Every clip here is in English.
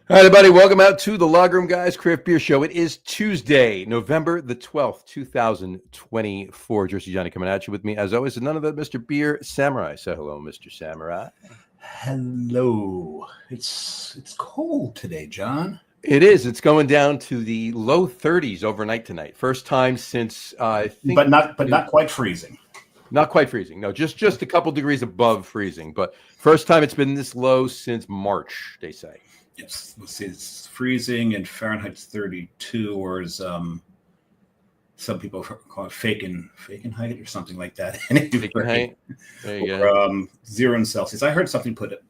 All right, everybody, welcome out to the Logroom Guys Craft Beer Show. It is Tuesday, November the 12th, 2024. Jersey Johnny coming at you with me, as always, none other than Mr. Beer Samurai. So hello, Mr. Samurai. Hello. It's cold today, John. It is. It's going down to the low 30s overnight tonight. First time since I think, but not quite freezing. Not quite freezing. No, just a couple degrees above freezing. But first time it's been this low since March, they say. Yes, it's freezing and Fahrenheit's 32, or as some people call it faking height or something like that. Faking height. There you go. 0 in Celsius. I heard something put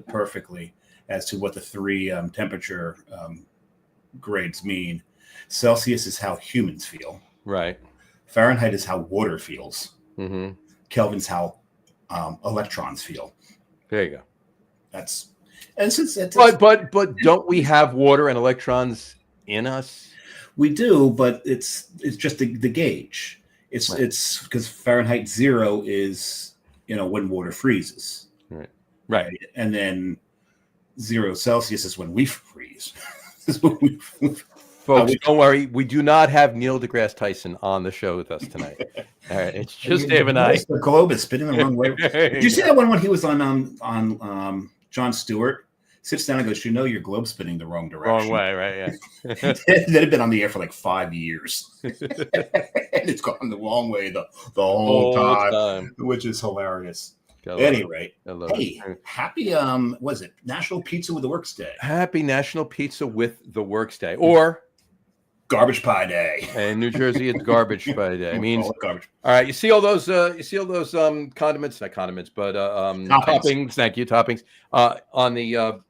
perfectly as to what the three temperature grades mean. Celsius is how humans feel. Right. Fahrenheit is how water feels. Mm-hmm. Kelvin's how electrons feel. There you go. That's and since it's, but don't we have water and electrons in us? We do, but it's just the gauge. It's right. It's because Fahrenheit 0 is when water freezes. Right. And then 0 Celsius is when we freeze. Folks, don't worry. We do not have Neil deGrasse Tyson on the show with us tonight. All right, it's just Dave and I. The globe is spinning the wrong way. Did you see that one when he was on Jon Stewart? Sits down and goes, your globe's spinning the wrong direction. Wrong way, right? Yeah. That had been on the air for like 5 years. And it's gone the wrong way the whole time, which is hilarious. Anyway, hey, happy was it National Pizza with the Works Day? Happy National Pizza with the Works Day, or Garbage Pie Day. In New Jersey, it's Garbage Pie Day. It means garbage. All right, you see all those condiments, not condiments, but toppings. Thank you, toppings on the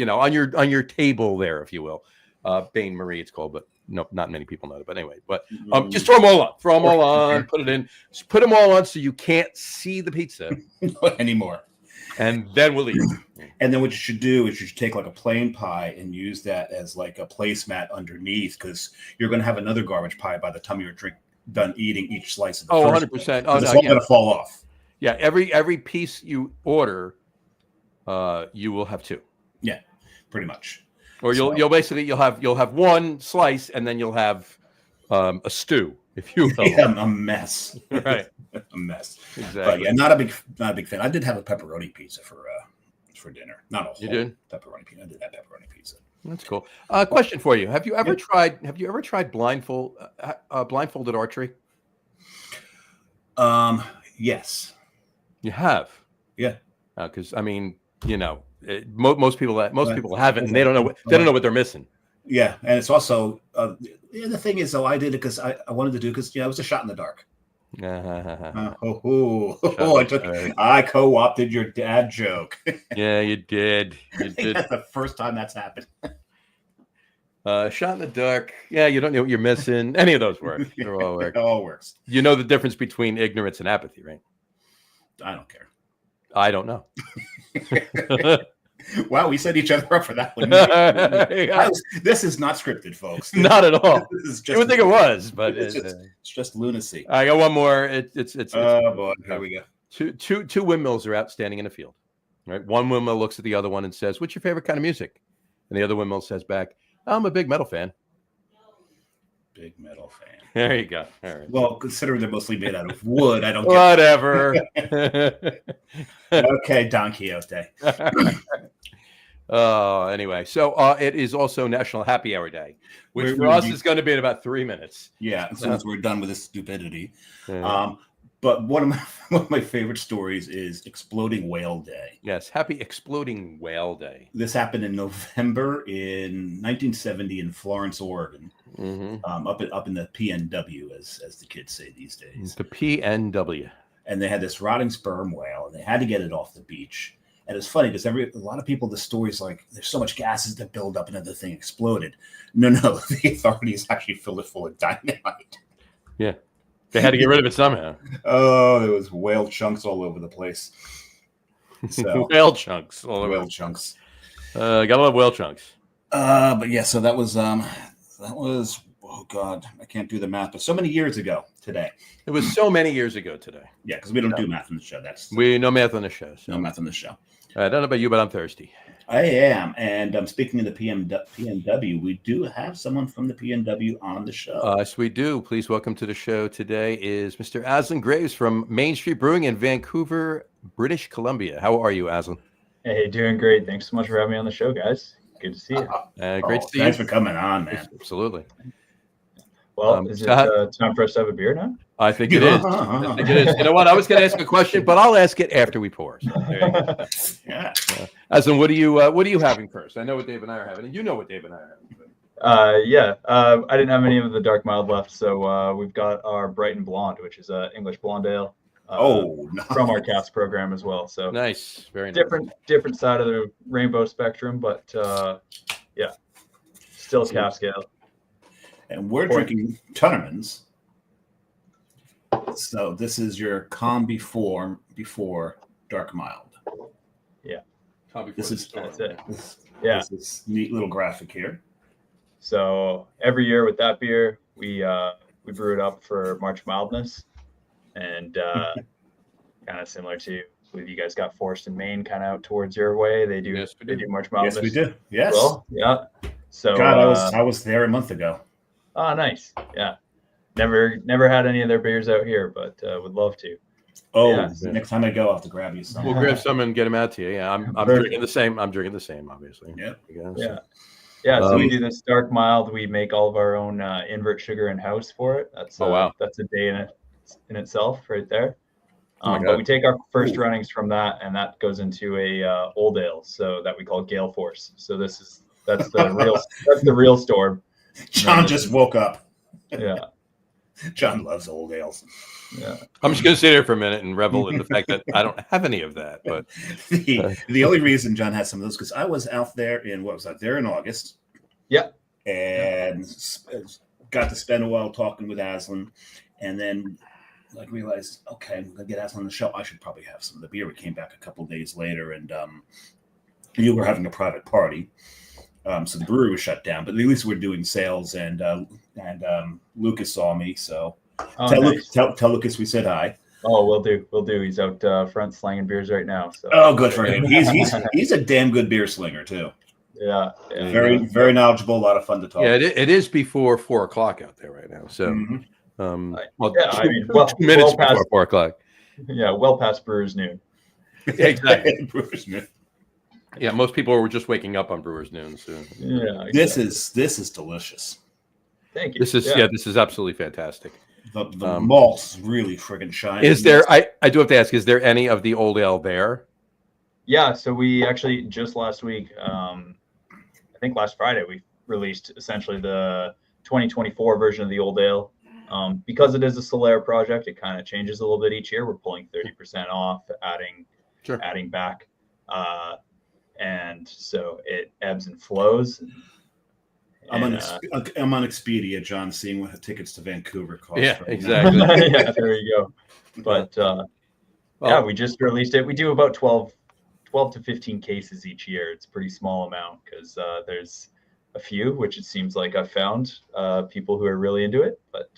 on your table there, if you will. Bain Marie, it's called, but no, not many people know it. But anyway, just throw them all on. Throw them all on. Put it in. Just put them all on so you can't see the pizza anymore. And then we'll eat. And then what you should do is you should take like a plain pie and use that as like a placemat underneath, because you're going to have another garbage pie by the time you're done eating each slice of the 100%. Oh, it's all going to fall off. Yeah, every piece you order, you will have two. Yeah, pretty much. Or you'll basically have one slice, and then you'll have a stew, if you will. Yeah, a mess. Right. A mess. Exactly. But yeah, not a big fan. I did have a pepperoni pizza for dinner. Not a whole pepperoni pizza. I did have pepperoni pizza. That's cool. Question for you: Have you ever tried blindfolded archery? Yes. You have. Yeah. Because most people haven't, and they don't know what they're missing. Yeah, and it's also the thing is, though, I did it because I wanted to do it because it was a shot in the dark. I co-opted your dad joke. Yeah, you did. That's the first time that's happened. Shot in the dark. Yeah, you don't know what you're missing. Any of those work. They all work. It all works. You know the difference between ignorance and apathy, right? I don't care. I don't know. Wow, we set each other up for that one. This is not scripted, folks. Not at all. You would think it was, but it's just lunacy. I got one more. It's oh boy, here we go. Two windmills are out standing in a field. Right, one windmill looks at the other one and says, "What's your favorite kind of music?" And the other windmill says back, "I'm a big metal fan." Big metal fan. There you go. All right. Well, considering they're mostly made out of wood, I don't. Whatever. Okay, Don Quixote. Anyway, so it is also National Happy Hour Day, which for us is going to be in about 3 minutes. Yeah, as soon as we're done with this stupidity. But one of my favorite stories is Exploding Whale Day. Yes, Happy Exploding Whale Day. This happened in November in 1970 in Florence, Oregon. Mm-hmm. Up in the PNW, as the kids say these days. The PNW. And they had this rotting sperm whale, and they had to get it off the beach. And it's funny because a lot of people, the story's like, there's so much gases that build up and the thing exploded. No, the authorities actually filled it full of dynamite. Yeah. They had to get rid of it somehow. Oh, there was whale chunks all over the place. So, whale chunks all over. Whale chunks. Gotta love whale chunks. But yeah, so that was oh God, I can't do the math, but so many years ago today. It was so many years ago today. Yeah, because we don't do math on the show. We no math on the show. So. No math on the show. I don't know about you, but I'm thirsty. I am. And speaking of the PNW, we do have someone from the PNW on the show. Yes, we do. Please welcome to the show today is Mr. Azlan Graves from Main Street Brewing in Vancouver, British Columbia. How are you, Azlan? Hey, doing great. Thanks so much for having me on the show, guys. Good to see you. Great to see you. Thanks for coming on, man. Absolutely. Well, is it time for us to have a beer now? I think it is. I think it is. You know what? I was going to ask a question, but I'll ask it after we pour. So there you go. Yeah. Azlan, what are you having first? I know what Dave and I are having, and you know what Dave and I are having. I didn't have any of the dark mild left, so we've got our Brighton Blonde, which is an English blonde ale. Nice. From our cast program as well. So nice, very different side of the rainbow spectrum, but still cask ale. And we're drinking Tunnerman's. So this is your calm before dark mild. Yeah. This is neat little graphic here. So every year with that beer, we brew it up for March mildness, and kind of similar to when you guys got Forest and Maine kind of out towards your way. They do do March mildness. Yes, we do. Yes. Well, yeah. So God, I was there a month ago. Oh, nice. Yeah. Never had any of their beers out here, but would love to. Next time I go, I'll have to grab you some. We'll grab some and get them out to you. Yeah, I'm drinking the same. I'm drinking the same, obviously. Yeah. So we do this dark mild. We make all of our own invert sugar in house for it. That's that's a day in itself right there. But we take our first runnings from that, and that goes into a old ale, so that we call Gale Force. So that's the real storm. John just woke up. Yeah. John loves old ales. Yeah. I'm just going to sit here for a minute and revel in the fact that I don't have any of that. But the only reason John had some of those because I was out there in August. Yeah. And got to spend a while talking with Azlan, and then realized, okay, I'm gonna get Azlan on the show. I should probably have some of the beer. We came back a couple of days later, and you were having a private party. So the brewery was shut down, but at least we're doing sales, and Lucas saw me, so tell Lucas we said hi. Oh, we'll do. He's out front slanging beers right now. So. Oh, good for him. He's a damn good beer slinger too. Yeah. Very knowledgeable. A lot of fun to talk. Yeah, it is before 4 o'clock out there right now. So, 2 minutes before 4 o'clock. Yeah, well past Brewer's noon. Exactly. Brewer's noon. Yeah, most people were just waking up on Brewer's noon. So. Yeah, exactly. This is delicious. Thank you. This is absolutely fantastic. The malt's really friggin' shiny. Is there? I do have to ask. Is there any of the old ale there? Yeah. So we actually just last week, I think last Friday, we released essentially the 2024 version of the old ale. Because it is a Solera project, it kind of changes a little bit each year. We're pulling 30% off, adding back. And so it ebbs and flows. I'm on Expedia, John, seeing what tickets to Vancouver cost. Yeah, exactly. Yeah, there you go. But we just released it. We do about 12 to 15 cases each year. It's a pretty small amount because there's a few, which it seems like I've found people who are really into it. But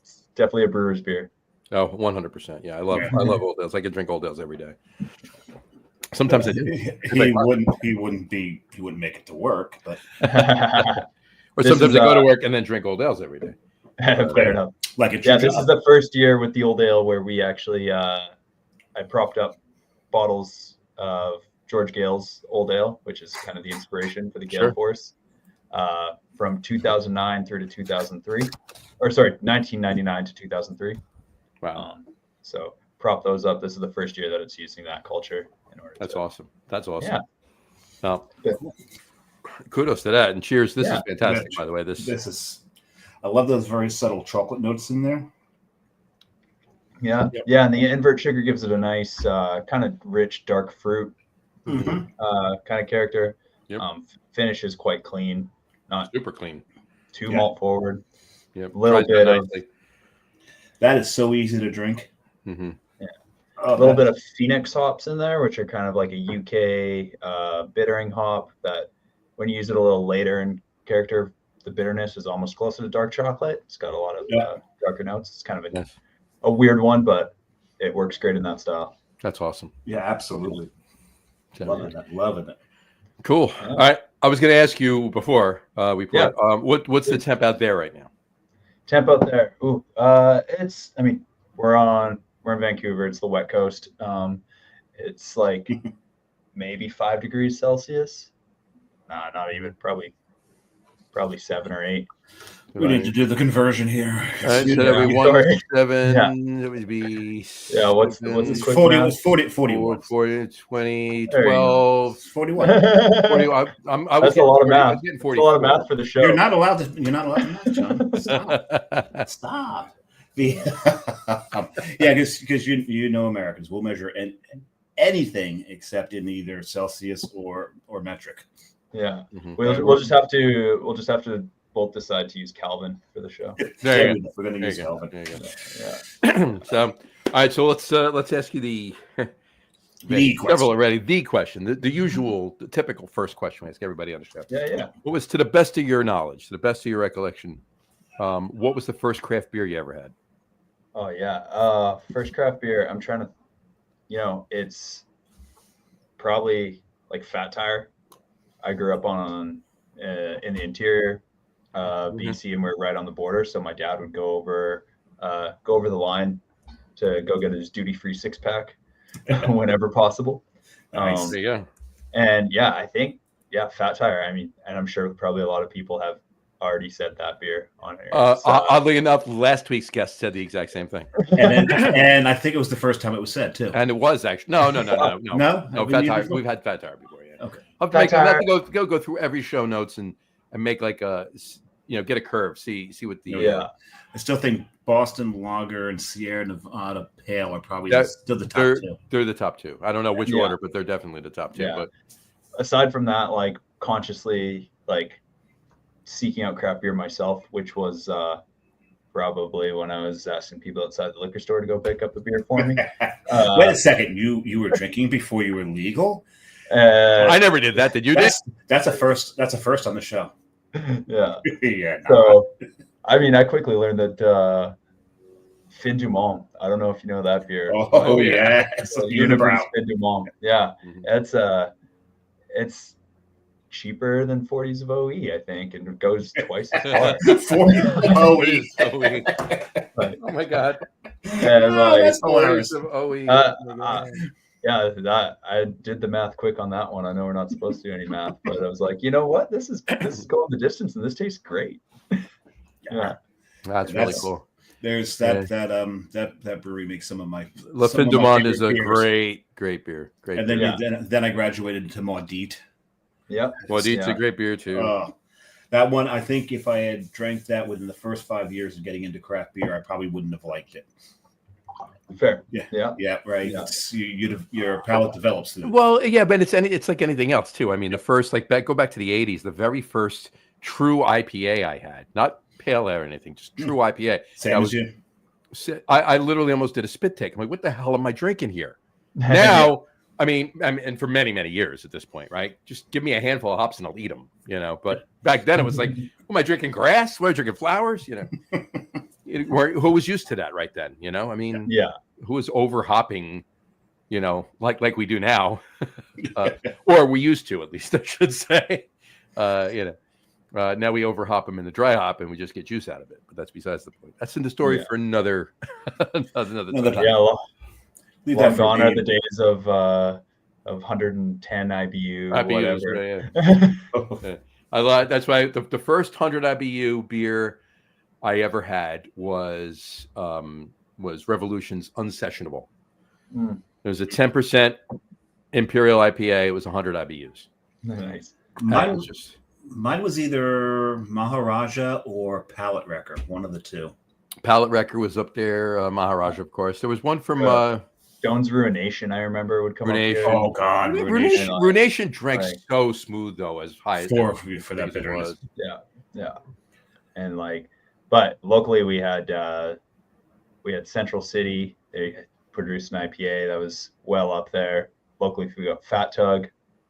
it's definitely a brewer's beer. Oh, 100%. Yeah, I love old ales. I could drink old ales every day. Sometimes I do. He wouldn't make it to work, but or sometimes I go to work and then drink old ales every day. Fair enough. This is the first year with the old ale where we actually I propped up bottles of George Gale's old ale, which is kind of the inspiration for the Gale Force, from 2009 through to 2003, or sorry, 1999 to 2003. Wow. So prop those up. This is the first year that it's using that culture. That's awesome. That's awesome. Yeah. Well, kudos to that, and cheers. This is fantastic, by the way. This is. I love those very subtle chocolate notes in there. Yeah, yeah, and the invert sugar gives it a nice kind of rich dark fruit kind of character. Yep. Finish is quite clean, not super clean, too malt forward. Yep. A little bit of that is so easy to drink. Mm-hmm. A little bit of Phoenix hops in there, which are kind of like a UK bittering hop that when you use it a little later in character, the bitterness is almost closer to dark chocolate. It's got a lot of darker notes. It's kind of a weird one, but it works great in that style. That's awesome. Yeah, absolutely. Loving it. Cool. Yeah. All right. I was going to ask you before we put what's the temp out there right now? Temp out there. Ooh, we're in Vancouver. It's the wet coast. It's like maybe 5 degrees Celsius. Nah, not even. Probably 7 or 8. We need to do the conversion here. All right, so that would be 1 7. It would be what's the quick 40 math? was 41. 40, 20, 12, 41. 40. That's a lot of math. That's a lot of math for the show. You're not allowed to math, John. Stop. Because you know Americans, we'll measure anything except in either Celsius or metric. Yeah. Mm-hmm. We'll just have to both decide to use Kelvin for the show. There you go. We're going to use Kelvin. Yeah. So, all right. So let's ask you the several already. The question, the usual, the typical first question. I ask everybody on the show. Yeah. What was, to the best of your knowledge, to the best of your recollection, what was the first craft beer you ever had? Oh yeah. First craft beer. I'm trying to. It's probably like Fat Tire. I grew up in the interior. BC, and we're right on the border, so my dad would go over the line to go get his duty-free 6-pack whenever possible. Nice. There you go. And I think Fat Tire. And I'm sure probably a lot of people have already said that beer on here. Oddly enough, last week's guest said the exact same thing, and I think it was the first time it was said too. And it was actually no. Fat Tire. We've had Fat Tire before. Yeah. Okay. I'll have to go through every show notes and make like a. Get a curve. See what the. I still think Boston Lager and Sierra Nevada Pale are probably still the top two. They're the top two. I don't know which order, but they're definitely the top two. Yeah. But aside from that, like consciously, like seeking out craft beer myself, which was probably when I was asking people outside the liquor store to go pick up a beer for me. Wait a second, you were drinking before you were legal? I never did that. Did you? That's a first. That's a first on the show. Yeah. Yeah. So, I quickly learned that Fin du Monde. I don't know if you know that beer. Oh yeah, Unibrow Fin du Monde. Yeah, Mm-hmm. It's cheaper than 40s of OE, I think, and it goes twice as far. 40 OE. Oh my god. And that's hilarious. Of OE. That I did the math quick on that one. I know we're not supposed to do any math, but I was like, you know what? This is going the distance, and this tastes great. Yeah, that's really cool. There's that brewery makes some of my. Le Fin du Monde is a great beer. Great. And then I graduated to Maudite. Yeah, Maudite's a great beer too. That one, I think, if I had drank that within the first 5 years of getting into craft beer, I probably wouldn't have liked it. Fair. Yeah. Right. Yeah. Your palate develops. Well, yeah, but it's like anything else too. The first go back to the 80s. The very first true IPA I had, not pale ale or anything, just true IPA. Same as you. I literally almost did a spit take. I'm like, what the hell am I drinking here? Now, and for many, many years at this point, right? Just give me a handful of hops and I'll eat them, But back then it was like, am I drinking grass? Am I drinking flowers? Who was used to that right then? Who was over hopping, like we do now, or we used to, at least I should say. Now we over hop them in the dry hop and we just get juice out of it. But that's besides the point. That's in the story for another time. Long gone are the days of 110 IBU. Whatever. Yeah. That's why the first 100 IBU beer I ever had was Revolution's Unsessionable. It was a 10% Imperial IPA. It was 100 IBUs. Nice. Mine was either Maharaja or Palate Wrecker, one of the two. Palate Wrecker was up there. Maharaja, of course. There was one from Jones Ruination, I would come Ruination. up here. Oh God, Ruination drank so smooth though, as high as for that bitterness. Yeah, and but locally we had Central City. They produced an IPA that was well up there. Locally we got Fat Tug.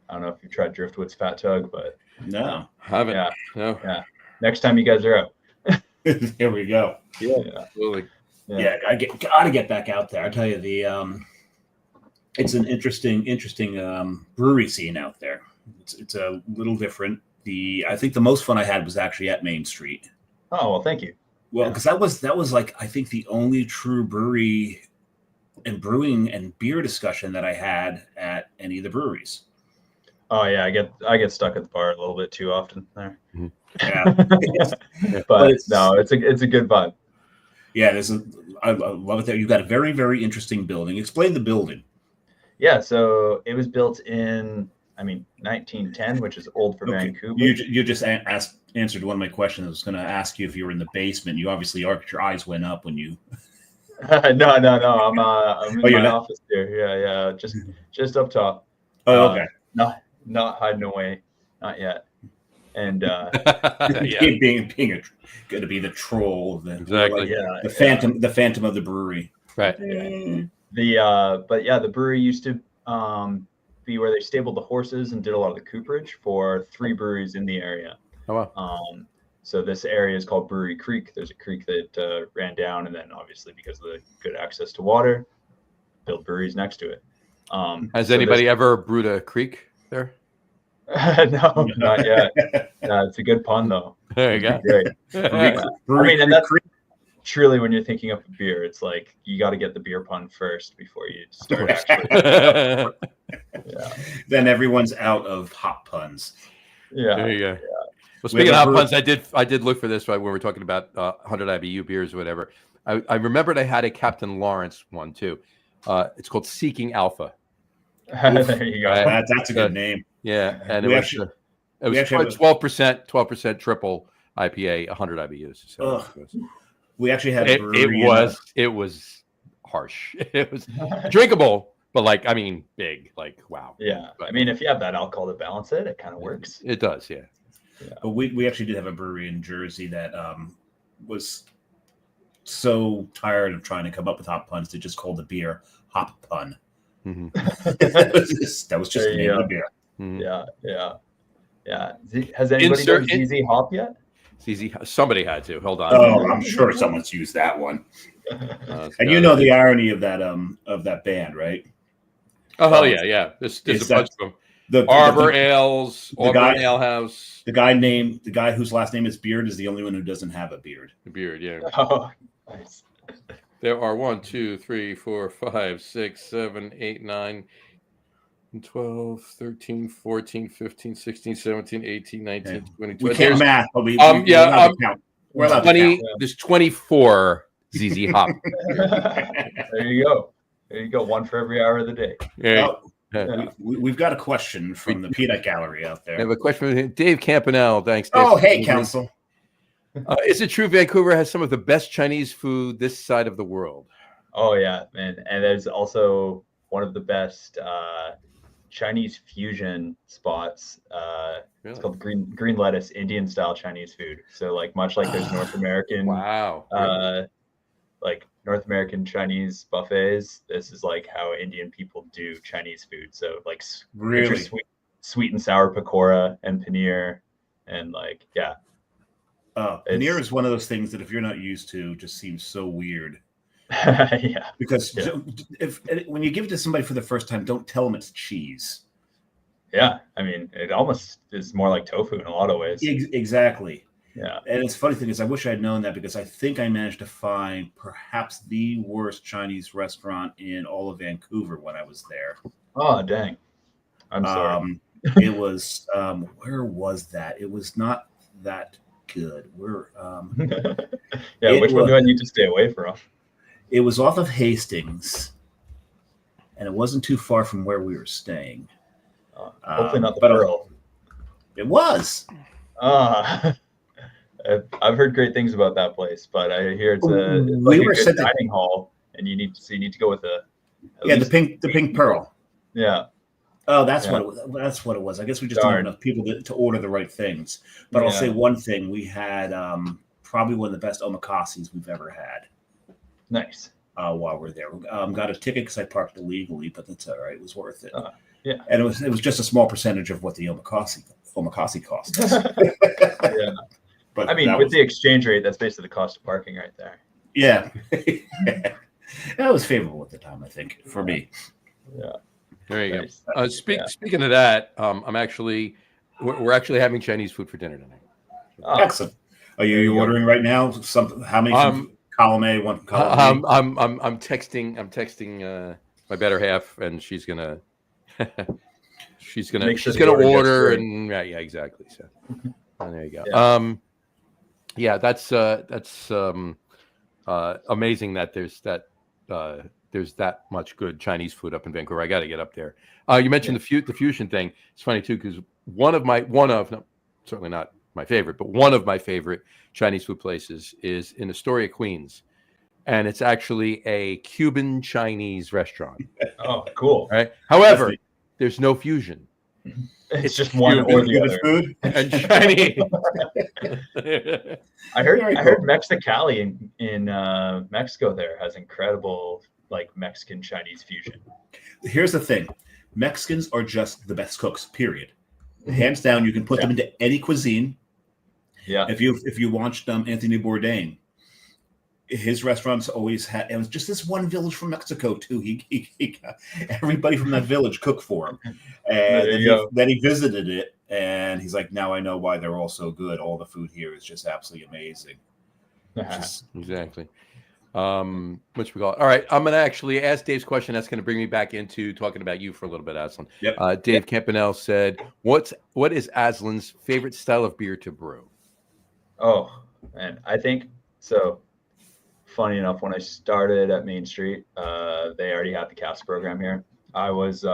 I don't know if you've tried Driftwood's Fat Tug, but no, haven't. Yeah. Next time you guys are out. Here we go. Yeah, absolutely. Yeah, gotta get back out there. I tell you, It's an interesting brewery scene out there. It's a little different. I think the most fun I had was actually at Main Street. Oh, well, thank you. Well, because that was like, I think, the only true brewery and brewing and beer discussion that I had at any of the breweries. Oh yeah, I get stuck at the bar a little bit too often there. Yeah, but it's a good vibe. Yeah, I love it there. You've got a very, very interesting building. Explain the building. Yeah, so it was built in 1910, which is old for Vancouver. You just answered one of my questions. I was going to ask you if you were in the basement. You obviously your eyes went up when you. No. I'm in my office here. Yeah. Just up top. Oh, okay. Not hiding away, not yet. And being going to be the troll, exactly. The phantom of the brewery. Right. The brewery used to be where they stabled the horses and did a lot of the cooperage for 3 breweries in the area. Oh wow. So this area is called Brewery Creek. There's a creek that ran down, and then obviously because of the good access to water, built breweries next to it. Has anybody ever brewed a creek there? No, not yet. It's a good pun though. There you go. Great. And that's truly when you're thinking of a beer, it's like you got to get the beer pun first before you start actually. Then everyone's out of hop puns. Yeah. There you go. Yeah. Well, speaking of hop puns, I did look for this when we were talking about 100 IBU beers or whatever. I remembered I had a Captain Lawrence one too. It's called Seeking Alpha. There you go. That's a good name. Yeah, and it was 12% triple IPA, 100 IBUs. So we actually had a brewery. It was harsh. It was drinkable, but big. Like wow. Yeah, but, if you have that alcohol to balance it, it kind of works. It does, yeah. But we actually did have a brewery in Jersey that was so tired of trying to come up with hop puns, they just called the beer Hop Pun. Mm-hmm. that was just the name of the beer. Mm-hmm. Yeah. Has anybody done ZZ Hop yet? ZZ, somebody had to. Hold on. Oh, I'm sure someone's used that one. And you know the irony of that band, right? Oh hell yeah! There's a bunch of them. The Arbor Ales, Auburn Ale House. The guy whose last name is Beard is the only one who doesn't have a beard. The beard, yeah. Oh, nice. There are 1, 2, 3, 4, 5, 6, 7, 8, 9, 12, 13, 14, 15, 16, 17, 18, 19, 20. We can't math, but we're allowed to count. We're allowed 20, to count. There's 24 ZZ Hop. There you go. One for every hour of the day. Yeah. We've got a question from the Peanut Gallery out there. I have a question from Dave Campanelle. Thanks, Dave. Oh, hey, Council. Is it true Vancouver has some of the best Chinese food this side of the world? Oh, yeah, man. And there's also one of the best Chinese fusion spots. Really? It's called Green Lettuce Indian style Chinese food. So much like there's North American North American Chinese buffets, this is how Indian people do Chinese food. So really sweet and sour pakora and paneer and paneer is one of those things that if you're not used to just seems so weird. Yeah. Because when you give it to somebody for the first time, don't tell them it's cheese. Yeah. It almost is more like tofu in a lot of ways. Exactly. Yeah. And it's funny thing is I wish I had known that because I think I managed to find perhaps the worst Chinese restaurant in all of Vancouver when I was there. Oh, dang. I'm sorry. It was where was that? It was not that good. Which one do I need to stay away from? It was off of Hastings, and it wasn't too far from where we were staying. Hopefully not the Pearl. It was. I've heard great things about that place, but I hear it's a good dining hall, and you need to go with the pink pearl. Yeah. Oh, that's what it was. I guess we just don't have enough people to order the right things. But I'll say one thing: we had probably one of the best omakases we've ever had. Nice. While we're there, got a ticket because I parked illegally, but that's all right. It was worth it. Yeah, and it was just a small percentage of what the omakase cost us. Yeah. But with the exchange rate, that's basically the cost of parking right there. Yeah. That was favorable at the time, I think, for me. Yeah. There you go. Speaking of that, we're actually having Chinese food for dinner tonight. Excellent. Are you ordering right now? How many from column A, one from column B? I'm texting my better half, and she's gonna order, and yeah, exactly. So there you go. That's amazing that there's that much good Chinese food up in Vancouver. I got to get up there. You mentioned the fusion thing. It's funny too, because certainly not my favorite, but one of my favorite Chinese food places is in Astoria, Queens, and it's actually a Cuban Chinese restaurant. Oh, cool! Right. However, there's no fusion. It's just one or the other. Food and Chinese. I heard Mexicali in Mexico there has incredible Mexican Chinese fusion. Here's the thing. Mexicans are just the best cooks, period. Hands down, you can put them into any cuisine. Yeah. If you watched Anthony Bourdain, his restaurants always had, it was just this one village from Mexico too. He got everybody from that village cooked for him. And then he visited it, and he's like, now I know why they're all so good. All the food here is just absolutely amazing. Exactly. Which we call it. All right, I'm going to actually ask Dave's question. That's going to bring me back into talking about you for a little bit, Azlan. Yep. Dave Campanelle said, what is Aslan's favorite style of beer to brew? Oh, man, I think so. Funny enough, when I started at Main Street, they already had the cask program here. I was,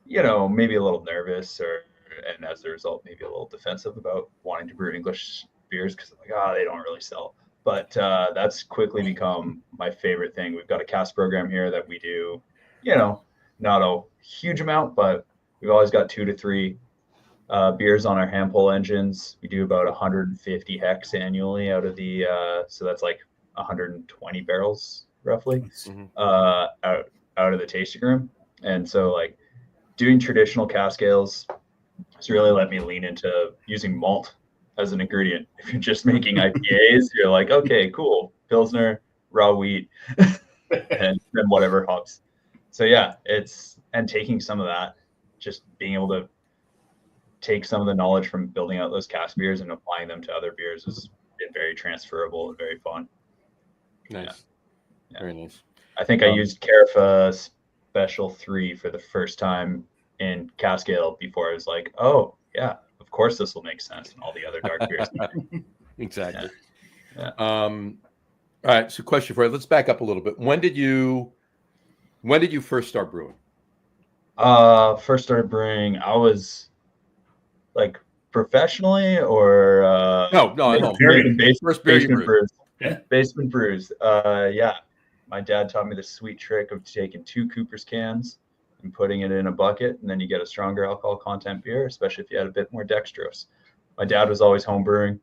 maybe a little nervous, and as a result, maybe a little defensive about wanting to brew English beers because I'm like, they don't really sell. But that's quickly become my favorite thing. We've got a cask program here that we do, not a huge amount, but we've always got 2 to 3 beers on our hand pull engines. We do about 150 hex annually out of the, so that's like 120 barrels roughly, out of the tasting room. And so doing traditional cask ales has really let me lean into using malt as an ingredient. If you're just making IPAs, you're like, okay, cool, Pilsner, raw wheat, and then whatever hops. So and taking some of that, just being able to take some of the knowledge from building out those cask beers and applying them to other beers has been very transferable and very fun. Nice. Yeah. Very nice. I think I used Carafa Special 3 for the first time in cask ale before I was like, oh, yeah, of course this will make sense in all the other dark beers. Exactly. Yeah. All right. So question for you. Let's back up a little bit. When did you first start brewing? First started brewing, I was professionally or no. Basement brews. Basement brews. My dad taught me the sweet trick of taking 2 Cooper's cans and putting it in a bucket, and then you get a stronger alcohol content beer, especially if you had a bit more dextrose. My dad was always home brewing.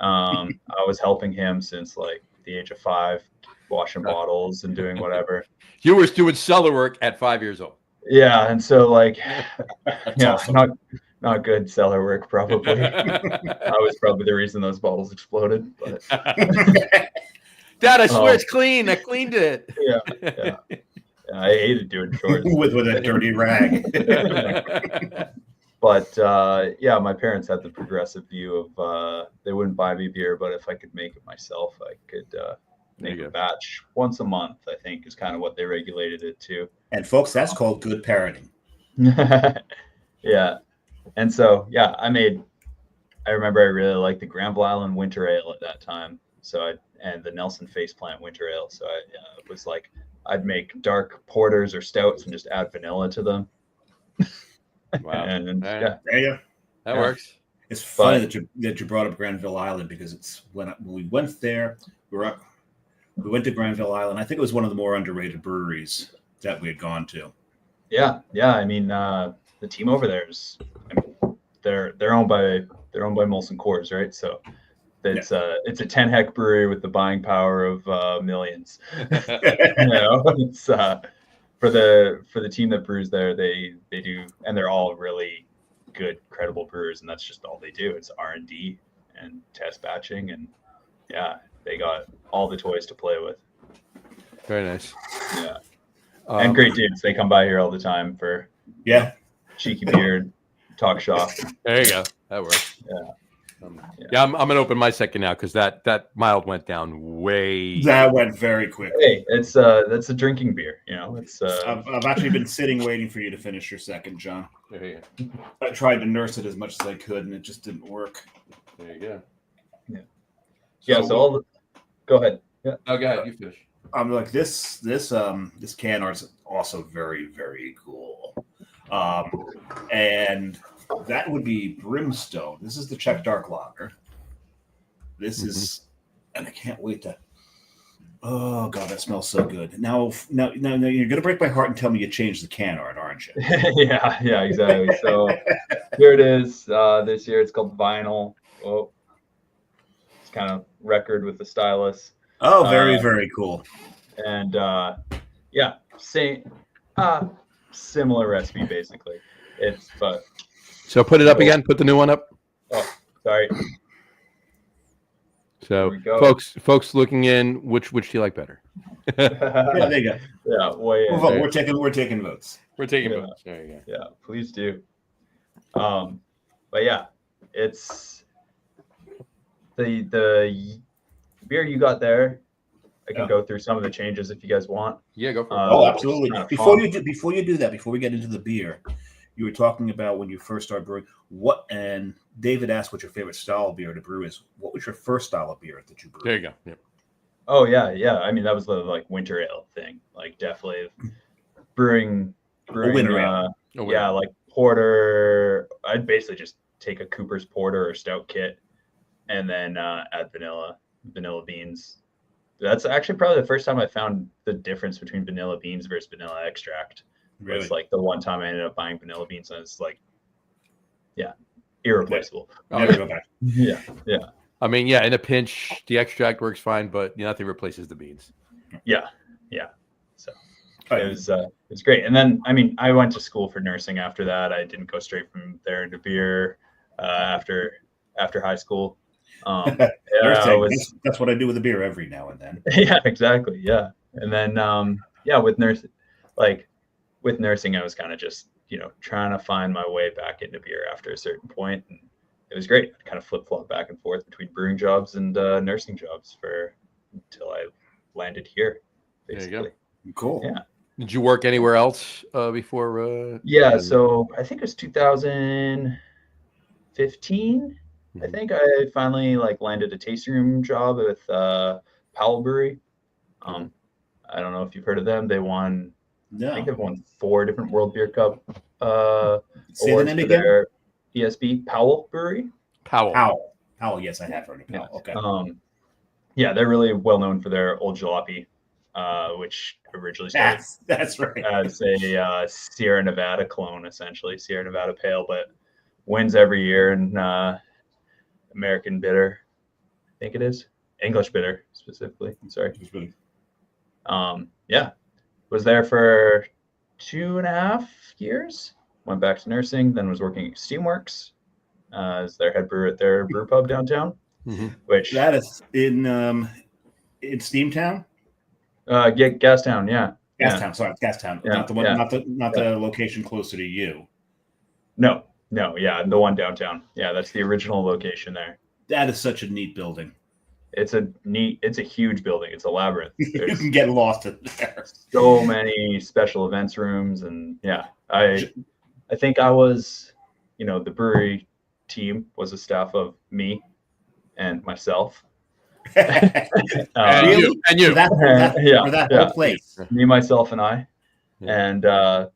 I was helping him since the age of 5, washing bottles and doing whatever. You were doing cellar work at 5 years old. Yeah, and so awesome. Not good cellar work probably. I was probably the reason those bottles exploded. But Dad, I swear it's clean. I cleaned it. Yeah. I hated doing chores with a dirty rag. But my parents had the progressive view of they wouldn't buy me beer, but if I could make it myself, I could make a batch once a month. I think is kind of what they regulated it to. And folks, that's called good parenting. Yeah. And so, I remember I really liked the Granville Island Winter Ale at that time. So and the Nelson Faceplant Winter Ale. So it was I'd make dark porters or stouts and just add vanilla to them. Wow. That works. It's funny that you brought up Granville Island, because it's when we went there, we went to Granville Island. I think it was one of the more underrated breweries that we had gone to. Yeah. I mean, the team over there they're owned by Molson Coors, right? So it's a 10 hect brewery with the buying power of millions. It's for the team that brews there, they do, and they're all really good, credible brewers, and that's just all they do. It's R&D and test batching, and they got all the toys to play with. Very nice. Yeah. And great dudes. They come by here all the time for cheeky beer, talk shop. There you go. That works. Yeah. I'm gonna open my second now because that mild went down way. That went very quick. Hey, it's that's a drinking beer. It's. I've actually been sitting waiting for you to finish your second, John. There you go. I tried to nurse it as much as I could, and it just didn't work. There you go. So go ahead. Yeah. Oh, go ahead. You finish. I'm like this can art is also very, very cool. And that would be Brimstone. This is the Czech Dark Lager. This is, and I can't wait to. Oh God, that smells so good. Now, you're gonna break my heart and tell me you changed the can art, aren't you? yeah, exactly. So here it is. This year it's called Vinyl. Oh, it's kind of record with the stylus. Oh, very, very cool. And same, similar recipe basically. So put it up again. Put the new one up. Oh, sorry. So folks looking in, which do you like better? Yeah, there you go. Yeah, we're taking votes. We're taking votes. There you go. Yeah, please do. But yeah, it's the beer you got there. I can go through some of the changes if you guys want. Yeah, go for it. Oh, absolutely. Before you do that, before we get into the beer, you were talking about when you first started brewing. And David asked what your favorite style of beer to brew is. What was your first style of beer that you brewed? There you go. Yep. Oh yeah. I mean, that was the like winter ale thing. Like definitely brewing winter ale. Yeah, like porter. I'd basically just take a Cooper's porter or stout kit, and then add vanilla beans. That's actually probably the first time I found the difference between vanilla beans versus vanilla extract. Really? It's like the one time I ended up buying vanilla beans, and it's like, irreplaceable. Never go back. Yeah. I mean, in a pinch, the extract works fine, but nothing replaces the beans. Yeah. So it was great. And then, I mean, I went to school for nursing after that. I didn't go straight from there into beer after high school. That's what I do with a beer every now and then. Yeah, exactly. Yeah. And then, with nursing, I was kind of just, trying to find my way back into beer after a certain point. And it was great. I kind of flip-flop back and forth between brewing jobs and nursing jobs until I landed here, basically. There you go. Cool. Yeah. Did you work anywhere else before? So I think it was 2015. I think I finally landed a tasting room job with Powell Brewery. I don't know if you've heard of them. They won. No. I think they've won 4 different World Beer Cup Say the name again. Their ESB Powell Brewery. Powell. Yes, I have heard of Powell. Okay. They're really well known for their Old Jalopy, which originally started that's right as a Sierra Nevada clone, essentially Sierra Nevada Pale, but wins every year in American bitter, I think it is English bitter specifically. Sorry. Was there for 2.5 years. Went back to nursing, then was working at Steamworks as their head brewer at their brew pub downtown. Which that is in Steamtown. Gastown. Yeah. Gastown. Sorry, Gastown. Yeah. Not the one. Not the location closer to you. No. Yeah, the one downtown. Yeah, that's the original location there. That is such a neat building. It's a huge building. It's a labyrinth. You can get lost in there. So many special events rooms, and I think I was, the brewery team was a staff of me and myself. Really? And you. That whole place. Me, myself, and I. Yeah.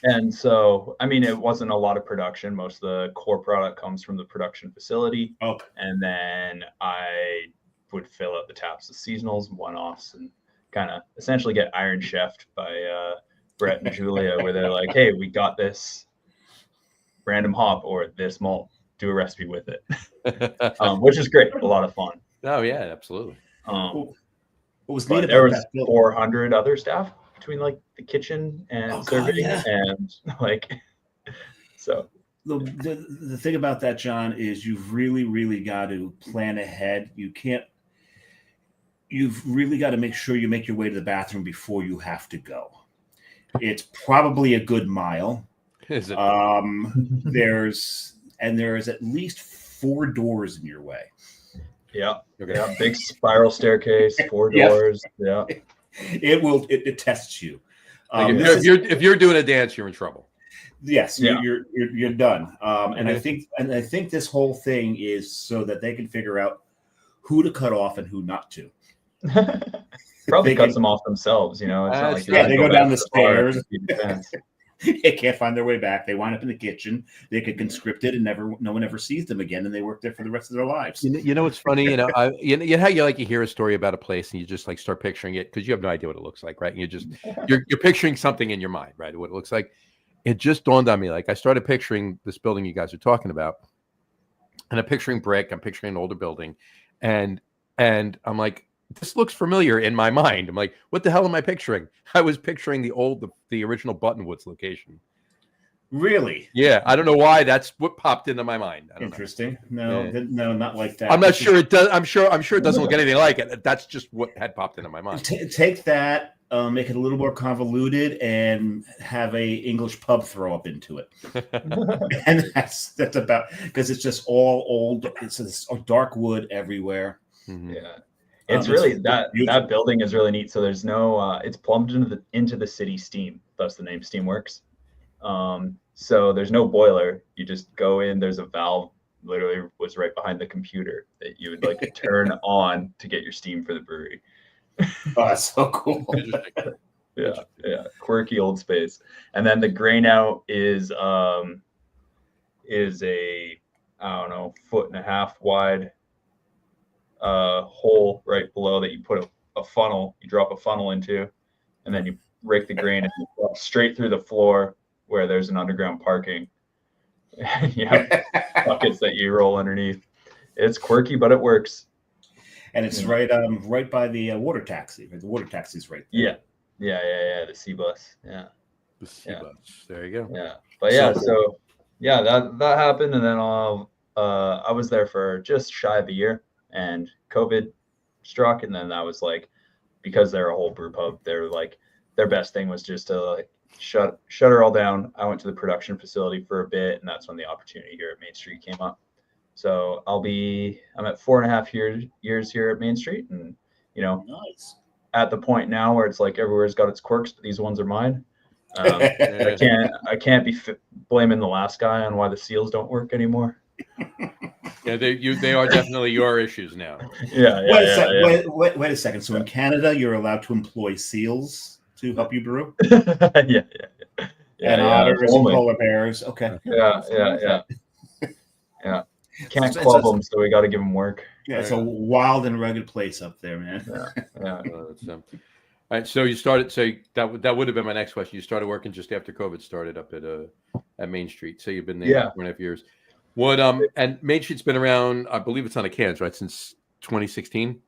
And so, I mean, it wasn't a lot of production. Most of the core product comes from the production facility. Okay. And then I would fill out the taps of seasonals and one-offs and kind of essentially get Iron Chefed by Brett and Julia, where they're like, hey, we got this random hop or this malt, do a recipe with it, which is great. A lot of fun. Oh, yeah, absolutely. What was neat about there was 400 other staff between the kitchen and serving and so the thing about that, John, is you've really got to plan ahead. You've really got to make sure you make your way to the bathroom before you have to go. It's probably a good mile. Is it? There is at least 4 doors in your way. Yeah. Okay. Yeah. Big spiral staircase, 4 doors. Yeah. It tests you. Like if you're doing a dance, you're in trouble. Yes, you're done. And I think this whole thing is so that they can figure out who to cut off and who not to. Probably cuts them off themselves, you know. It's not like they go down the stairs. They can't find their way back. They wind up in the kitchen. They get conscripted, and no one ever sees them again, and they work there for the rest of their lives. You know what's funny? You know how you hear a story about a place and you just like start picturing it because you have no idea what it looks like, right? And you're picturing something in your mind, right? What it looks like. It just dawned on me. Like I started picturing this building you guys are talking about, and I'm picturing brick. I'm picturing an older building, and I'm like, this looks familiar in my mind. I'm like, what the hell am I picturing? I was picturing the original Buttonwoods location. Really? Yeah, I don't know why. That's what popped into my mind. Interesting. No, not like that. I'm not sure it does. I'm sure it doesn't look anything like it. That's just what had popped into my mind. Take that, make it a little more convoluted, and have a English pub throw up into it. And that's about, because it's just all old. It's this dark wood everywhere. Mm-hmm. Yeah. It's really that building is really neat. So there's no it's plumbed into the city steam. Thus the name Steamworks. So there's no boiler. You just go in. There's a valve. Literally was right behind the computer that you would like turn on to get your steam for the brewery. Oh, that's so cool. Yeah. Quirky old space. And then the grain out is a I don't know 1.5 foot wide hole right below that you put a funnel, you drop a funnel into, and then you rake the grain and you drop straight through the floor where there's an underground parking. You have buckets that you roll underneath. It's quirky, but it works. And it's right by the water taxi. The water taxi's right there. Yeah. The C bus. Yeah. The C bus. There you go. Yeah. But that happened, and then I was there for just shy of a year. And COVID struck, and then that was like, because they're a whole brew pub, they're like, their best thing was just to like shut her all down. I went to the production facility for a bit, and that's when the opportunity here at Main Street came up. So I'm at 4.5 years here at Main Street, and you know, nice. At the point now where it's like everywhere's got its quirks, but these ones are mine. I can't be blaming the last guy on why the seals don't work anymore. Yeah, they are definitely your issues now. Wait a second. So in Canada, you're allowed to employ seals to help you brew? Yeah. And otters and polar bears. Okay. Yeah. Can't club them, so we got to give them work. Yeah, it's a wild and rugged place up there, man. Yeah. All right, so you started. So that would have been my next question. You started working just after COVID started up at Main Street. So you've been there 4.5 years. What and Main Street's been around, I believe it's on the cans, right, since 2016?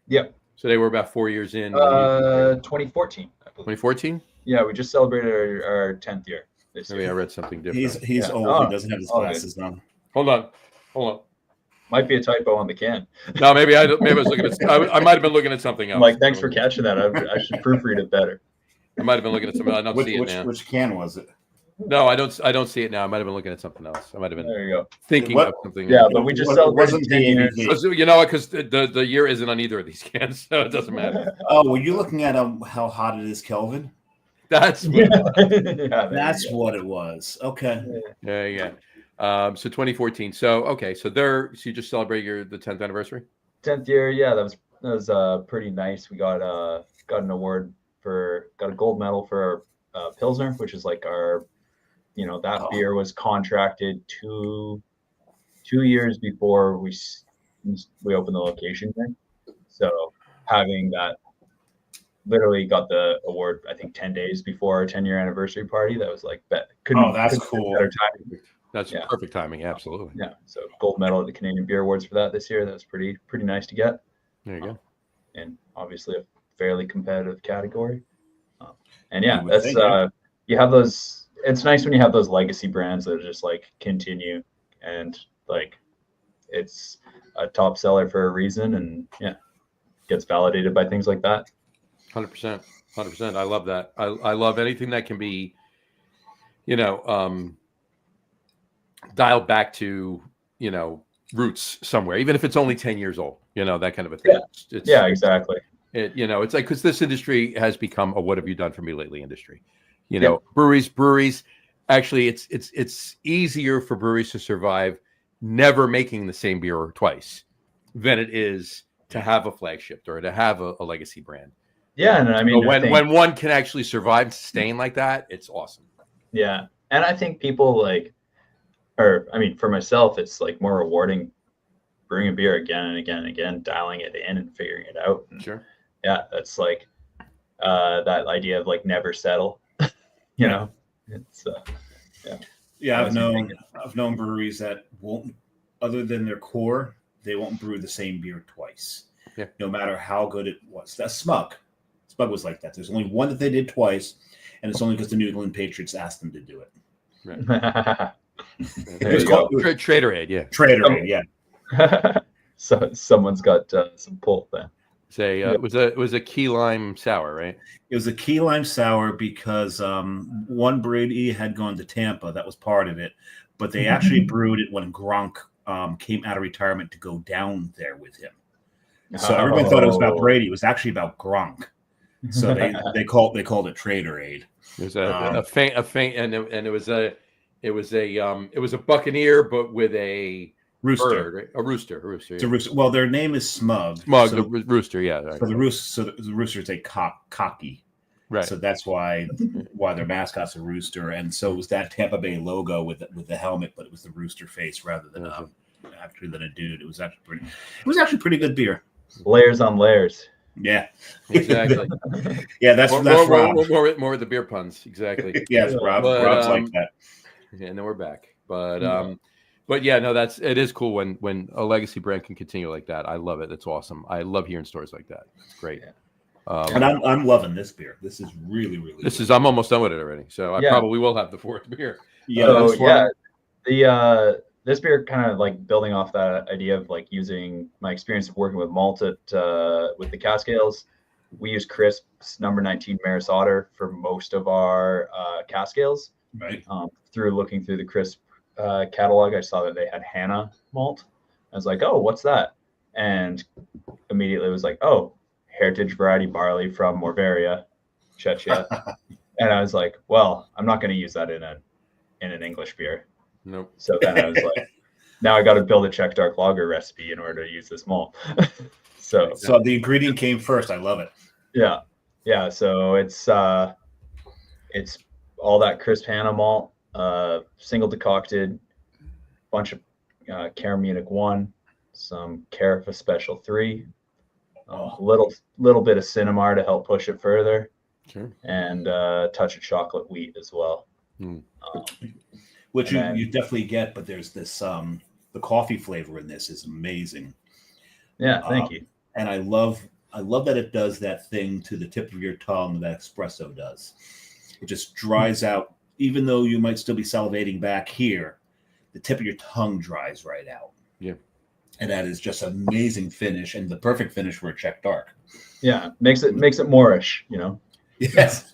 Yep. So they were about 4 years in. 2014. 2014? Yeah, we just celebrated our 10th year this year. Maybe I read something different. He's old. He doesn't have his glasses on. Hold on. Might be a typo on the can. No, maybe I was looking at. I might have been looking at something else. I'm like, thanks for catching that. I should proofread it better. I might have been looking at something. I don't see it now. Which can was it? No, I don't see it now. I might have been looking at something else. I might have been thinking of something. Yeah, but we just celebrated 10 years. You know what? Because the year isn't on either of these cans, so it doesn't matter. Oh, were you looking at how hot it is, Kelvin? That's what that's what it was. Okay. Yeah. So 2014. So you just celebrate the 10th anniversary? 10th year, yeah. That was pretty nice. We got an award got a gold medal for our Pilsner, which is like our, beer was contracted 2 years before we opened the location here. So having that, literally got the award, I think 10 days before our 10-year anniversary party. That was like that's cool. Better timing. That's perfect timing. Absolutely. Yeah. So gold medal at the Canadian Beer Awards for that this year. That was pretty nice to get. There you go. And obviously a fairly competitive category. That's you have those. It's nice when you have those legacy brands that just like continue, and like it's a top seller for a reason, and gets validated by things like that. 100%. 100%. I love that. I love anything that can be, dialed back to, roots somewhere, even if it's only 10 years old, that kind of a thing. Yeah, exactly. It's like, because this industry has become a "what have you done for me lately" industry. Breweries. Actually, it's easier for breweries to survive never making the same beer twice than it is to have a flagship or to have a legacy brand. Yeah, and I mean, when one can actually survive staying like that, it's awesome. Yeah, and I think people for myself, it's like more rewarding brewing a beer again and again and again, dialing it in and figuring it out. And sure. Yeah, that's like that idea of like never settle. you know, it's yeah. I've known breweries that won't, other than their core, they won't brew the same beer twice. Yeah. No matter how good it was. That's Smug. Smug was like that. There's only one that they did twice, and it's only because the New England Patriots asked them to do it. Right. It's called Trader-Aid, yeah. Trader-Aid, yeah. So someone's got some pull then. It was a key lime sour, right? It was a key lime sour because one Brady had gone to Tampa. That was part of it, but they actually brewed it when Gronk came out of retirement to go down there with him. So everyone thought it was about Brady. It was actually about Gronk. So they called it Trader-Aid. It was a faint, and it was a Buccaneer, but with a rooster, bird, right? A rooster. It's a rooster. Well, their name is Smug. The rooster, yeah. Right. So the rooster is a cocky, right? So that's why their mascot's a rooster, and so it was that Tampa Bay logo with the helmet, but it was the rooster face rather than a dude. It was actually pretty good beer. Layers on layers. Yeah, exactly. Yeah, that's Rob. More of the beer puns, exactly. Yes, Rob's like that. Yeah, and then we're back. But yeah, no, it is cool when a legacy brand can continue like that. I love it. It's awesome. I love hearing stories like that. It's great. And I'm loving this beer. This is really, really. I'm almost done with it already, so I probably will have the fourth beer. Yeah. This beer kind of like building off that idea of like using my experience of working with malt with the cask ales. We use Crisp's number 19 Maris Otter for most of our cask ales. Right. Through looking through the Crisp catalog, I saw that they had Hannah malt. I was like, oh, what's that? And immediately it was like, oh, heritage variety barley from Morvaria, Czechia. And I was like, well, I'm not going to use that in an English beer. Nope. So then I was like, now I got to build a Czech dark lager recipe in order to use this malt. So the ingredient came first. I love it. Yeah. Yeah. So it's all that crisp Hannah malt, single decocted, bunch of Cara Munich 1, some Carafa Special 3, a little bit of Cinnamar to help push it further. Sure. And a touch of chocolate wheat as well. Which you definitely get, but there's this the coffee flavor in this is amazing. Yeah, thank you. And I love that it does that thing to the tip of your tongue that espresso does. It just dries out, even though you might still be salivating back here, the tip of your tongue dries right out. Yeah. And that is just an amazing finish and the perfect finish for a Czech dark. Yeah, makes it Moorish, Yes.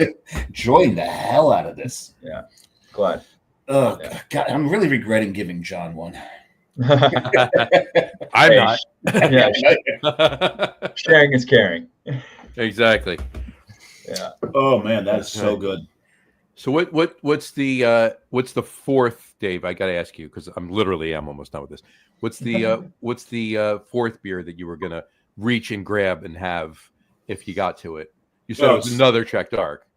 Enjoying the hell out of this. Yeah. Glad. Oh, yeah. God, I'm really regretting giving John one. I'm not. Yeah. Sharing is caring. Exactly. Yeah. Oh man, that is so good. So what's the fourth, Dave? I got to ask you because I'm almost done with this. What's the fourth beer that you were gonna reach and grab and have if you got to it? You said it was another Czech dark.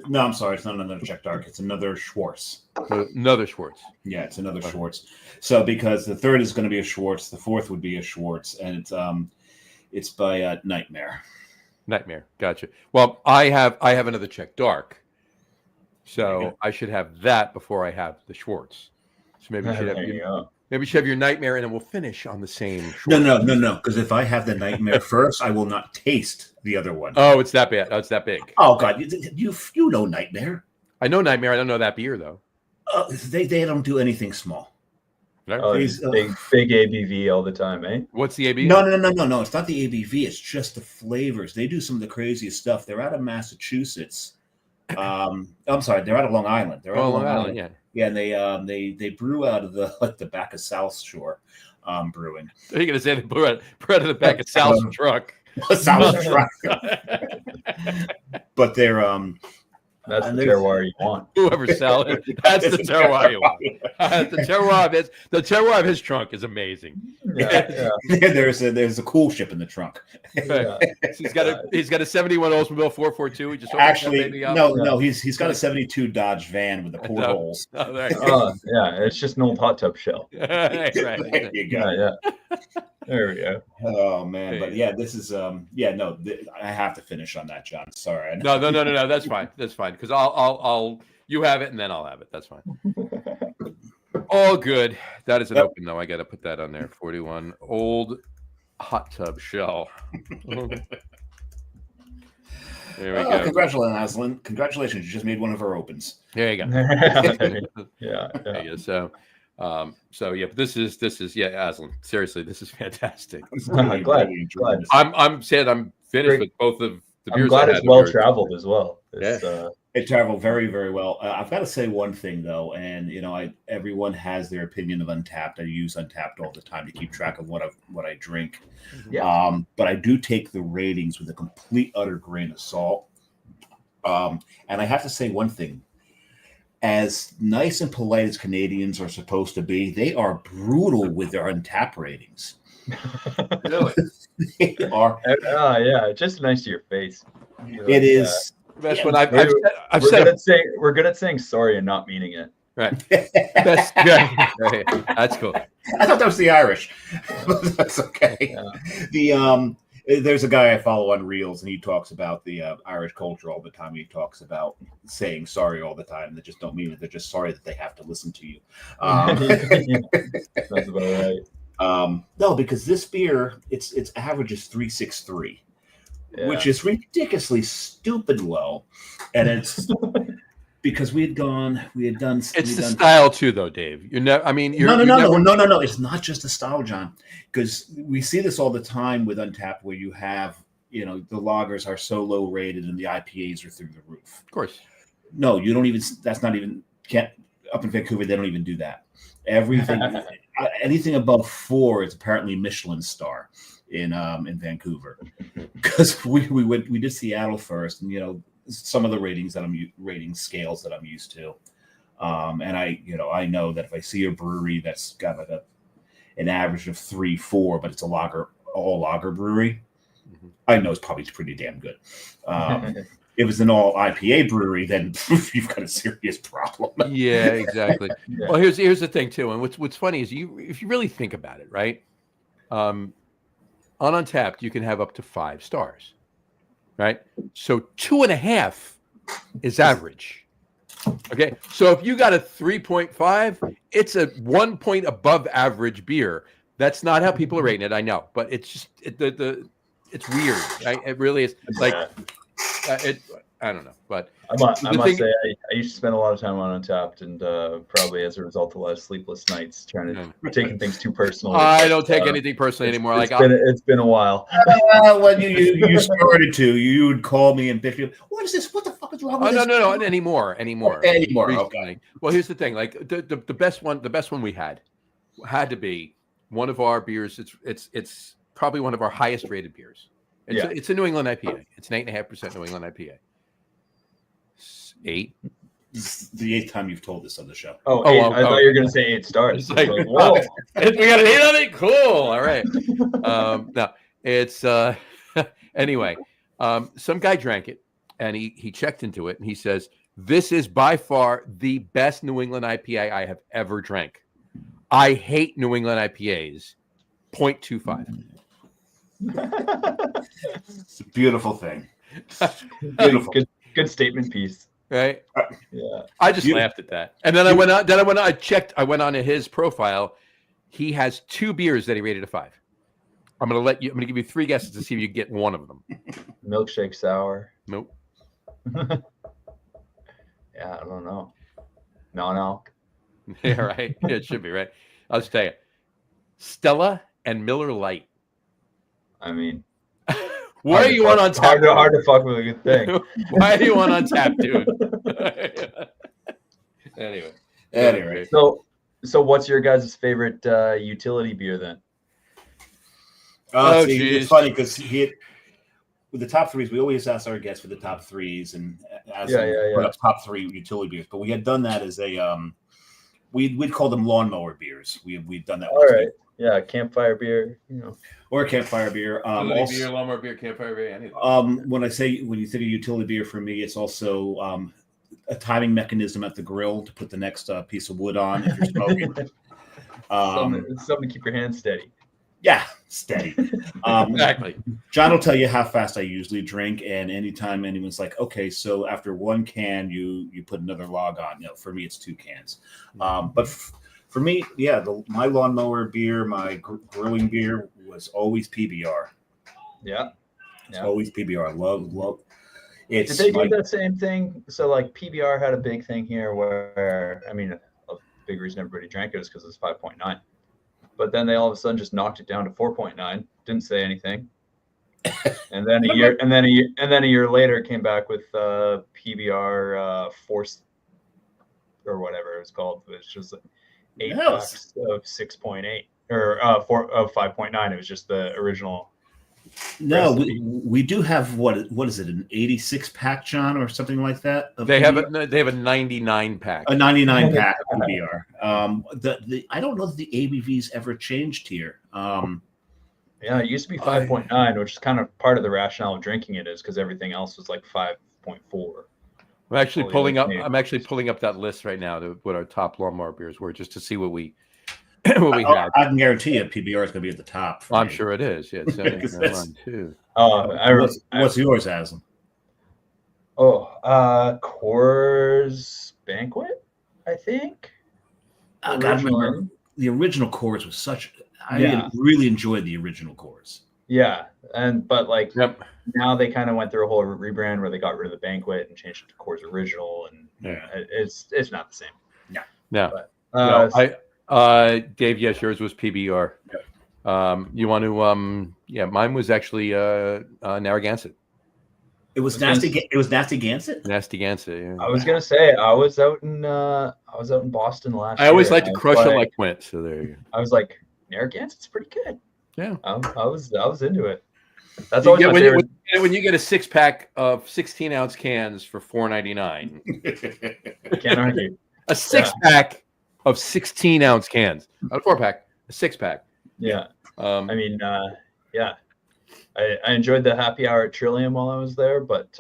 No, I'm sorry. It's not another Czech dark. It's another Schwartz. Another Schwartz. Yeah, it's another Schwartz. So because the third is going to be a Schwartz, the fourth would be a Schwartz, and it's by Nightmare. Nightmare. Gotcha. Well, I have another Czech dark, so I should have that before I have the Schwartz. So maybe you should have your Nightmare, and then we'll finish on the same Schwartz. No. Because if I have the Nightmare first, I will not taste the other one. Oh, it's that bad. Oh, it's that big. Oh God, you know Nightmare. I know Nightmare. I don't know that beer though. They don't do anything small. Oh, big ABV all the time, eh? What's the ABV? No. It's not the ABV. It's just the flavors. They do some of the craziest stuff. They're out of Massachusetts. I'm sorry, they're out of Long Island. They're out of Long Island. Yeah. Yeah, and they brew out of the back of South Shore Brewing. Are you going to say they brew out of the back of South truck? South truck. But they're that's the terroir you want. Whoever's selling it, that's the terroir you want. The terroir of his trunk is amazing. Yeah. There's a cool ship in the trunk. Yeah. He's got a 71 Oldsmobile 442. He just actually no. He's got a 72 Dodge van with the portholes. Yeah, it's just an old hot tub shell. Right. There you go. Yeah. There we go. Oh man, but yeah, this is I have to finish on that, John. Sorry. No. That's fine. That's fine because I'll you have it and then I'll have it. That's fine. All good. That is an open though. I got to put that on there. 41 old hot tub shell. There we go. Congratulations, Azlan. Congratulations, you just made one of our opens. There you go. Yeah. There you go. So yeah, this is Azlan. Seriously, this is fantastic. I'm glad. I'm sad I'm finished with both of the beers. I'm glad it's well traveled as well. It traveled very, very well. I've got to say one thing though, and everyone has their opinion of Untapped. I use Untapped all the time to keep track of what I drink. Yeah. But I do take the ratings with a complete utter grain of salt. And I have to say one thing. As nice and polite as Canadians are supposed to be, they are brutal with their Untapped ratings. Really? They are. Yeah, just nice to your face. It is. Best one I've said. We're good at saying sorry and not meaning it. Right. Best. Right. That's cool. I thought that was the Irish. That's okay. Yeah. There's a guy I follow on Reels, and he talks about the Irish culture all the time. He talks about saying sorry all the time. They just don't mean it. They're just sorry that they have to listen to you. That's about right. No, because this beer, its average is 3.63, which is ridiculously stupid low, and it's because we had done. It's the style too, though, Dave. No. It's not just the style, John, because we see this all the time with Untapped, where you have the lagers are so low rated and the IPAs are through the roof. Of course. No, you don't even. That's not even. Up in Vancouver, they don't even do that. Everything, anything above 4 is apparently Michelin star in Vancouver, because we did Seattle first, and some of the ratings rating scales that I'm used to, and I know that if I see a brewery that's got like an average of 3-4, but it's all lager brewery, I know it's probably pretty damn good. If it's an all IPA brewery, then you've got a serious problem. Yeah, exactly. Yeah. Well, here's the thing too, and what's funny is if you really think about it, right? On Untapped, you can have up to 5 stars, right? So 2.5 is average. Okay, so if you got a 3.5, it's a 1 point above average beer. That's not how people are rating it. I know, but it's just it's weird. Right? It really is. Like I don't know, but I must say I used to spend a lot of time on Untapped, and probably as a result, a lot of sleepless nights trying to taking things too personally. I don't take anything personally anymore. It's been a while. When you started to, you would call me and bitch me. What is this? What the fuck is wrong with this? No, anymore. Okay. Well, here's the thing. Like the best one we had to be one of our beers. It's probably one of our highest rated beers. It's a New England IPA. It's an 8.5% New England IPA. 8. This is the 8th time you've told this on the show. I thought you were going to say 8 stars. Like, whoa. We got an 8 on it? Cool. All right. No, it's anyway. Some guy drank it and he checked into it and he says, "This is by far the best New England IPA I have ever drank. I hate New England IPAs." 0.25. It's a beautiful thing. Beautiful. Good statement piece. Right? Yeah. I just laughed at that. And then I went on, I went on to his profile. He has 2 beers that he rated a 5. I'm going to give you 3 guesses to see if you get one of them. Milkshake sour. Nope. Yeah, I don't know. No. Yeah, right. Yeah, it should be right. I'll just tell you, Stella and Miller Lite. I mean, what are you on tap? Hard to fuck with a good thing. Why do you want on tap, dude? Anyway. So what's your guys' favorite utility beer then? It's funny because with the top threes, we always ask our guests for the top threes and put up top three utility beers. But we had done that as a we'd call them lawnmower beers. We've done that. All right. Yeah, campfire beer, or campfire beer. Beer, lawnmower beer, campfire beer, anything. When you think of utility beer, for me, it's also a timing mechanism at the grill to put the next piece of wood on if you're smoking. Something to keep your hands steady. Yeah, steady. Exactly. John will tell you how fast I usually drink, and anytime anyone's like, "Okay, so after one can, you put another log on." For me, it's 2 cans. But for me, my lawnmower beer, my grilling beer was always PBR. Yeah, it's always PBR. Love. Did they do that same thing? So like PBR had a big thing here where a big reason everybody drank it is because it's 5.9. But then they all of a sudden just knocked it down to 4.9. Didn't say anything. And then a year later, it came back with PBR Force or whatever it was called. It was just 8 packs of 6.8 or 5.9. It was just the original. No, we do have what is it, an 86 pack, John, or something like that? They have a 99 pack. A 99 pack of PBR. I don't know that the ABVs ever changed here. It used to be 5.9, which is kind of part of the rationale of drinking it is because everything else was like 5.4. I'm actually pulling up that list right now to what our top lawnmower beers were, just to see what we had. I can guarantee you PBR is going to be at the top. I'm sure it is. Yeah, it's too. What's yours, Azlan? Coors Banquet, I think. I remember the original Coors was I really enjoyed the original Coors. Yeah, but now they kind of went through a whole rebrand where they got rid of the Banquet and changed it to Coors Original, and it's not the same. No. But, Dave, yes, yours was PBR. Yeah. You want to? Mine was actually Narragansett. It was nasty. It was Nasty Gansett. Nasty Gansett. Yeah. I was gonna say I was out in Boston last year. I always like to crush it like Quint. So there you go. I was like, Narragansett's pretty good. Yeah. I was into it. That's always my favorite. When you get a 6-pack of 16-ounce cans for $4.99. Can't argue. A 6-pack of 16-ounce cans. Not a 4-pack, a 6-pack. Yeah. I enjoyed the happy hour at Trillium while I was there, but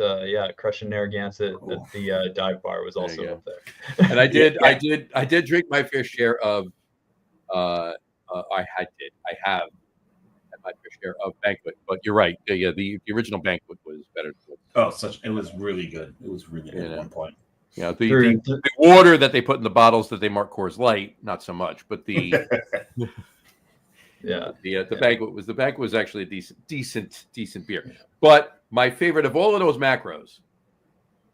crushing Narragansett at the dive bar was also up there. And I did drink my fair share of I have had my fair share of Banquet, but you're right. The original Banquet was better. It was really good. It was really good at one point. The water that they put in the bottles that they mark Coors Light, not so much, but the the Banquet was actually a decent beer. But my favorite of all of those macros,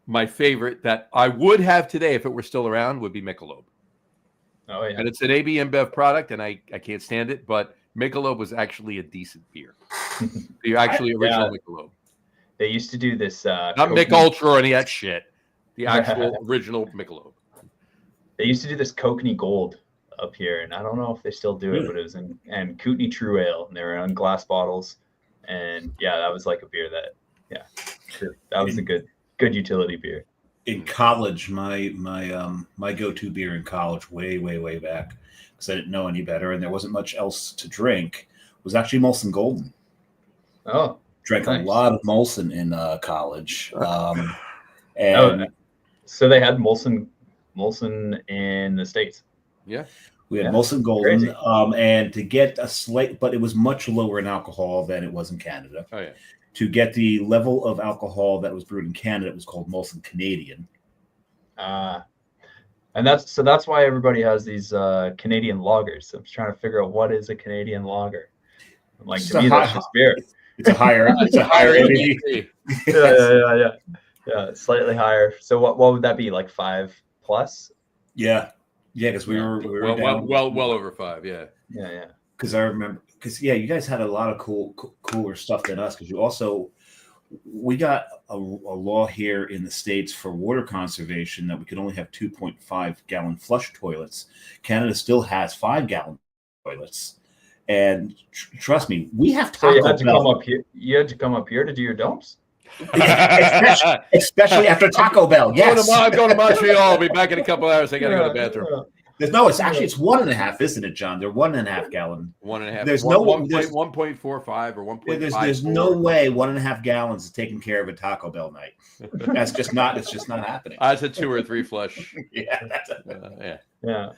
my favorite that I would have today if it were still around would be Michelob. Oh yeah, and it's an AB InBev product, and I can't stand it, but Michelob was actually a decent beer. The actually original Michelob. They used to do this not Mick Ultra or any of that shit. The actual original Michelob. They used to do this Kokanee Gold up here, and I don't know if they still do it, but it was and Kootenai True Ale, and they were in glass bottles, and that was like a beer that was a good utility beer. In college, my go-to beer in college, way back, because I didn't know any better, and there wasn't much else to drink, was actually Molson Golden. Oh, drank a lot of Molson in college, so they had Molson in the States. Yeah, we had Molson Golden, and to get a slight, but it was much lower in alcohol than it was in Canada. Oh yeah. To get the level of alcohol that was brewed in Canada, it was called Molson Canadian. And that's why everybody has these Canadian lagers. I'm trying to figure out what is a Canadian lager. Like, to me, that's just beer. It's a higher ABV. Yeah, slightly higher. So what would that be, like 5+? Yeah. Yeah, because we were down well over 5. Yeah. Because I remember, you guys had a lot of cooler stuff than us. Because we got a law here in the States for water conservation that we could only have 2.5 gallon flush toilets. Canada still has 5-gallon toilets, and trust me, we have Taco So you had to Bell. come up here. You had to come up here to do your dumps. especially after Taco Bell. Yes, I'm going to Montreal. I'll be back in a couple hours. I got to go to the bathroom. It's 1.5, isn't it, John? They're 1.5 gallon. 1.5. There's 1.45 or 1.5. There's no way 1.5 gallons is taking care of a Taco Bell night. That's just not. It's just not happening. It's a 2 or 3 flush. Yeah. Yeah.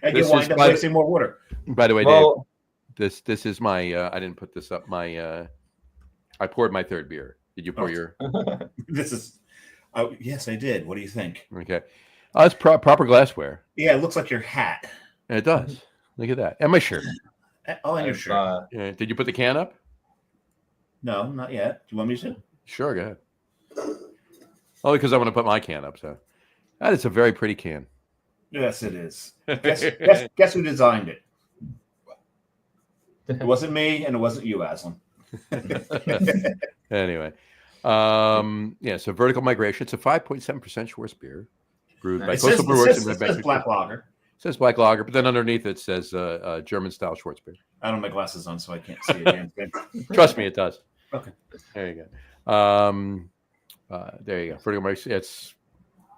And you wind up wasting more water. By the way, Dave, this is my. I didn't put this up. I poured my 3rd beer. Did you pour your? This is. Oh, yes, I did. What do you think? Okay. It's proper glassware. Yeah, it looks like your hat. It does. Look at that. And my shirt. Oh, and your shirt. Did you put the can up? No, not yet. Do you want me to? Sure, go ahead. Only because I want to put my can up. So that is a very pretty can. Yes, it is. Guess who designed it? It wasn't me, and it wasn't you, Aslan. Anyway, so Vertical Migration. It's a 5.7% Schwarz beer, brewed by Coastal Brewers. It says black lager. It says black lager, but then underneath it says German style Schwarz beer. I don't have my glasses on, so I can't see it. Trust me, it does. Okay. There you go. There you go. Vertical Migration. It's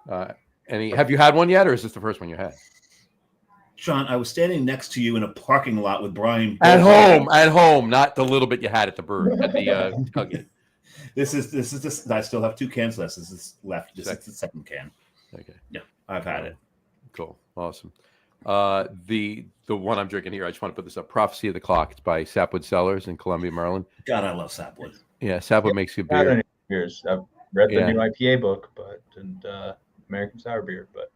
have you had one yet, or is this the first one you had? John, I was standing next to you in a parking lot with Brian. At home, not the little bit you had at the brewery at the tailgate. This is. I still have 2 cans left. This is left. This is the 2nd can. Okay. Yeah, I've had it. Cool. Awesome. The one I'm drinking here, I just want to put this up. Prophecy of the Clock. It's by Sapwood Cellars in Columbia, Maryland. God, I love Sapwood. Yeah, Sapwood makes good beer. I've read the new IPA book, and American Sour Beer, but.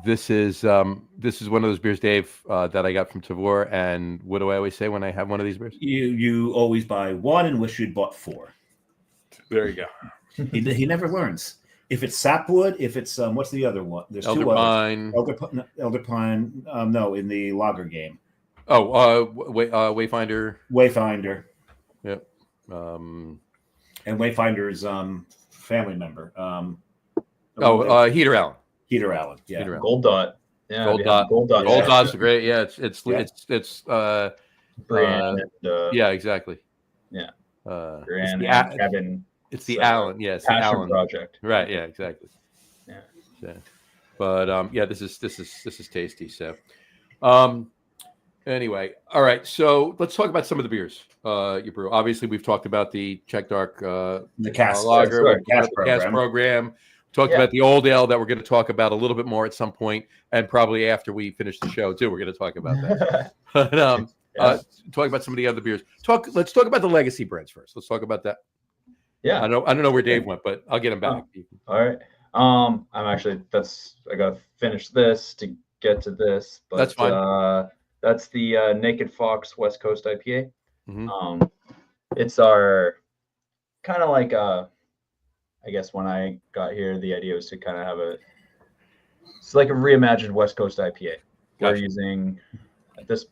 This is one of those beers, Dave, that I got from Tavor. And what do I always say when I have one of these beers? You always buy 1 and wish you'd bought 4. There you go. He never learns. If it's Sapwood, if it's what's the other one? There's Elder 2 Pine. Elder Pine. No, in the lager game. Oh, Wayfinder. Wayfinder. Yep. And Wayfinder's family member. Heater Allen. Peter Allen, yeah. Peter Allen. Gold Dot. Yeah, Gold Dot. Gold Dot's great. Yeah, it's Brian and, yeah, exactly. Yeah. Brian and Kevin. It's the Allen, yes, Passion Allen project. Right, yeah, exactly. Yeah. But this is tasty. So anyway, all right. So let's talk about some of the beers you brew. Obviously, we've talked about the Czech Dark the cask lager, cask program. Talked about the old ale that we're going to talk about a little bit more at some point, and probably after we finish the show too, we're going to talk about that. But talk about some of the other beers. Let's talk about the legacy brands first. Let's talk about that. Yeah, I don't know where Dave went, but I'll get him back. All right. I'm actually I got to finish this to get to this, but that's fine. That's the Naked Fox West Coast IPA. Mm-hmm. It's our kind of like I guess when I got here, the idea was to kind of have it's like a reimagined West Coast IPA. We're using at this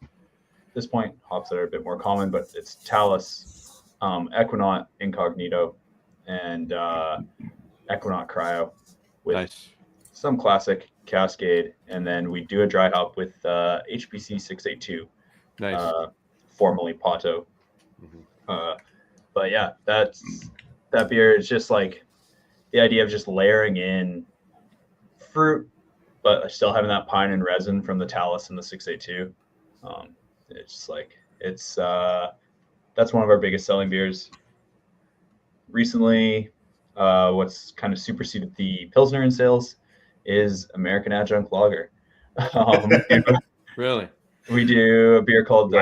point hops that are a bit more common, but it's Talus, Equinaut Incognito, and Equinaut Cryo with some classic Cascade, and then we do a dry hop with HBC 682, formerly Pato. Mm-hmm. But yeah, that beer is just like the idea of just layering in fruit, but still having that pine and resin from the Talus and the 682. It's just like that's one of our biggest selling beers. Recently, what's kind of superseded the Pilsner in sales is American Adjunct Lager. Really? We do a beer called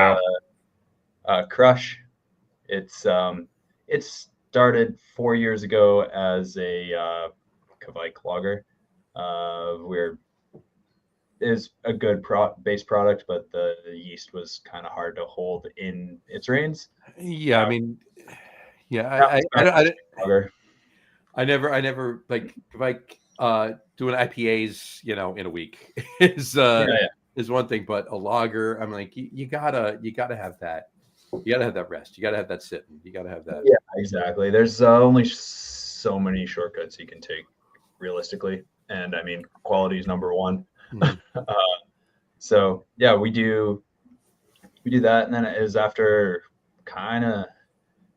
Crush. It's started 4 years ago as a Kvike lager. Is a good base product, but the yeast was kind of hard to hold in its reins. Yeah, I mean, yeah, I never like Kvike doing IPAs, in a week is one thing, but a lager, I'm like, you gotta have that. You gotta have that rest. You gotta have that sitting. You gotta have that. Yeah, exactly. There's only so many shortcuts you can take realistically, and I mean, quality is number one. Mm-hmm. So yeah, we do that, and then it is after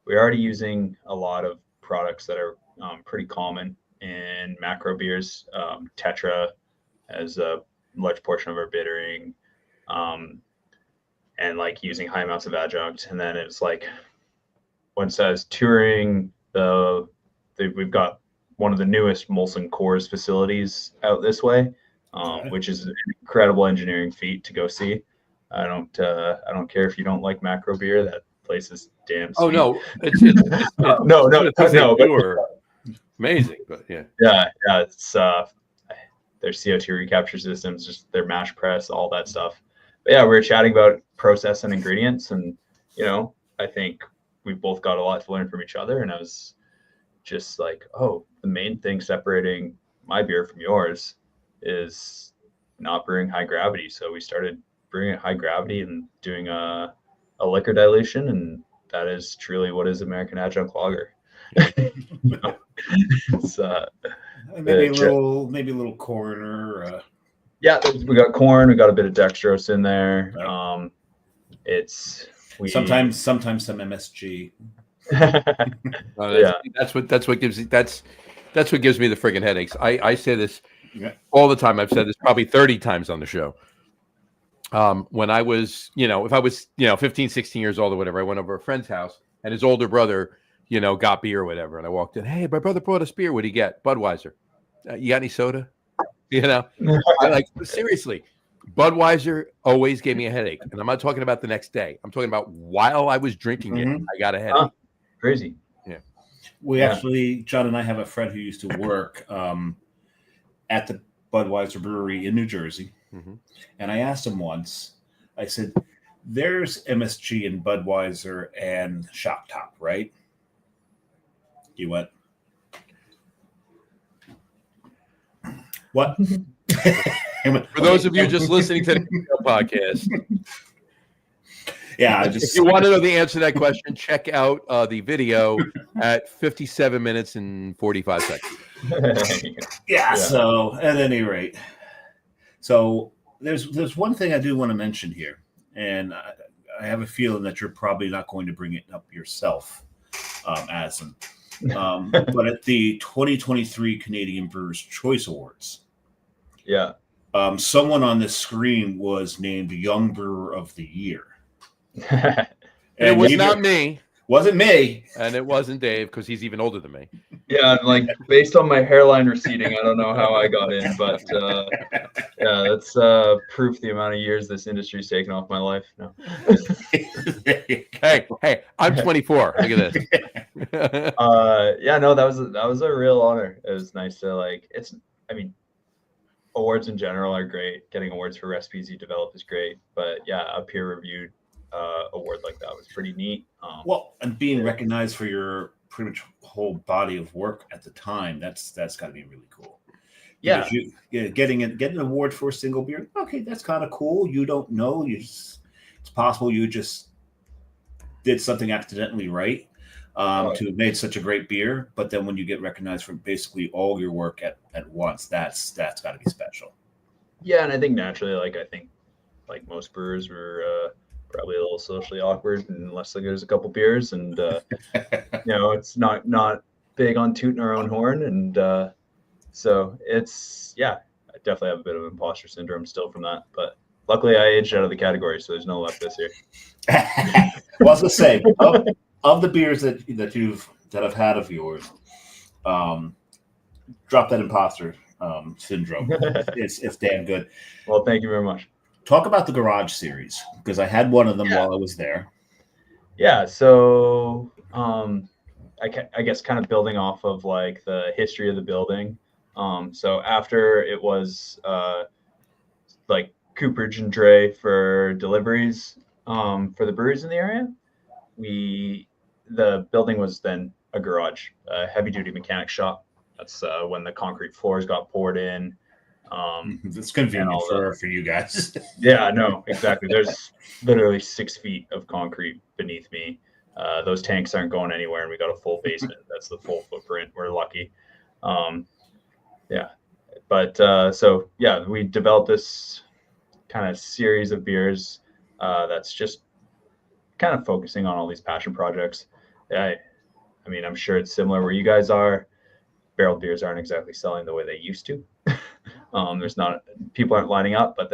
we're already using a lot of products that are pretty common in macro beers. Tetra has a large portion of our bittering, and like using high amounts of adjunct. And then it's like, once I was touring we've got one of the newest Molson Coors facilities out this way, which is an incredible engineering feat to go see. I don't care if you don't like macro beer. That place is damn sweet. Oh no, it's no, but amazing. But yeah. It's their CO2 recapture systems, just their mash press, all that stuff. But yeah, we were chatting about process and ingredients, and I think we both got a lot to learn from each other. And I was just like, oh, the main thing separating my beer from yours is not brewing high gravity. So we started brewing at high gravity and doing a liquor dilution, and that is truly what is American adjunct lager. It's maybe a little corn or yeah, we got corn, we got a bit of dextrose in there. Right. Sometimes some MSG. That's what gives me the friggin' headaches. I say this all the time. I've said this probably 30 times on the show. When I was, if I was, 15, 16 years old or whatever, I went over a friend's house and his older brother, got beer or whatever. And I walked in, hey, my brother brought us beer. What'd he get? Budweiser. You got any soda? I seriously, Budweiser always gave me a headache. And I'm not talking about the next day. I'm talking about while I was drinking it, I got a headache. Oh, crazy. Yeah. We actually, John and I have a friend who used to work at the Budweiser brewery in New Jersey. Mm-hmm. And I asked him once, I said, there's MSG in Budweiser and Shock Top, right? He went, what? For those of you just listening to the podcast. Yeah. If you want to know the answer to that question, check out the video at 57 minutes and 45 seconds. Yeah. So at any rate, so there's one thing I do want to mention here, and I have a feeling that you're probably not going to bring it up yourself, Azlan. But at the 2023 Canadian Brewers Choice Awards, someone on this screen was named Young Brewer of the Year. And it was not me. Wasn't me. And it wasn't Dave, because he's even older than me. Yeah, like based on my hairline receding, I don't know how I got in, but that's proof the amount of years this industry's taken off my life. No. Hey, I'm 24. Look at this. That was a real honor. It was nice to awards in general are great. Getting awards for recipes you develop is great, but a peer-reviewed award like that was pretty neat. And being recognized for your pretty much whole body of work at the time, that's got to be really cool. Yeah. Getting an award for a single beer, okay, that's kind of cool. You don't know, it's possible you just did something accidentally right to have made such a great beer, but then when you get recognized for basically all your work at once, that's got to be special. Yeah, and I think naturally, like most brewers were probably a little socially awkward unless there's a couple beers, and it's not big on tooting our own horn, and so it's I definitely have a bit of imposter syndrome still from that, but luckily I aged out of the category, so there's no left this year. Well, I was gonna say, of the beers that I've had of yours, drop that imposter syndrome. It's damn good. Well, thank you very much. Talk about the Garage series, because I had one of them while I was there. Yeah, so I guess kind of building off of like the history of the building. So after it was like cooperage and dray for deliveries for the breweries in the area, the building was then a garage, a heavy duty mechanic shop That's when the concrete floors got poured in. It's convenient for you guys. Yeah, no, exactly. There's literally 6 feet of concrete beneath me. Those tanks aren't going anywhere, and we got a full basement. That's the full footprint. We're lucky. Yeah, but so yeah, we developed this kind of series of beers that's just kind of focusing on all these passion projects. I mean, I'm sure it's similar where you guys are. Barrel beers aren't exactly selling the way they used to. People aren't lining up, but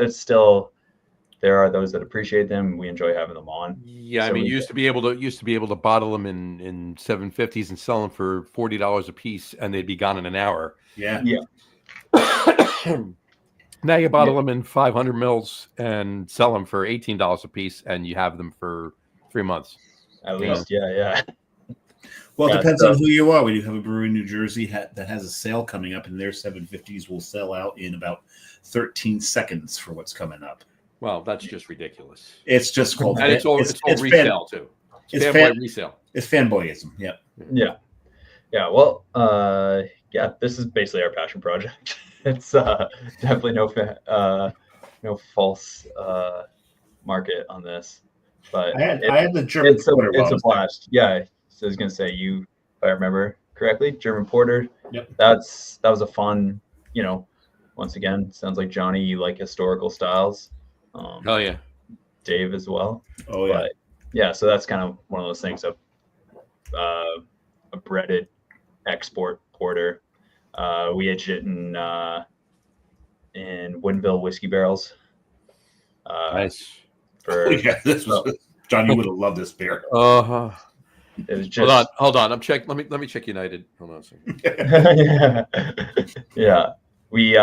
there are those that appreciate them. We enjoy having them on. Yeah, so I mean, used to be able to bottle them in 750s and sell them for $40 a piece, and they'd be gone in an hour. Yeah. Now you bottle them in 500 mils and sell them for $18 a piece, and you have them for 3 months. At least, yeah. Well, it depends on who you are. We do have a brewery in New Jersey that has a sale coming up, and their 750s will sell out in about 13 seconds for what's coming up. Well, that's just ridiculous. It's just called... And it's all resale, too. It's fanboy resale. It's fanboyism, Yeah. Well, this is basically our passion project. It's definitely no false market on this. But I had the German porter. It's a blast. Yeah. So I was gonna say, if I remember correctly, German porter. Yep. That was a fun, once again, sounds like Johnny, you like historical styles. Oh yeah. Dave as well. Oh yeah. But, yeah, so that's kind of one of those things of a breaded export porter. We aged it in Woodinville whiskey barrels. Nice. John, you would have loved this beer. It was just hold on. I'm check. Let me check United. Hold on a second. Yeah. We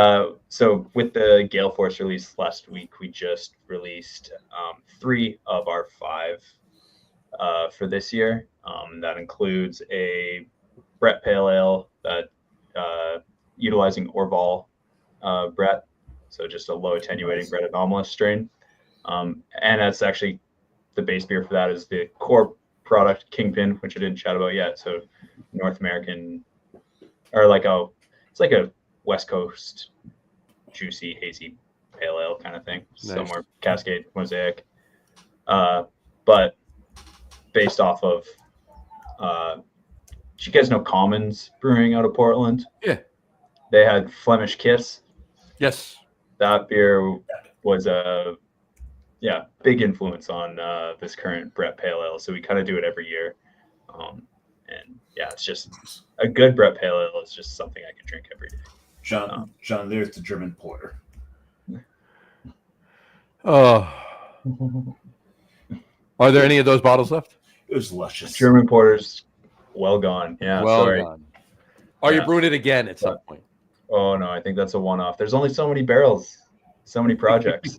so with the Gale Force release last week, we just released 3 of our 5 for this year. That includes a Brett Pale Ale that utilizing Orval Brett, so just a low attenuating Brett anomalous strain. And that's actually the base beer for that is the core product Kingpin, which I didn't chat about yet. So North American, or it's like a West Coast juicy hazy pale ale kind of thing. Nice. Somewhere Cascade Mosaic, but based off of do you guys know Commons Brewing out of Portland? Yeah, they had Flemish Kiss. Yes, that beer was a big influence on this current Brett Pale Ale. So we kind of do it every year. And yeah, it's just a good Brett Pale Ale is just something I can drink every day. John, there's the German porter. Oh, are there any of those bottles left? It was luscious. German porter's well gone. Yeah, gone. Are you brewing it again at some point? Oh no, I think that's a one-off. There's only so many barrels, so many projects.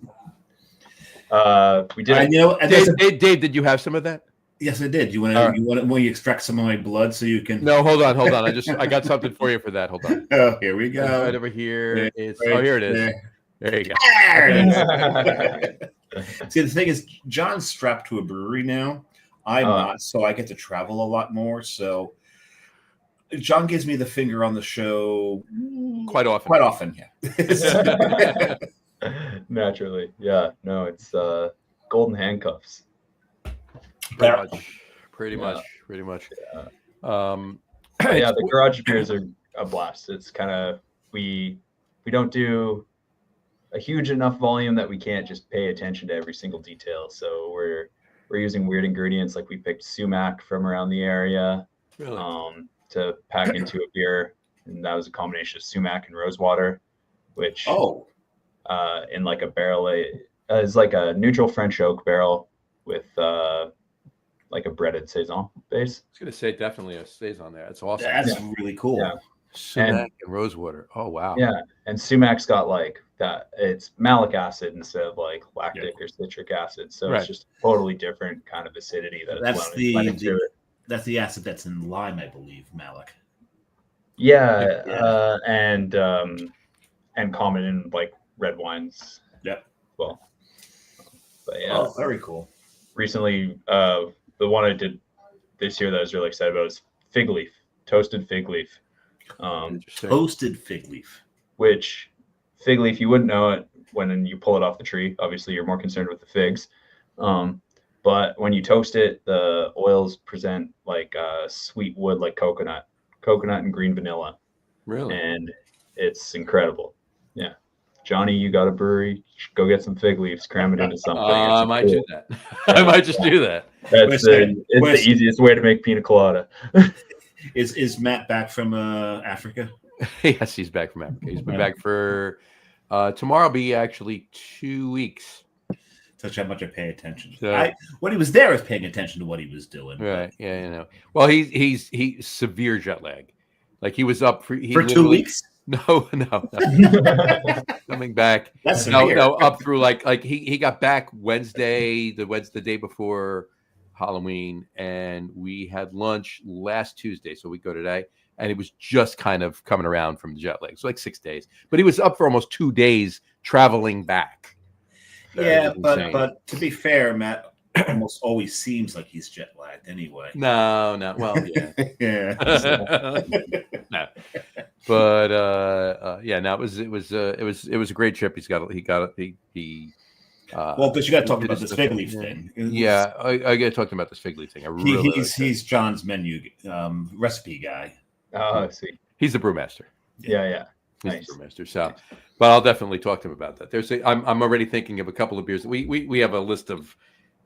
We did. Dave, did you have some of that? Yes, I did. You want to extract some of my blood so you can? No, hold on. I got something for you for that. Hold on. Oh, here we go. Right over here. Here it is. There you go. See, the thing is, John's strapped to a brewery now. I'm not, so I get to travel a lot more. So John gives me the finger on the show quite often. Quite often, yeah. Naturally, yeah. No, it's golden handcuffs. Pretty much. Yeah. The garage beers are a blast. It's kind of we don't do a huge enough volume that we can't just pay attention to every single detail. So we're using weird ingredients, like we picked sumac from around the area, really? To pack into a beer, and that was a combination of sumac and rosewater, which in like a barrel is like a neutral French oak barrel with like a breaded saison base. I was gonna say definitely a saison there. That's awesome. That's really cool. Yeah. Sumac and rosewater. Oh wow. Yeah, and sumac's got like that. It's malic acid instead of like lactic or citric acid, so it's just totally different kind of acidity. That's the acid that's in lime, I believe. Malic. Yeah. And common in like red wines. Yep. Well, but yeah. Oh, very cool. Recently, the one I did this year that I was really excited about was fig leaf, toasted fig leaf. Toasted fig leaf. Which fig leaf, you wouldn't know it when you pull it off the tree. Obviously, you're more concerned with the figs. But when you toast it, the oils present like sweet wood, like coconut and green vanilla. Really? And it's incredible. Yeah. Johnny, you got a brewery. Go get some fig leaves, cram it into something. I might do that. I might just do that. It's the easiest way to make pina colada. Is Matt back from Africa? Yes, he's back from Africa. He's been back for tomorrow. Will be actually 2 weeks. Such how much I pay attention. So, when he was there, I was paying attention to what he was doing. Right? Yeah, you know. Well, he's severe jet lag. Like he was up for 2 weeks. No. Coming back. That's severe. No, up through like he got back Wednesday, the day before Halloween, and we had lunch last Tuesday, so we go today, and it was just kind of coming around from the jet lag. So like 6 days. But he was up for almost 2 days traveling back. Yeah, but to be fair, Matt almost always seems like he's jet lagged anyway. No. Well, yeah. Yeah. No. But yeah, no, it was a great trip. Well, but you got to talk about this fig leaf thing. Yeah, I got to talk about this fig leaf thing. He's John's menu recipe guy. Oh, I see. He's the brewmaster. Yeah. He's Nice. the brewmaster. So, but I'll definitely talk to him about that. I'm already thinking of a couple of beers. We have a list of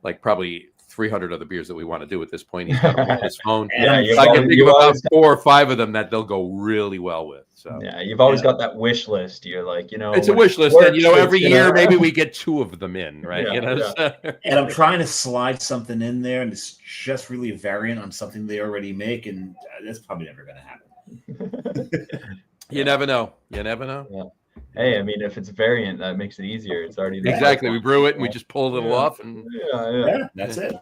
like probably 300 other beers that we want to do at this point. He's got them on his phone. Yeah, I can think of about 4 or 5 of them that they'll go really well with. So yeah, you've always got that wish list. You're like, it's a wish list, and every year maybe we get 2 of them in, right? Yeah, And I'm trying to slide something in there, and it's just really a variant on something they already make, and that's probably never going to happen. You never know. Yeah. Hey, I mean, if it's a variant, that makes it easier. It's already there. Exactly. We brew it and we just pull a little off, and that's it.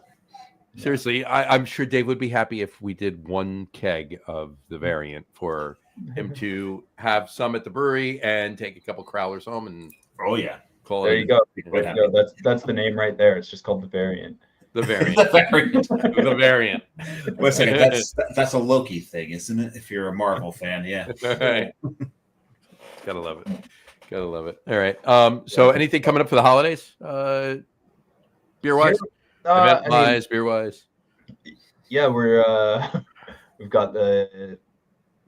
Seriously, I'm sure Dave would be happy if we did 1 keg of the variant for him to have some at the brewery and take a couple crowlers home and call there it. you go. There you go. That's the name right there. It's just called the variant. The variant. The variant. Wait a second. That's a Loki thing, isn't it? If you're a Marvel fan, yeah. Right. Gotta love it. All right. So anything coming up for the holidays? Beer wise? Event wise, beer wise? Yeah, we've got we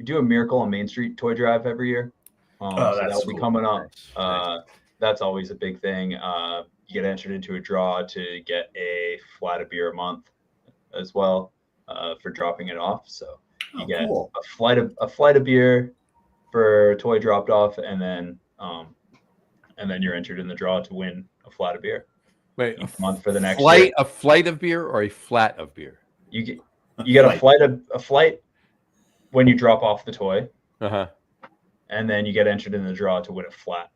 do a Miracle on Main Street toy drive every year. So that'll be coming up. Nice. That's always a big thing. You get entered into a draw to get a flat of beer a month as well for dropping it off. So you get a flight of beer for a toy dropped off, and then you're entered in the draw to win a flat of beer. Wait, each month for the next flight? year. A flight of beer or a flat of beer? You get a flight when you drop off the toy. And then you get entered in the draw to win a flat.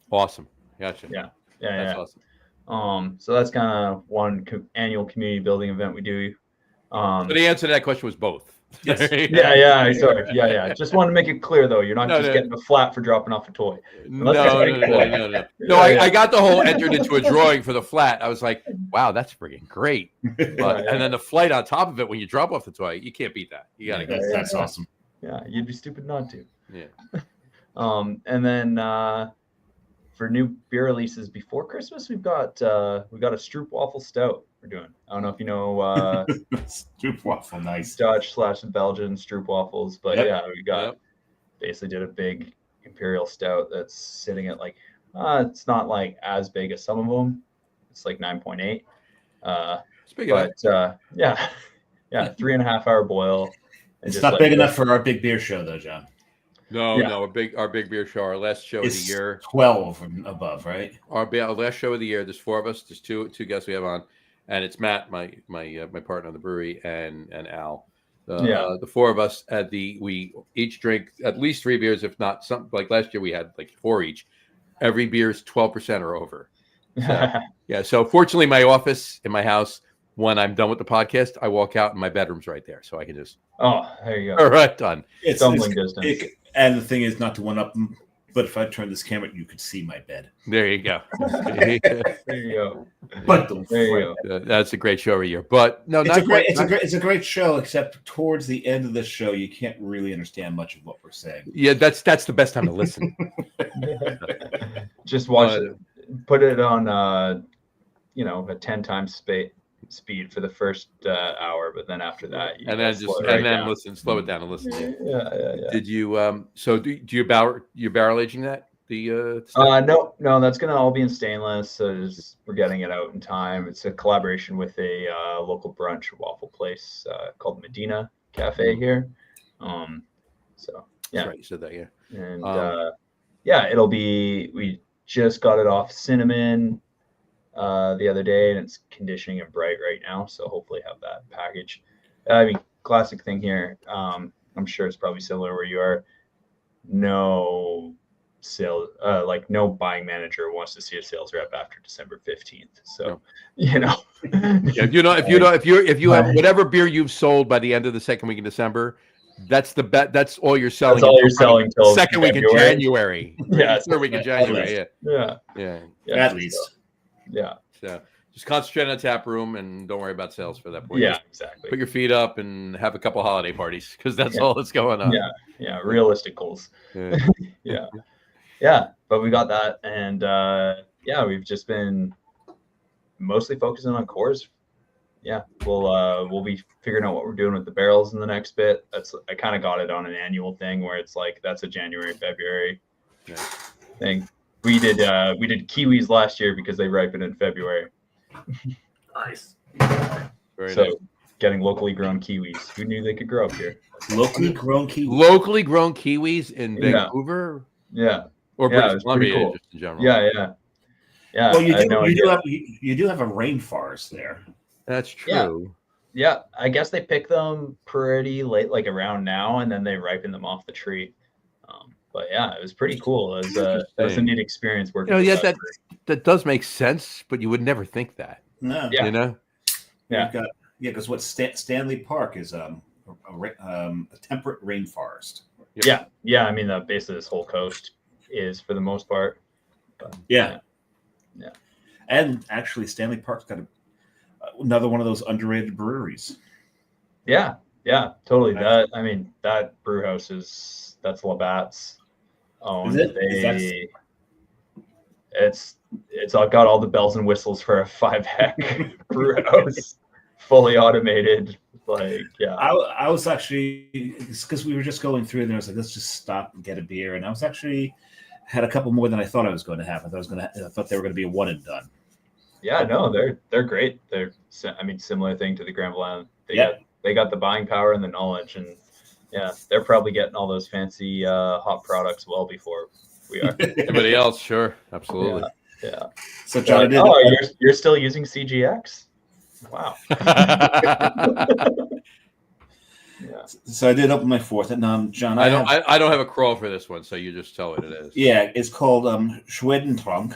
Awesome. Gotcha. Yeah. That's awesome. So that's kind of one annual community building event we do. So the answer to that question was both. Yes. Sorry. Yeah. Just wanted to make it clear, though. You're not getting a flat for dropping off a toy. No. I got the whole entered into a drawing for the flat. I was like, wow, that's freaking great. And then the flight on top of it, when you drop off the toy, you can't beat that. You got to go. That's awesome. Yeah, you'd be stupid not to. Yeah. And then for new beer releases before Christmas, we've got a Stroop Waffle Stout we're doing. I don't know if you know Stroop Waffle, nice. Dutch/Belgian Stroop Waffles, but we basically did a big imperial stout that's sitting at like it's not like as big as some of them. It's like 9.8. It's big enough. But 3.5 hour boil. It's not big enough for our big beer show, though, John. No, our big beer show, our last show of the year. 12 and above, right? Our last show of the year. There's 4 of us. There's two guests we have on, and it's Matt, my partner in the brewery, and Al. The 4 of us we each drink at least 3 beers, if not some. Like last year, we had like 4 each. Every beer is 12% or over. So, So fortunately, my office in my house, when I'm done with the podcast, I walk out and my bedroom's right there, so I can just. Oh, there you go. All right, done. It's stumbling distance. And the thing is, not to one up But if I turn this camera, you could see my bed. There you go. There you go. But There you go. That's a great show every year. But no, it's a great show. Except towards the end of the show, you can't really understand much of what we're saying. Yeah, that's the best time to listen. Just watch it. Put it on a 10 times speed for the first hour, but then after that, listen, slow it down and listen. Yeah. Did you so do you barrel aging that no, that's gonna all be in stainless. So we're getting it out in time. It's a collaboration with a local brunch waffle place called Medina Cafe here. So yeah, that's right, you said that, yeah. And it'll be. We just got it off cinnamon the other day, and it's conditioning and bright right now. So hopefully have that package. I mean, classic thing here. I'm sure it's probably similar where you are. No sales, no buying manager wants to see a sales rep after December 15th. So, yeah, if you have whatever beer you've sold by the end of the second week in December, that's the bet. That's all you're selling. That's all you're selling till second week in January. Yeah, third week in January. Yeah. At least. Yeah. So just concentrate on the tap room and don't worry about sales for that point. Yeah, exactly. Put your feet up and have a couple holiday parties because that's all that's going on. Yeah. Realistic goals. Yeah. But we got that, and we've just been mostly focusing on cores. Yeah, we'll be figuring out what we're doing with the barrels in the next bit. I kind of got it on an annual thing where it's like that's a January, February thing. We did kiwis last year because they ripen in February. Nice. Very nice. Getting locally grown kiwis. Who knew they could grow up here? Locally grown kiwis. Locally grown kiwis in Vancouver. Yeah. Or British Columbia, cool. just in general. Yeah. Well, you do have a rainforest there. That's true. Yeah. I guess they pick them pretty late, like around now, and then they ripen them off the tree. But yeah, it was pretty cool. It was a neat experience working. That does make sense, but you would never think that. No. Yeah. You know. Yeah. Because what Stanley Park is a temperate rainforest. Yep. Yeah. I mean, the base of this whole coast is for the most part. But, yeah. And actually, Stanley Park's got another one of those underrated breweries. Yeah, totally. That brew house that's Labatt's owned. It's got all the bells and whistles for a 5-hectare brew house, fully automated. I was actually, because we were just going through and I was like, let's just stop and get a beer. And I was actually had a couple more than I thought I was going to have. I thought they were going to be a one and done. Yeah, no, they're great. They're similar thing to the Granville Island. They got the buying power and the knowledge, and they're probably getting all those fancy hot products well before we are. Everybody else, sure, absolutely. Yeah. So John, you're still using CGX? Wow. So I did open my fourth, and John, I don't have a crawl for this one, so you just tell what it is. Yeah, it's called Schwedentrunk.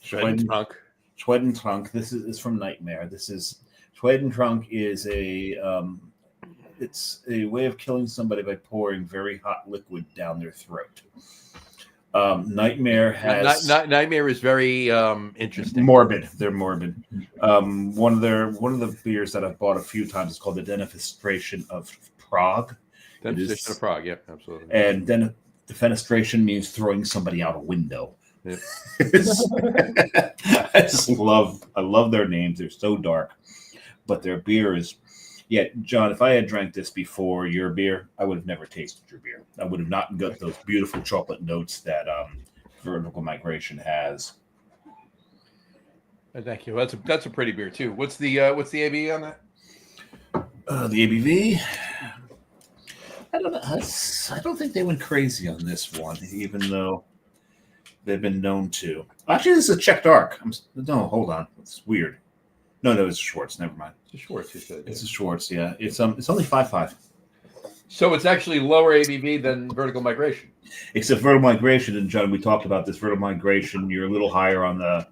Schwedentrunk. This is from Nightmare. Schwedentrunk is it's a way of killing somebody by pouring very hot liquid down their throat. Nightmare is very interesting. Morbid. They're morbid. One of the beers that I've bought a few times is called the Defenestration of Prague. Defenestration of Prague, yeah, absolutely. And then defenestration means throwing somebody out a window. Yep. I love their names. They're so dark, but their beer is. Yeah, John, if I had drank this before your beer, I would have never tasted your beer. I would have not got those beautiful chocolate notes that Vertical Migration has. Thank you. That's a pretty beer too. What's the ABV on that? The ABV. I don't know. I don't think they went crazy on this one, even though they've been known to. Actually, this is a Czech dark. No, hold on. It's weird. No, it's a Schwartz. Never mind. It's a Schwartz. You said. It's a Schwartz. Yeah, it's only 5.5. So it's actually lower ABV than Vertical Migration. Except Vertical Migration, and John, we talked about this. Vertical Migration, you're a little higher on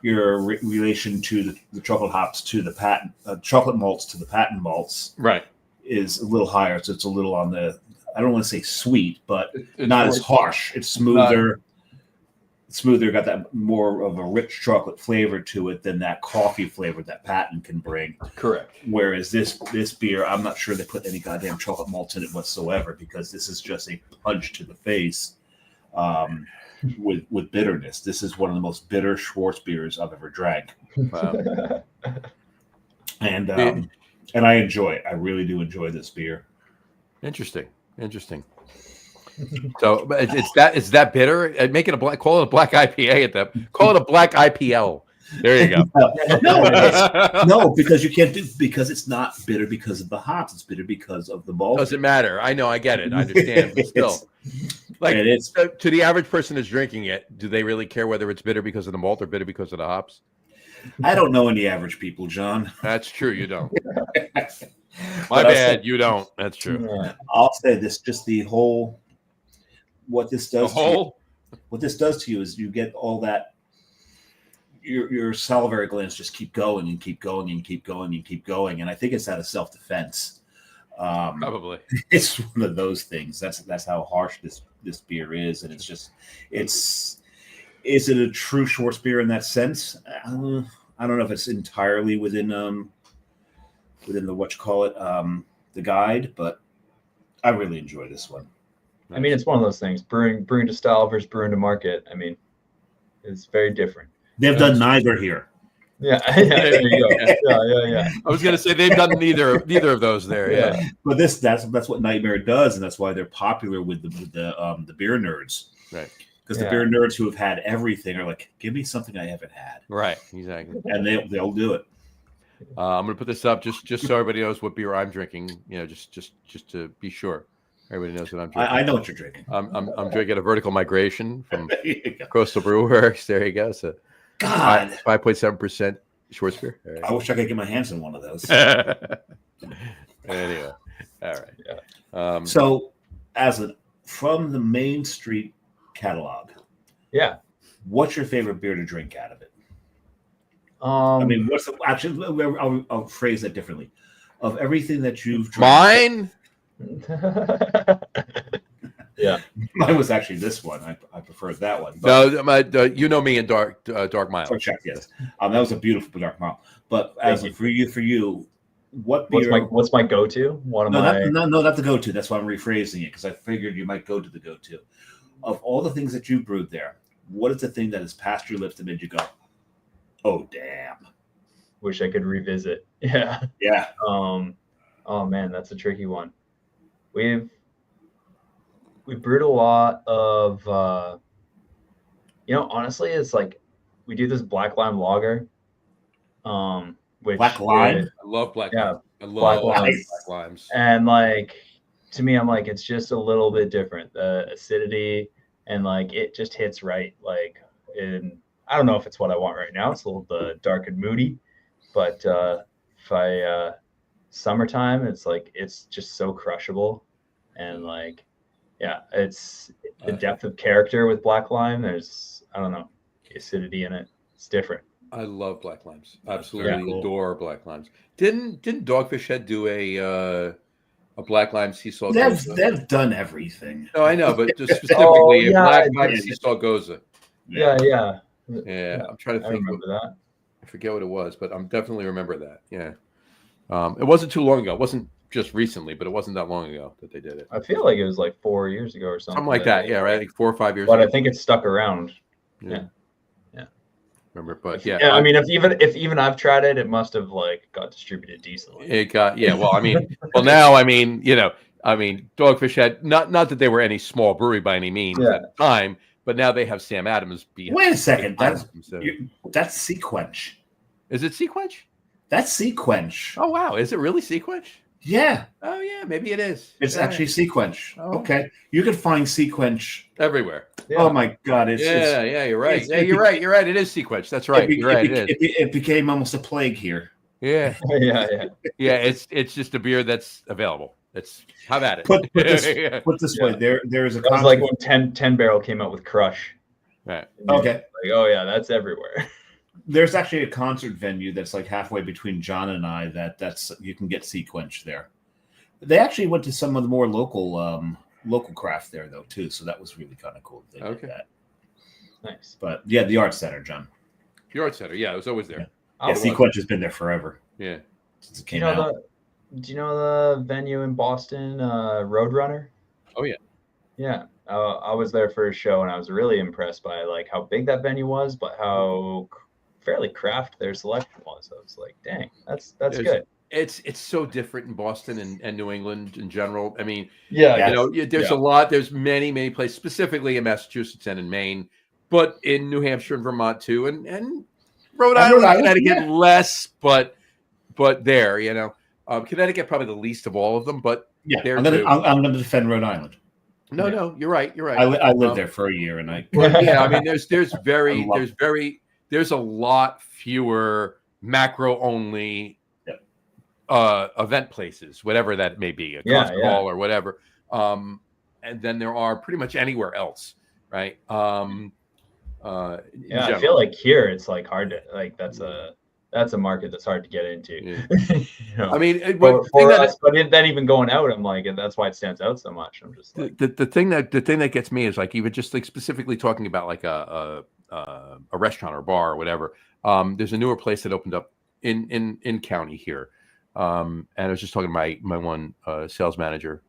your relation to the chocolate hops to the patent chocolate malts to the patent malts. Right. Is a little higher, so it's a little on the I don't want to say sweet, but it's not as harsh. It's smoother. Smoother, got that more of a rich chocolate flavor to it than that coffee flavor that Patton can bring. Correct. Whereas this beer, I'm not sure they put any goddamn chocolate malts in it whatsoever, because this is just a punch to the face with bitterness. This is one of the most bitter Schwartz beers I've ever drank. Wow. And I enjoy it. I really do enjoy this beer. Interesting. So it's that bitter. Make it a black. Call it a black IPA at that. Call it a black IPL. There you go. No, because you can't do, because it's not bitter because of the hops. It's bitter because of the malt. Doesn't matter. I know. I get it. I understand. But still, like to the average person that's drinking it, do they really care whether it's bitter because of the malt or bitter because of the hops? I don't know any average people, John. That's true. You don't. My bad. You don't. That's true. I'll say this: just the whole. What this does to you is you get all that. Your salivary glands just keep going and keep going and keep going and keep going, and I think it's out of self-defense. Probably, it's one of those things. That's how harsh this beer is, and is it a true Schwartz beer in that sense? I don't know if it's entirely within the the guide, but I really enjoy this one. I mean, it's one of those things. Brewing to style versus brewing to market. I mean, it's very different. They've done neither here. Yeah, there you go. Yeah. I was going to say they've done neither of those there. Yeah. But that's what Nightmare does, and that's why they're popular with the beer nerds. Right. Because the beer nerds who have had everything are like, give me something I haven't had. Right. Exactly. And they'll do it. I'm going to put this up just so everybody knows what beer I'm drinking. Just to be sure. Everybody knows what I'm drinking. I know what you're drinking. I'm drinking a Vertical Migration from Coastal Brewworks. There you go. So, God, 5.7% Schwartz beer. Right. I wish I could get my hands on one of those. Anyway, all right. Yeah. So, Azlan, from the Main Street catalog, what's your favorite beer to drink out of it? I mean, I'll phrase that differently. Of everything that you've drank, mine. Yeah, mine was actually this one. I preferred that one. But, no, you know me in dark mild. Oh, check, yes. That was a beautiful dark mild. But as for you, what beer? What's my go-to? Not the go-to. That's why I'm rephrasing it, because I figured you might go to the go-to. Of all the things that you brewed there, what is the thing that has passed your lips that made you go, "Oh damn"? Wish I could revisit. Yeah. Yeah. Oh man, that's a tricky one. We brewed a lot of honestly, it's like we do this black lime lager. Which black lime? I love black lime. I love black limes. And like to me, I'm like, it's just a little bit different. The acidity and like it just hits right. Like I don't know if it's what I want right now. It's a little dark and moody, but if I summertime, it's just so crushable, and like it's the depth of character with black lime. There's the acidity in it. It's different. I love black limes. Absolutely adore black limes. Didn't Dogfish Head do a black lime sea salt? They've done everything. No, I know, but just specifically black lime sea salt goza. Yeah. I'm trying to think. I remember that. I forget what it was, but I'm definitely remember that. Yeah. It wasn't too long ago. It wasn't just recently, but it wasn't that long ago that they did it. I feel like it was like 4 years ago or something. Something like that. Yeah, right. Like 4 or 5 years but ago. I think it's stuck around. Yeah. Remember, but yeah. I mean, if even I've tried it, it must have like got distributed decently. It got well. I mean, Dogfish Head. Not that they were any small brewery by any means at the time, but now they have Sam Adams behind. Wait a second. That's Sequench. Is it Sequench? That's Sequench. Oh wow, is it really Sequench? Yeah. Oh yeah, maybe it is. It's actually Sequench. Oh. Okay, you can find Sequench everywhere. Yeah. Oh my God! You're right. You're right. It is Sequench. That's right. You're right. It became almost a plague here. Yeah. Yeah. It's just a beer that's available. Have at it. Put this way. There's a. That was like when 10 Barrel came out with Crush. Right. Okay. Like, oh yeah, that's everywhere. There's actually a concert venue that's like halfway between John and I that's you can get Sequench there. They actually went to some of the more local local craft there though too, so that was really kind of cool. That they did that. Nice. But yeah, the Art Center, John. The Art Center, yeah, it was always there. Yeah, Sequench has been there forever. Yeah. Since it came out. Do you know the venue in Boston, Roadrunner? Oh yeah. Yeah. I was there for a show, and I was really impressed by like how big that venue was, but how fairly craft their selection was. I was like, dang, that's good. It's so different in Boston and New England in general. I mean, there's a lot. There's many places, specifically in Massachusetts and in Maine, but in New Hampshire and Vermont too, and Rhode Island, Connecticut less, but there, Connecticut probably the least of all of them, but I'm going to defend Rhode Island. No, you're right. I lived there for a year, and I mean, there's a lot fewer macro only event places, whatever that may be, a concert hall or whatever, and then there are pretty much anywhere else, right? I feel like here it's like hard to like that's a market that's hard to get into. I mean, then even going out, I'm like, and that's why it stands out so much. I'm just like the thing that gets me is like even just like specifically talking about like a restaurant or bar or whatever. There's a newer place that opened up in county here. And I was just talking to my one sales manager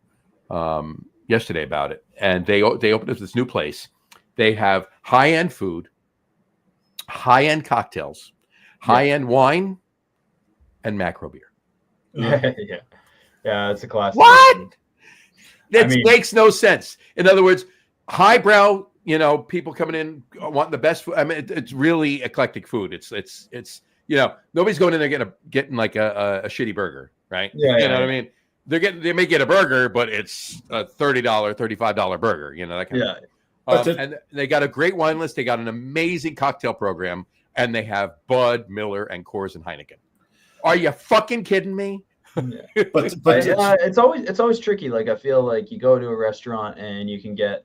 yesterday about it, and they opened up this new place. They have high-end food, high-end cocktails, high-end wine, and macro beer. Yeah, it's a classic. What? That makes no sense. In other words, highbrow, people coming in wanting the best food. I mean, it's really eclectic food. It's nobody's going in there getting like a shitty burger, right? Yeah, what I mean? They may get a burger, but it's a $30, $35 burger, that kind of thing. And they got a great wine list. They got an amazing cocktail program, and they have Bud, Miller, and Coors and Heineken. Are you fucking kidding me? Yeah. but it's always tricky. Like I feel like you go to a restaurant and you can get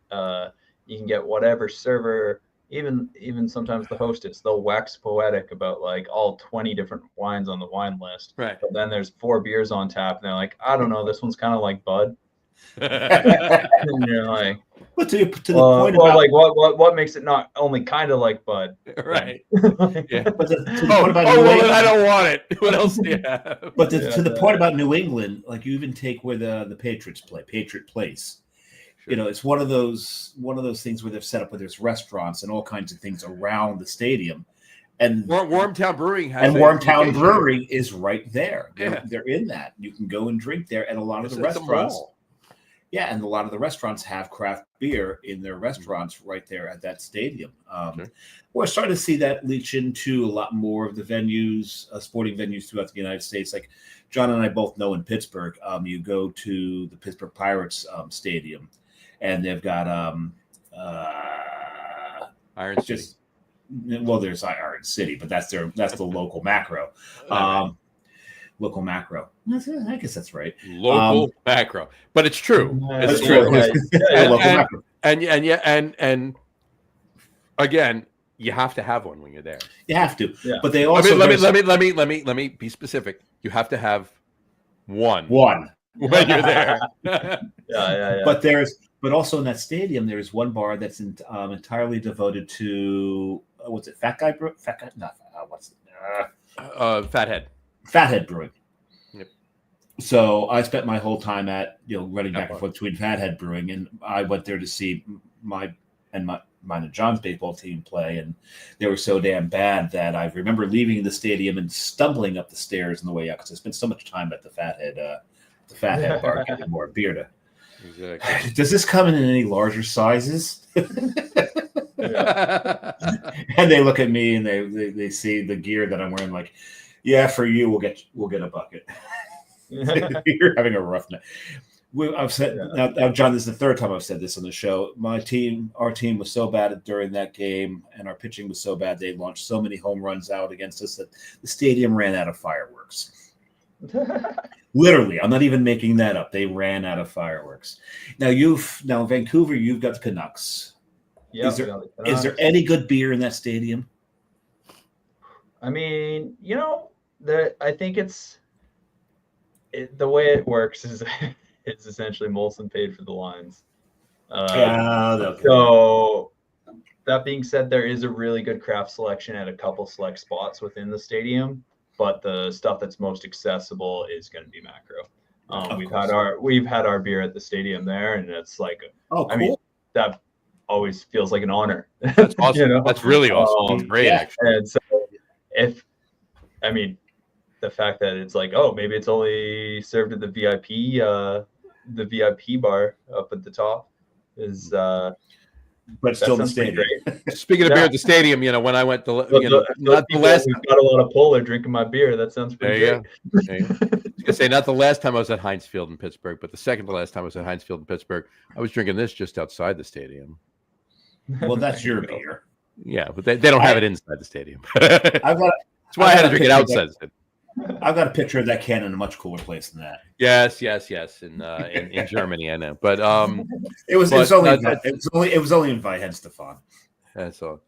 whatever server. Even sometimes the hostess, they'll wax poetic about like all 20 different wines on the wine list. Right. But then there's 4 beers on tap, and they're like, I don't know, this one's kind of like Bud. And you're like, but to the point about like what makes it not only kind of like Bud, right? Yeah. But to the point about New England, I don't want it. What else do you have? But to the point about New England, like you even take where the Patriots play, Patriot Place. Sure. It's one of those things where they've set up where there's restaurants and all kinds of things around the stadium. And Wormtown Brewing Brewing is right there. They're in that. You can go and drink there, and a lot of the restaurants. Yeah, and a lot of the restaurants have craft beer in their restaurants right there at that stadium. We're starting to see that leach into a lot more of the venues, sporting venues throughout the United States. Like John and I both know in Pittsburgh, you go to the Pittsburgh Pirates stadium, and they've got Iron City. Well, there's Iron City, but that's the local macro. Local macro. I guess that's right. Local macro, but it's true. It's true. And again, you have to have one when you're there. You have to. Yeah. But they also let me be specific. You have to have one when you're there. Yeah. But also in that stadium, there's one bar that's entirely devoted to what's it? Fathead Brewing. Yep. So I spent my whole time at running back and forth between Fathead Brewing, and I went there to see mine and John's baseball team play, and they were so damn bad that I remember leaving the stadium and stumbling up the stairs on the way out because I spent so much time at the Fathead bar getting more beer to. Exactly. Does this come in any larger sizes? And they look at me and they see the gear that I'm wearing. Like, yeah, for you, we'll get a bucket. You're having a rough night. I've said now, John. This is the third time I've said this on the show. Our team was so bad during that game, and our pitching was so bad. They launched so many home runs out against us that the stadium ran out of fireworks. Literally, I'm not even making that up. They ran out of fireworks. Now Vancouver, you've got the Canucks. Yeah. Is there any good beer in that stadium? I mean, I think the way it works is it's essentially Molson paid for the lines. Okay. So that being said, there is a really good craft selection at a couple select spots within the stadium, but the stuff that's most accessible is going to be macro. We've had our beer at the stadium there, and it's like, cool. I mean, that always feels like an honor. That's awesome. That's really awesome. That's great, actually. And so the fact that it's like, maybe it's only served at the VIP bar up at the top is but still the stadium. Speaking of beer at the stadium, when I went to not the last, we've got a lot of Polar drinking my beer. That sounds pretty great. There you go. I was gonna say, not the last time I was at Heinz Field in Pittsburgh, but the second to last time I was at Heinz Field in Pittsburgh, I was drinking this just outside the stadium. Well, that's your beer. Yeah, but they don't have it inside the stadium. That's why I had to drink it outside. I've got a picture of that can in a much cooler place than that. Yes. In Germany, I know. But it was only in Weihen, Stefan. That's all.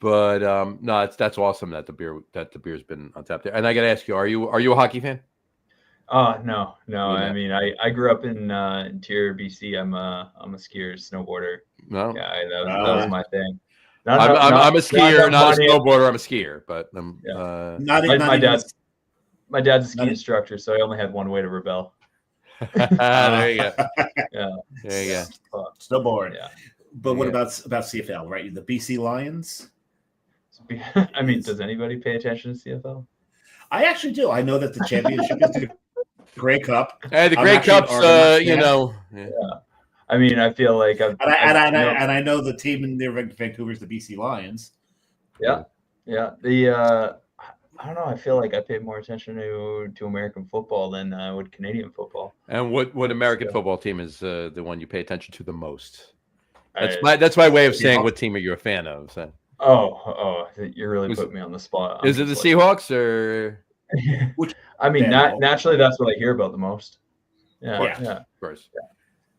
But no, that's awesome that the beer's been on tap there. And I got to ask you, are you a hockey fan? No. I mean, I grew up in interior BC. I'm a skier, snowboarder. No, yeah, that was my thing. I'm a skier, not a snowboarder. I'm a skier, but my dad's a ski instructor, so I only had one way to rebel. There you go. Yeah, there you go. Snowboard. Yeah. But what about CFL? Right, the BC Lions. I mean, does anybody pay attention to CFL? I actually do. I know that the championship is the Grey Cup. Hey, the Grey Cup's, Yeah. I mean, I feel like I know the team in Vancouver is the BC Lions. Yeah. I don't know. I feel like I pay more attention to American football than I would Canadian football. And what American football team is the one you pay attention to the most? That's my way of saying what team are you a fan of? So. Oh, you really put me on the spot. Is it the Seahawks or? I mean, naturally, that's what I hear about the most. Yeah. Of course.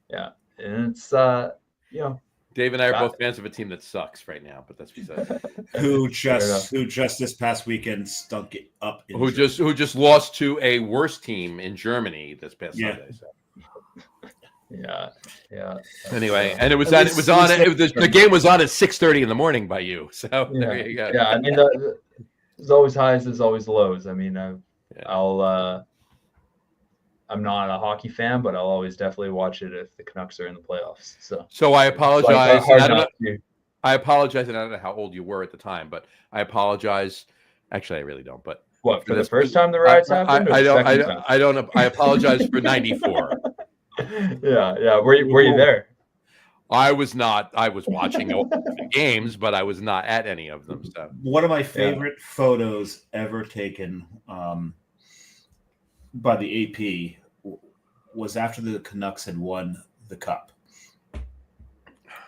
Yeah. And it's Dave and I are both fans of a team that sucks right now, but that's besides. who just this past weekend stunk it up. Who just lost to a worse team in Germany this past Sunday. So. Yeah. Anyway, and the game was on at 6:30 in the morning by you. So there you go. Yeah, I mean, there's always highs, there's always lows. I mean, I'm not a hockey fan, but I'll always definitely watch it if the Canucks are in the playoffs. So I apologize. I apologize, and I don't know how old you were at the time, but I apologize. Actually, I really don't. But what, for the first time the riots happened? I don't know. I apologize for 94. Yeah. Were you there? I was not. I was watching the games, but I was not at any of them. So one of my favorite photos ever taken by the AP was after the Canucks had won the Cup,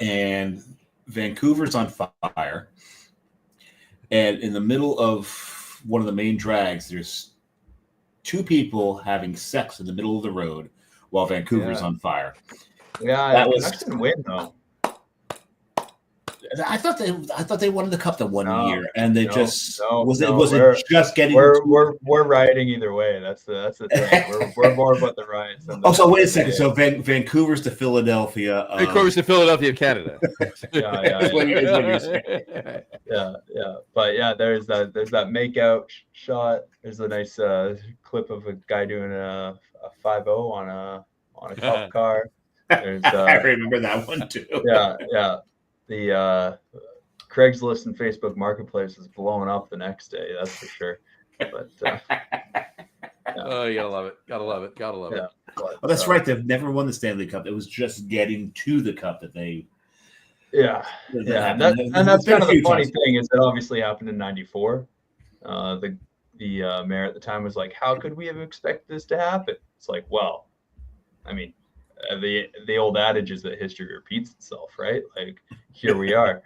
and Vancouver's on fire, and in the middle of one of the main drags, there's two people having sex in the middle of the road while Vancouver's on fire. Yeah, that was didn't win though. I thought they won the Cup that one year, and they just getting. We're rioting either way. That's the thing. We're more about the riots. So wait a second. So Vancouver's to Philadelphia. Vancouver's to Philadelphia, Canada. Yeah. But yeah, there's that makeout shot. There's a nice clip of a guy doing a 5-0 on a cop car. There's, I remember that one too. Yeah. The Craigslist and Facebook Marketplace is blowing up the next day. That's for sure. But oh, you gotta love it. Gotta love it. But, that's right. They've never won the Stanley Cup. It was just getting to the Cup that they. Yeah. And that's kind of the funny thing is it obviously happened in '94. The mayor at the time was like, "How could we have expected this to happen?" It's like, well, I mean. The old adage is that history repeats itself, right? Like here we are.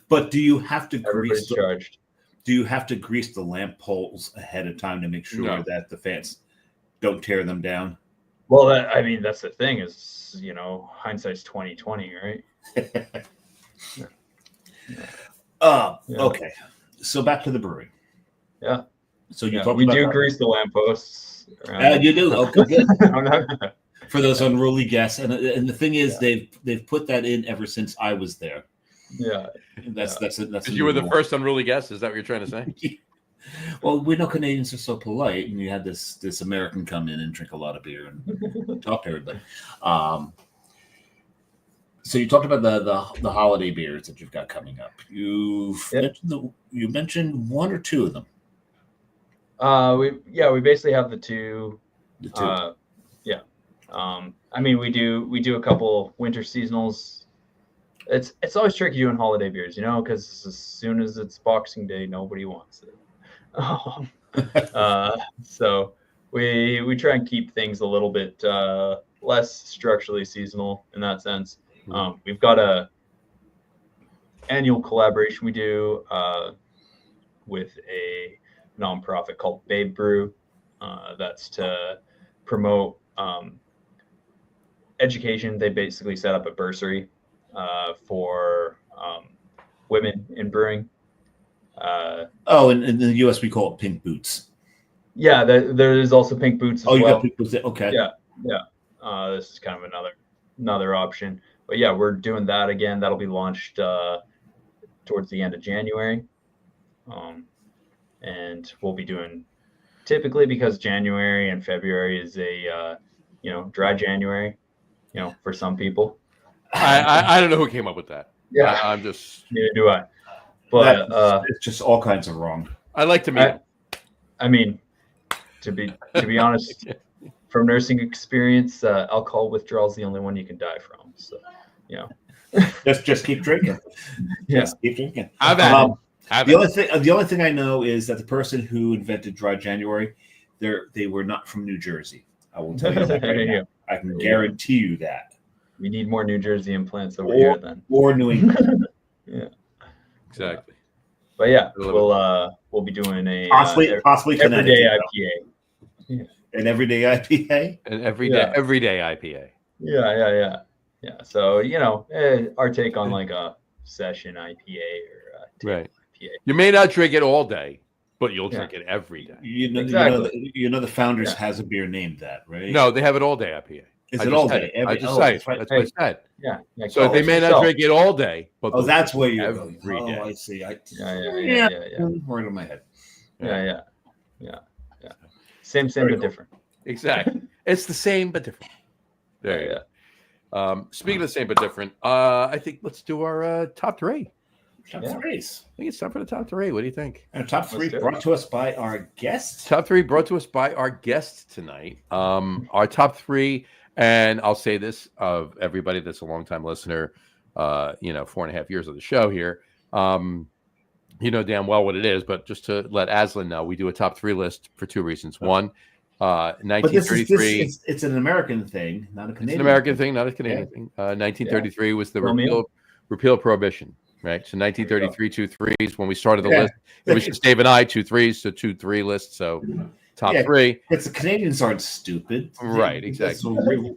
But do you have to grease the lamp poles ahead of time to make sure that the fans don't tear them down? Well, that's the thing is, hindsight's 20/20, right? Okay. So back to the brewing. Yeah. So we do grease the lampposts. You do. Okay, good. for those unruly guests. And the thing is, they've put that in ever since I was there. Yeah, that's you were the first unruly guest. Is that what you're trying to say? Well, we know Canadians are so polite, and you had this American come in and drink a lot of beer and talk to everybody. So you talked about the holiday beers that you've got coming up. You mentioned one or two of them. We basically have the two. The two. I mean, we do a couple winter seasonals. It's always tricky doing holiday beers, because as soon as it's Boxing Day, nobody wants it. So we try and keep things a little bit less structurally seasonal in that sense. We've got a annual collaboration we do with a nonprofit called Brewer. That's to promote education. They basically set up a bursary for women in brewing. In the US we call it pink boots. Yeah, there is also pink boots as well. You got pink boots. Okay. Yeah. This is kind of another option. But yeah, we're doing that again. That'll be launched towards the end of January. And we'll be doing, typically, because January and February is a dry January, for some people. I don't know who came up with that. Yeah, I'm just. Neither do I. But it's just all kinds of wrong. I like to meet. I mean, to be honest, from nursing experience, alcohol withdrawal is the only one you can die from. So, just keep drinking. Just keep drinking. The only thing I know is that the person who invented Dry January, they were not from New Jersey. I will tell you that right now. I can guarantee you that. We need more New Jersey implants over here then. Or New England. Yeah. Exactly. But yeah, we'll be doing a possibly everyday IPA. Yeah. An everyday IPA? An everyday IPA. Yeah. So, our take on like a session IPA or right. IPA. You may not drink it all day, but you'll drink it every day. Exactly. The Founders has a beer named that, right? No, they have it all day IPA. Is it all day? That's what I said. Yeah. So they may not drink it all day, but that's where you're every day. I see. Yeah. Right on my head. Yeah. Same, but different. Exactly. It's the same but different. There you go. Speaking of the same but different, I think let's do our top three. Top threes. I think it's time for the top three. What do you think? And top three brought to us by our guests. Top three brought to us by our guests tonight. Our top three, and I'll say this of everybody that's a longtime listener, 4.5 years of the show here. You know damn well what it is, but just to let Azlan know, we do a top three list for two reasons. One, 1933. It's an American thing, not a Canadian. It's an American thing, not a Canadian thing. 1933 was the repeal of Prohibition. Right, so 1933, 2 threes. When we started the list, it was just Dave and I, 2 threes, so 2 3 lists. So top three. Because the Canadians aren't stupid, right? Exactly.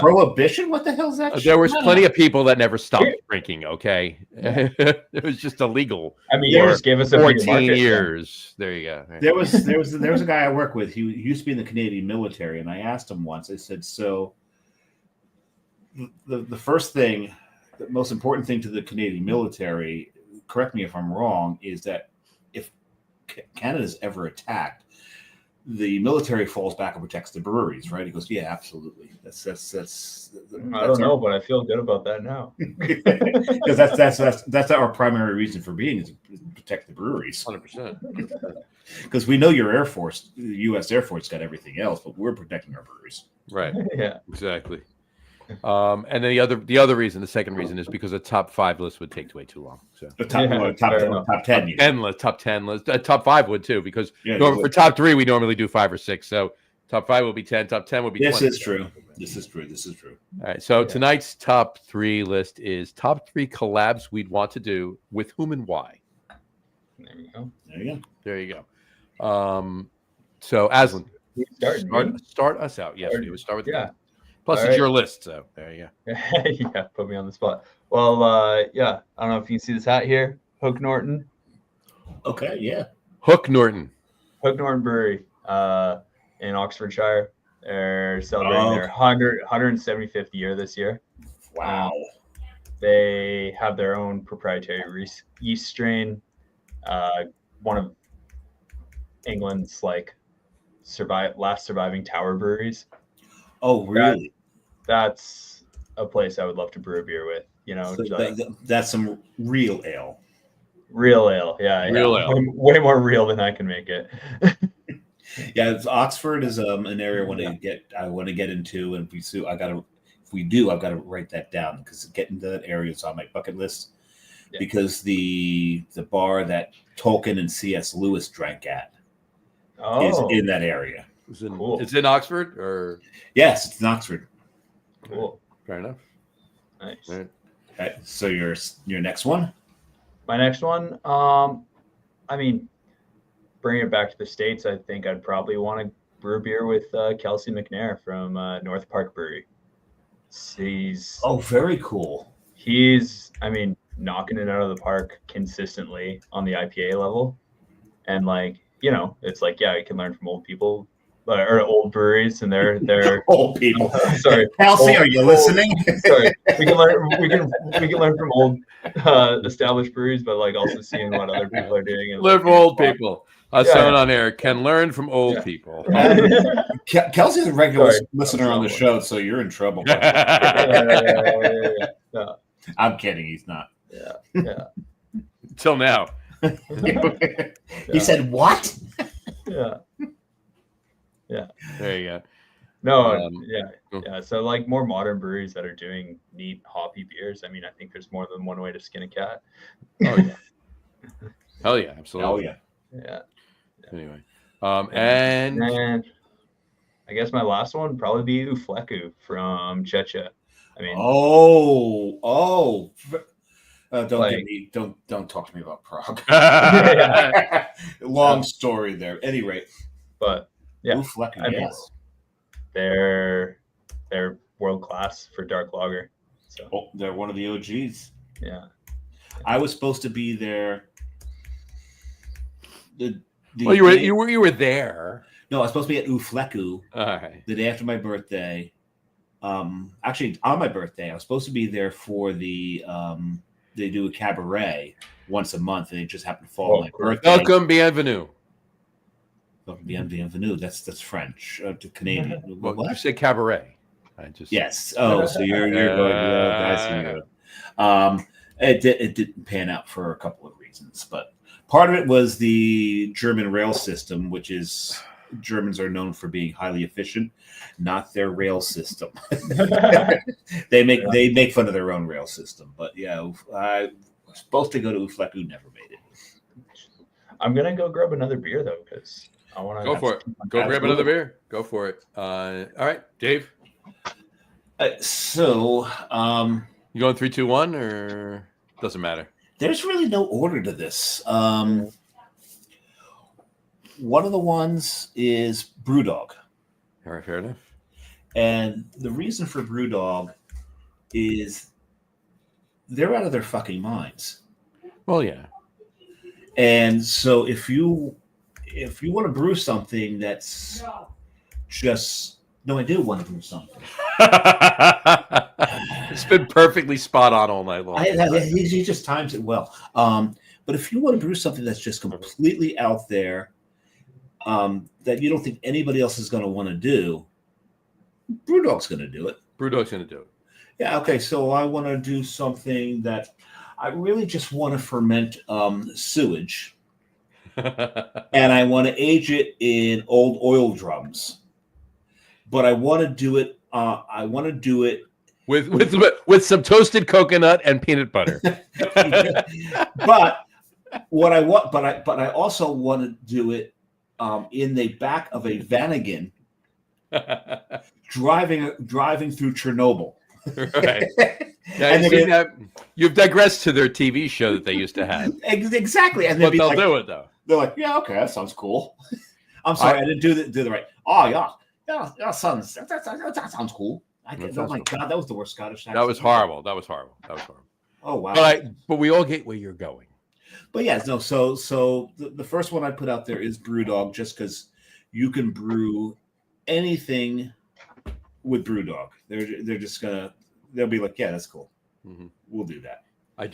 Prohibition? What the hell is that? There was plenty of people that never stopped drinking. Okay, it was just illegal. I mean, you just gave us 14 years. There you go. There was a guy I work with. He used to be in the Canadian military, and I asked him once. I said, "So, the first thing." The most important thing to the Canadian military, correct me if I'm wrong, is that if Canada's ever attacked, the military falls back and protects the breweries, right? He goes, "Yeah, absolutely." That's I don't know, but I feel good about that now. Because that's our primary reason for being is to protect the breweries. 100%. Because we know your Air Force, the U.S. Air Force, got everything else, but we're protecting our breweries. Right. Yeah. Exactly. And then the other reason, the second reason, is because a top 5 list would take way too long. So the top 10 list, top 10 list, top 5 would too, because for top 3 we normally do 5 or 6. So top 5 will be 10, top 10 will be 20. This is true. All right. So tonight's top 3 list is top 3 collabs we'd want to do with whom and why. There you go. So Azlan, start us out. Yes, we would start with the Plus, it's your list, so there you go. Yeah, put me on the spot. Well, I don't know if you can see this hat here. Hook Norton. Okay, yeah. Hook Norton Brewery in Oxfordshire. They're celebrating their 175th year this year. Wow. They have their own proprietary yeast strain. One of England's like last surviving tower breweries. Oh, really? That's a place I would love to brew a beer with. So that's some real ale. Real ale, yeah. Real ale. Way more real than I can make it. Yeah, Oxford is an area I want to get into, and if we do, I've got to write that down because getting to that area is on my bucket list. Yeah. Because the bar that Tolkien and C.S. Lewis drank at is in that area. It's in Oxford, or yes, it's in Oxford. Cool, fair enough. Nice. Right. Okay, so your next one. My next one, I mean, bringing it back to the States, I think I'd probably want to brew beer with Kelsey McNair from North Park Brewery. He's very cool. He's, knocking it out of the park consistently on the IPA level. And it's like, yeah, you can learn from old people or old breweries, and they're old people. Sorry, Kelsey, are you listening? Sorry, we can learn from old established breweries, but also seeing what other people are doing. And learn from old people. Someone on air can learn from old people. Kelsey's a regular listener on the show, so you're in trouble. Yeah. I'm kidding. He's not. Yeah. Till now. He said what? Yeah. There you go. No, yeah. So more modern breweries that are doing neat hoppy beers. I think there's more than one way to skin a cat. Oh yeah. Hell yeah, absolutely. Oh yeah. Anyway, and I guess my last one would probably be Ufleku from Checha. Don't talk to me about Prague. Long story there. At any rate, but yeah, Ufleku, yes. They're world class for dark lager. So they're one of the OGs. Yeah. I was supposed to be there. You were there. No, I was supposed to be at Ufleku the day after my birthday. Actually, on my birthday, I was supposed to be there for the they do a cabaret once a month, and it just happened to fall on my birthday. Welcome, bienvenue. Welcome, bienvenue. That's French to Canadian. Well, you said cabaret. Yes. Oh, so you're going. It didn't pan out for a couple of reasons, but part of it was the German rail system, which is Germans are known for being highly efficient, not their rail system. They make fun of their own rail system, but yeah, I was supposed to go to Ufleku, never made it. I'm gonna go grab another beer though, because I want to go for it. Go grab another beer. Go for it. All right, Dave. So, you going 3, 2, 1, or doesn't matter? There's really no order to this. One of the ones is Brewdog. All right, fair enough. And the reason for Brewdog is they're out of their fucking minds. Well, yeah. And so if you want to brew something that's just I do want to brew something. It's been perfectly spot on all night long. He just times it well. But if you want to brew something that's just completely out there, that you don't think anybody else is going to want to do, Brewdog's going to do it. Brewdog's going to do it. Yeah. Okay. So I want to do something that I really just want to ferment sewage, and I want to age it in old oil drums. But I want to do it. With some toasted coconut and peanut butter. But what I want, but I also want to do it in the back of a Vanagon, driving through Chernobyl. Right. Yeah, you've digressed to their TV show that they used to have. Exactly, and but they'll do it though. They're like, yeah, okay, that sounds cool. I'm sorry, I didn't do the right. Oh yeah, that sounds cool. Oh my god, that was the worst Scottish accent. That was horrible. Oh wow. But we all get where you're going. But yeah, no. So the first one I put out there is Brewdog, just because you can brew anything with BrewDog. They're just they'll be like, yeah, that's cool. Mm-hmm. We'll do that. I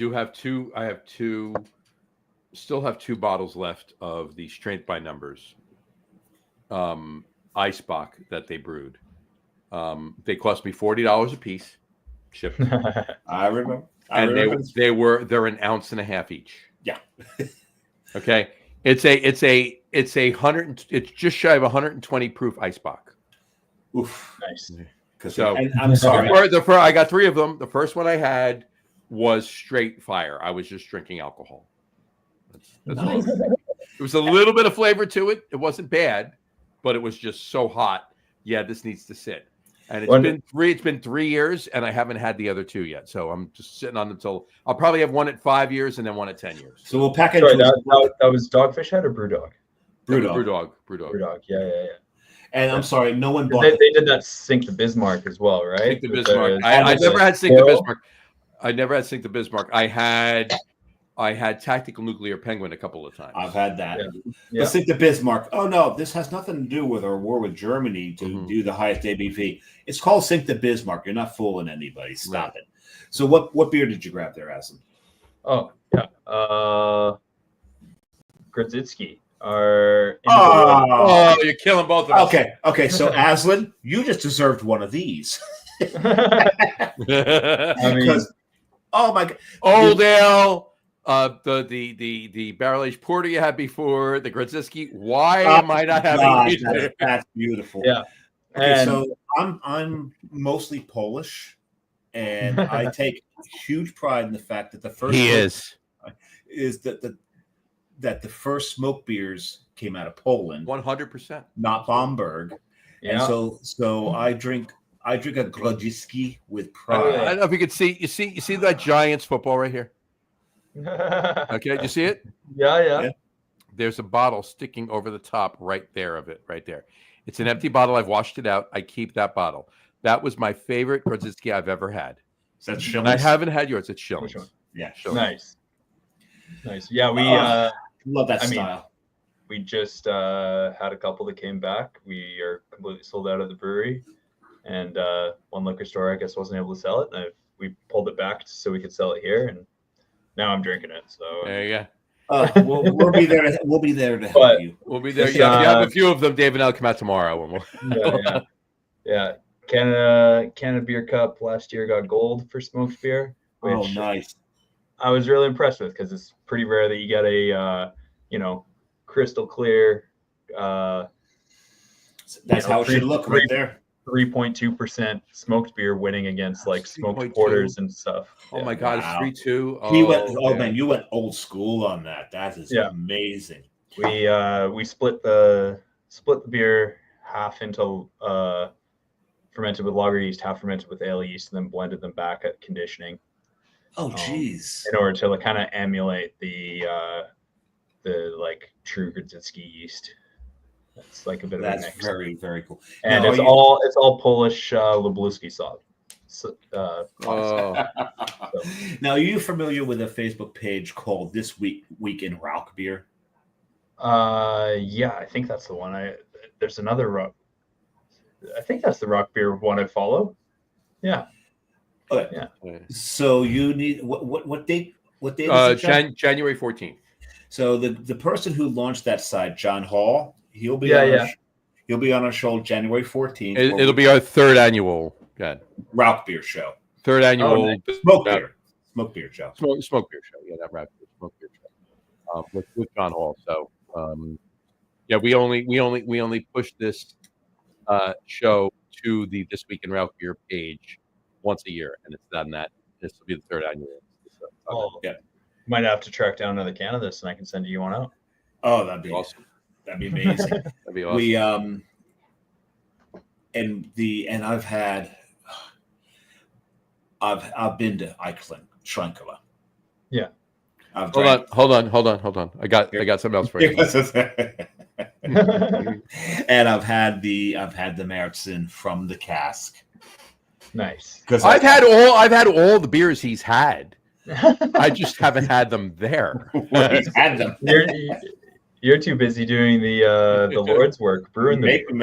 still have 2 bottles left of the Strength by Numbers Eisbach that they brewed. They cost me $40 a piece, shipped. I remember. They're an ounce and a half each. Yeah. Okay. It's just shy of 120 proof Eisbach. Oof. Nice. So and I'm sorry. I got 3 of them. The first one I had was straight fire. I was just drinking alcohol. That's all. It was a little bit of flavor to it. It wasn't bad, but it was just so hot. Yeah, this needs to sit. And it's been 3 years, and I haven't had the other 2 yet. So I'm just sitting on them until I'll probably have one at 5 years and then one at 10 years. So we'll pack it. That was Dogfish Head or BrewDog? BrewDog. Yeah. And I'm sorry, no one bought. They did that Sink the Bismarck as well, right? Sink the Bismarck. I never had Sink the Bismarck. I never had Sink the Bismarck. I had Tactical Nuclear Penguin a couple of times. I've had that. Yeah. But Sink the Bismarck. Oh no, this has nothing to do with our war with Germany to do the highest ABV. It's called Sink the Bismarck. You're not fooling anybody. Stop it. So what beer did you grab there, Azlan? Oh yeah, Grodzitsky. You're killing both of us. Okay. So Azlan, you just deserved one of these. I mean, oh my God, Old Ale, the barrel aged porter you had before, the Grodzitsky. Why am I not having it? That's beautiful. Yeah. Okay, so I'm mostly Polish, and I take huge pride in the fact that the first is that the first smoke beers came out of Poland, 100%, not Bamberg. Yeah. And so I drink a Grodzitsky with pride. I don't know if you could see. You see that Giants football right here. Okay, do you see it? Yeah. There's a bottle sticking over the top right there of it, right there. It's an empty bottle. I've washed it out. I keep that bottle. That was my favorite Grodzitsky I've ever had. Is that Schillings? I haven't had yours. It's Schillings. Yeah, Schillings. Nice. Yeah, we love that style. We just had a couple that came back. We are completely sold out of the brewery, and one liquor store I guess wasn't able to sell it, and we pulled it back so we could sell it here, and now I'm drinking it. So there you go. We'll be there. We'll be there to help you. We'll be there. Yeah, if you have a few of them, Dave and I'll come out tomorrow. Yeah. Canada Beer Cup last year got gold for smoked beer. Which nice. I was really impressed with because it's pretty rare that you get a crystal clear. That's how it should look right there. 3.2% smoked beer winning against like smoked porters and stuff. Oh my God, it's 3.2. You went old school on that. That is amazing. We split the beer half into fermented with lager yeast, half fermented with ale yeast, and then blended them back at conditioning. Oh geez. In order to kind of emulate the like true Grodzitsky yeast. That's like a bit of a mix. That's very, very cool. And it's all Polish Lubluski sauce. Now, are you familiar with a Facebook page called This Week in Rauch Beer? Yeah, I think that's the one. There's another rock. I think that's the Rauch Beer one I follow. Yeah. Okay. Yeah. So you need what date? What date? Is it, January 14th. So the person who launched that site, John Hall, he'll be he'll be on our show January 14th. It'll be our third annual Rauch Beer show. Third annual smoke beer show. Smoke beer show. Yeah, not Rauch Beer. Smoke beer show. With John Hall. So we only push this show to the This Week in Rauch Beer page once a year, and it's done that. This will be the third annual. Might have to track down another can of this, and I can send you one out. Oh, that'd be awesome. That'd be amazing. That'd be awesome. I've been to Eichling, Schrenkela. Yeah. Hold on. I got something else for you. And I've had the Märzen from the cask. Nice. Because I've had all the beers he's had. I just haven't had them there. He's had them. You're too busy doing the Lord's work, brewing making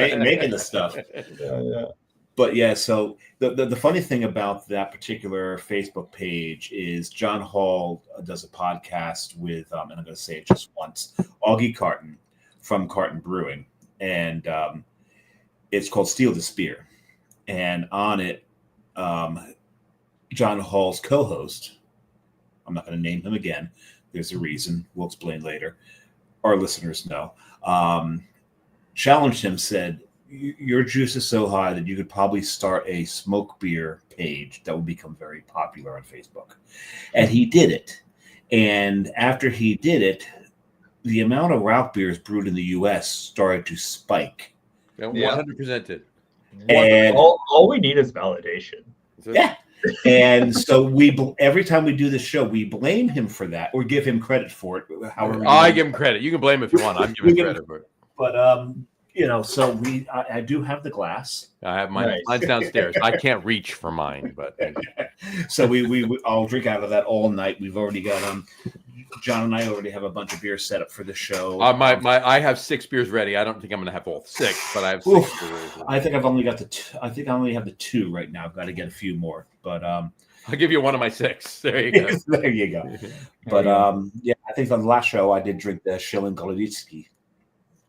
the stuff. Yeah. But yeah, so the funny thing about that particular Facebook page is John Hall does a podcast with, and I'm going to say it just once, Augie Carton from Carton Brewing, and it's called Steal the Spear. And on it, John Hall's co-host, I'm not going to name him again, there's a reason, we'll explain later, our listeners know, challenged him, said, your juice is so high that you could probably start a smoke beer page that would become very popular on Facebook. And he did it. And after he did it, the amount of Rauch beers brewed in the U.S. started to spike. 100% did. And all we need is validation. Yeah. And so every time we do this show, we blame him for that or give him credit for it. However, I give him credit. You can blame him if you want. I'm giving credit for it. But so I do have the glass. I have mine. Nice. Mine's downstairs. I can't reach for mine, but so I'll drink out of that all night. We've already got John and I already have a bunch of beers set up for the show. I have 6 beers ready. I don't think I'm going to have all 6, but I have 6 beers. I think I've only got I think I only have the 2 right now. I've got to get a few more, but I'll give you one of my 6. There you go. There you go. But yeah, I think on the last show I did drink the Schilling Goloditsky.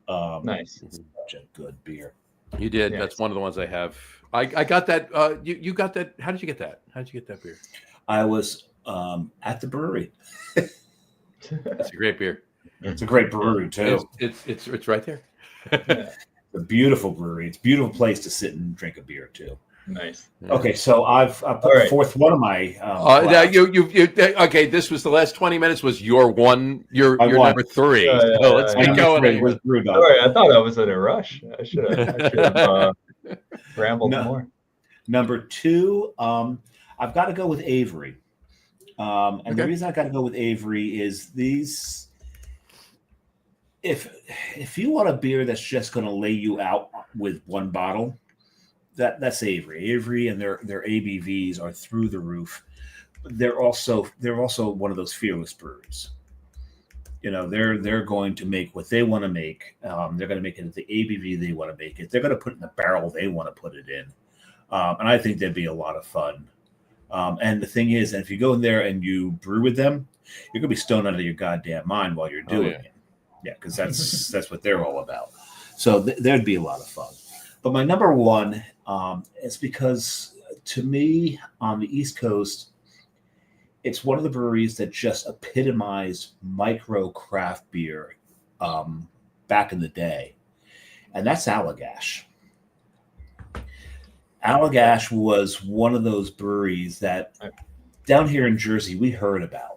Nice. It's such a good beer. You did. Yes. That's one of the ones I have. I got that. You got that. How did you get that? How did you get that beer? I was at the brewery. That's a great beer. It's a great brewery too. It's right there. It's a beautiful brewery. It's a beautiful place to sit and drink a beer too. Nice. Okay, so I've put forth one of my. Okay. This was the last 20 minutes. Was your number 3? So let's get going. All right, I thought I was in a rush. I should have rambled more. Number 2, I've got to go with Avery. And the reason I got to go with Avery is these. If you want a beer that's just going to lay you out with one bottle. That's Avery. Avery and their ABVs are through the roof. They're also one of those fearless breweries. They're going to make what they want to make. They're going to make it at the ABV they want to make it. They're going to put it in the barrel they want to put it in. And I think that'd be a lot of fun. And the thing is, if you go in there and you brew with them, you're going to be stoned out of your goddamn mind while you're doing it. Yeah, because that's what they're all about. So there'd be a lot of fun. But my number 1 is because, to me, on the East Coast, it's one of the breweries that just epitomized micro craft beer back in the day, and that's Allagash. Allagash was one of those breweries that down here in Jersey we heard about.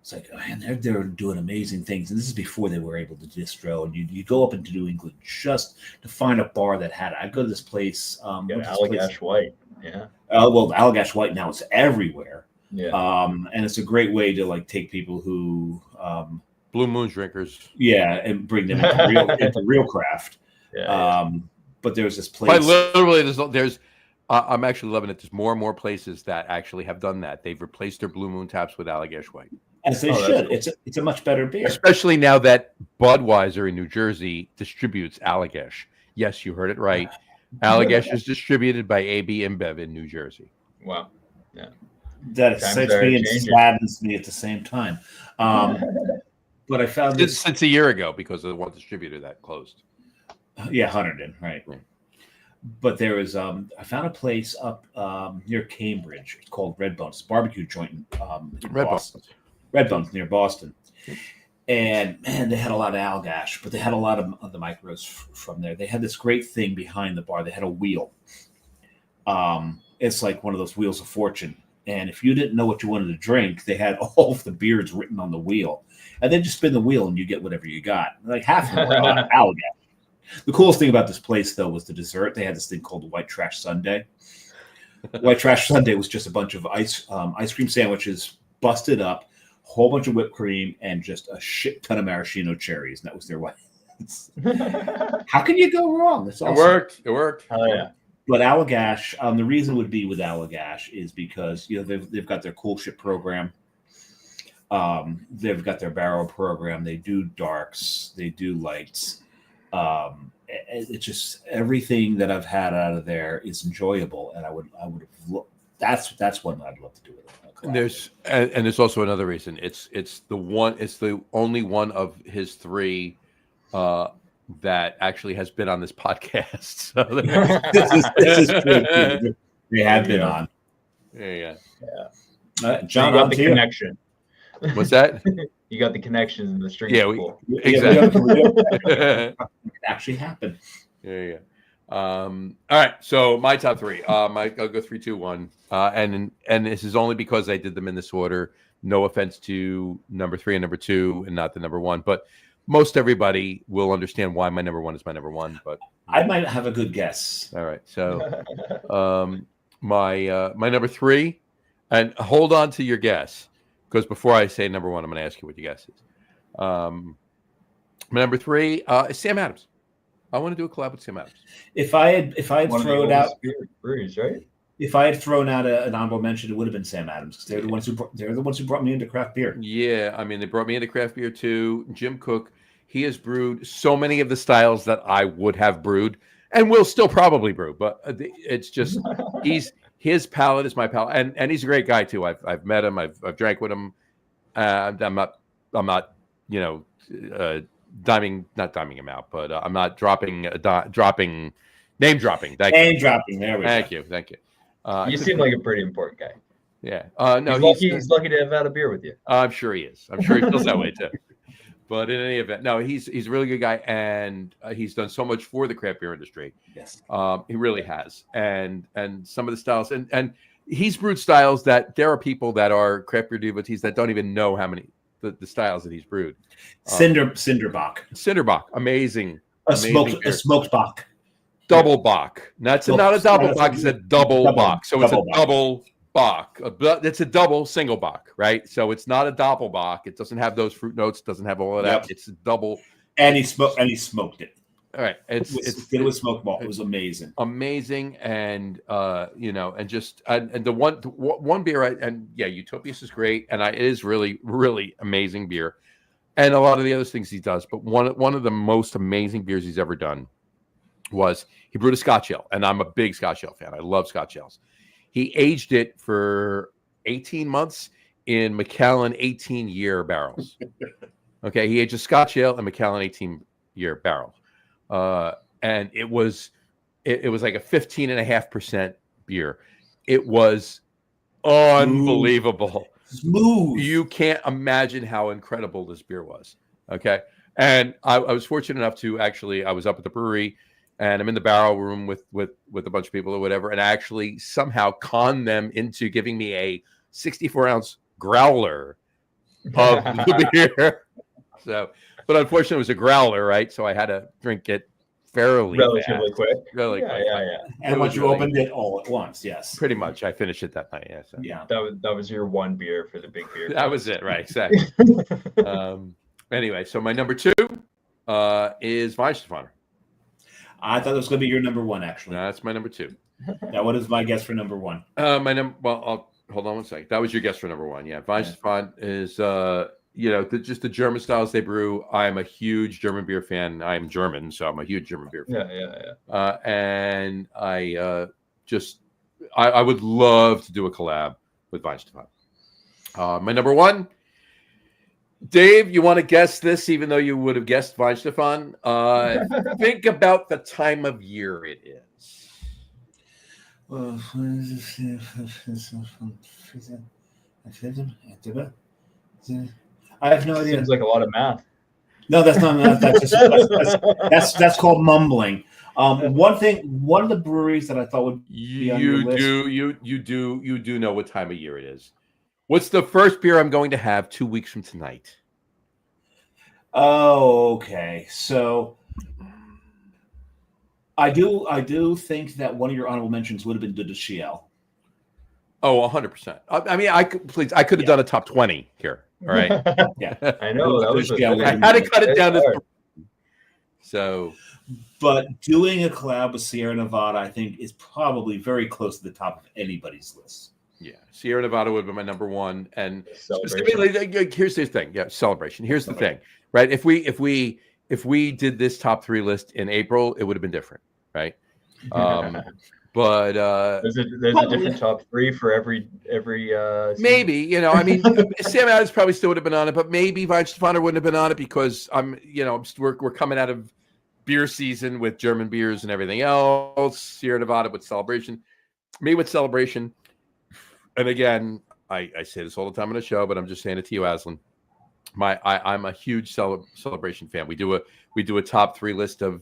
It's like, man, they're doing amazing things. And this is before they were able to distro. And you go up into New England just to find a bar that had it. I'd go to this place. Allagash White. Yeah. Well, Allagash White now is everywhere. Yeah. And it's a great way to take people who Blue Moon drinkers. Yeah, and bring them into real craft. Yeah. But there's this place. But literally, there's I'm actually loving it. There's more and more places that actually have done that. They've replaced their Blue Moon taps with Allagash White. As they should. Cool. It's a much better beer. Especially now that Budweiser in New Jersey distributes Allagash. Yes, you heard it right. Allagash is distributed by AB InBev in New Jersey. Wow. Yeah. That excites me and saddens me at the same time. But I found this since a year ago because of the one distributor that closed. Yeah, Hunterdon, right. But there was I found a place up near Cambridge. It's called Red Bones. It's a barbecue joint in Boston. Red Bones near Boston. And man, they had a lot of Allagash, but they had a lot of the micros from there. They had this great thing behind the bar. They had a wheel. It's like one of those wheels of fortune. And if you didn't know what you wanted to drink, they had all of the beers written on the wheel. And then just spin the wheel and you get whatever you got. Like half of them were Allagash. The coolest thing about this place, though, was the dessert. They had this thing called the White Trash Sundae. White Trash Sundae was just a bunch of ice cream sandwiches busted up, a whole bunch of whipped cream, and just a shit ton of maraschino cherries. And that was their white. How can you go wrong? That's awesome. It worked. Oh, yeah. But Allagash, the reason would be with Allagash is because they've got their cool ship program. They've got their barrel program. They do darks. They do lights. It's just everything that I've had out of there is enjoyable, and I would have. That's one I'd love to do with it. And there's also another reason. It's the only one of his three that actually has been on this podcast. So this is true. They have been on. Yeah. John, got the connection. What's that? You got the connections in the street. Yeah, exactly. It actually happened. Yeah. All right. So my top three. I'll go 3, 2, 1. And this is only because I did them in this order. No offense to number 3 and number 2, and not the number 1. But most everybody will understand why my number 1 is my number 1. But I might have a good guess. All right. So my number 3, and hold on to your guess, because before I say number 1, I'm going to ask you what your guess is. My number 3 is Sam Adams. I want to do a collab with Sam Adams. If I had thrown out breweries, right? If I had thrown out an honorable mention, it would have been Sam Adams, because they're the ones who brought me into craft beer. Yeah, I mean, they brought me into craft beer too. Jim Cook, he has brewed so many of the styles that I would have brewed and will still probably brew, but it's just his palate is my palate, and he's a great guy too. I've met him, I've drank with him. I'm not not diming him out, but I'm not dropping name dropping. Name dropping. There we go. Thank you. You seem like a pretty important guy. Yeah. No, he's lucky to have had a beer with you. I'm sure he is. I'm sure he feels that way too. But in any event, no, he's a really good guy, and he's done so much for the craft beer industry. Yes. He really has. And some of the styles, and he's brewed styles that there are people that are craft beer devotees that don't even know how many the styles that he's brewed. Cinderbach, amazing. A smoked Bach. Double Bach. Not a double Bach, it's a double Bach. So it's a double Bach. It's a double single Bach, right? So it's not a Doppelbock. It doesn't have those fruit notes, doesn't have all of that. Yep. It's a double. And he smoked it. All right. It was smoked Bach. It was amazing. Amazing. And and just and the one beer Utopias is great, and it is really, really amazing beer. And a lot of the other things he does, but one of the most amazing beers he's ever done was he brewed a Scotch ale, and I'm a big Scotch ale fan. I love Scotch ales. He aged it for 18 months in Macallan 18-year barrels. Okay, he aged a Scotch ale in Macallan 18-year barrels, and it was like a 15.5% beer. It was unbelievable. Smooth. You can't imagine how incredible this beer was. Okay, and I was fortunate enough to I was up at the brewery. And I'm in the barrel room with a bunch of people or whatever, and I actually somehow conned them into giving me a 64-ounce growler of the beer. So, but unfortunately, it was a growler, right? So I had to drink it relatively quick. Really quick. Yeah. And once you opened it all at once, yes. Pretty much. I finished it that night, yeah. So. Yeah. That was your one beer for the big beer. That was it, right, exactly. Anyway, so my number 2 is Weihenstephaner. I thought it was going to be your number 1, actually. No, that's my number 2. Now, what is my guess for number 1? Hold on one second. That was your guess for number 1. Yeah, Weihenstephaner is just the German styles they brew. I'm a huge German beer fan. I'm German, so I'm a huge German beer fan. Yeah. And I would love to do a collab with Weihenstephaner. My number 1. Dave, you want to guess this, even though you would have guessed Weihenstephaner? Think about the time of year it is. I have no idea. Seems like a lot of math. No, that's not math. That's called mumbling. One of the breweries that I thought would be on your list. You do know what time of year it is. What's the first beer I'm going to have 2 weeks from tonight? Oh, okay. So I do think that one of your honorable mentions would have been the Shiel. Oh, 100%. I mean, I could have done a top 20 here. All right. Yeah, I know. I had to cut it down to. So, but doing a collab with Sierra Nevada, I think, is probably very close to the top of anybody's list. Yeah, Sierra Nevada would be my number one, and specifically, here's the thing. Yeah, Celebration. Here's the thing, right? If we did this top 3 list in April, it would have been different, right? But there's a different top 3 for every maybe, you know, I mean, Sam Adams probably still would have been on it, but maybe Vine Stefano wouldn't have been on it because we're coming out of beer season with German beers and everything else. Sierra Nevada with Celebration, me with Celebration. And again, I say this all the time on the show, but I'm just saying it to you, Azlan. I'm a huge Celebration fan. We do a top 3 list of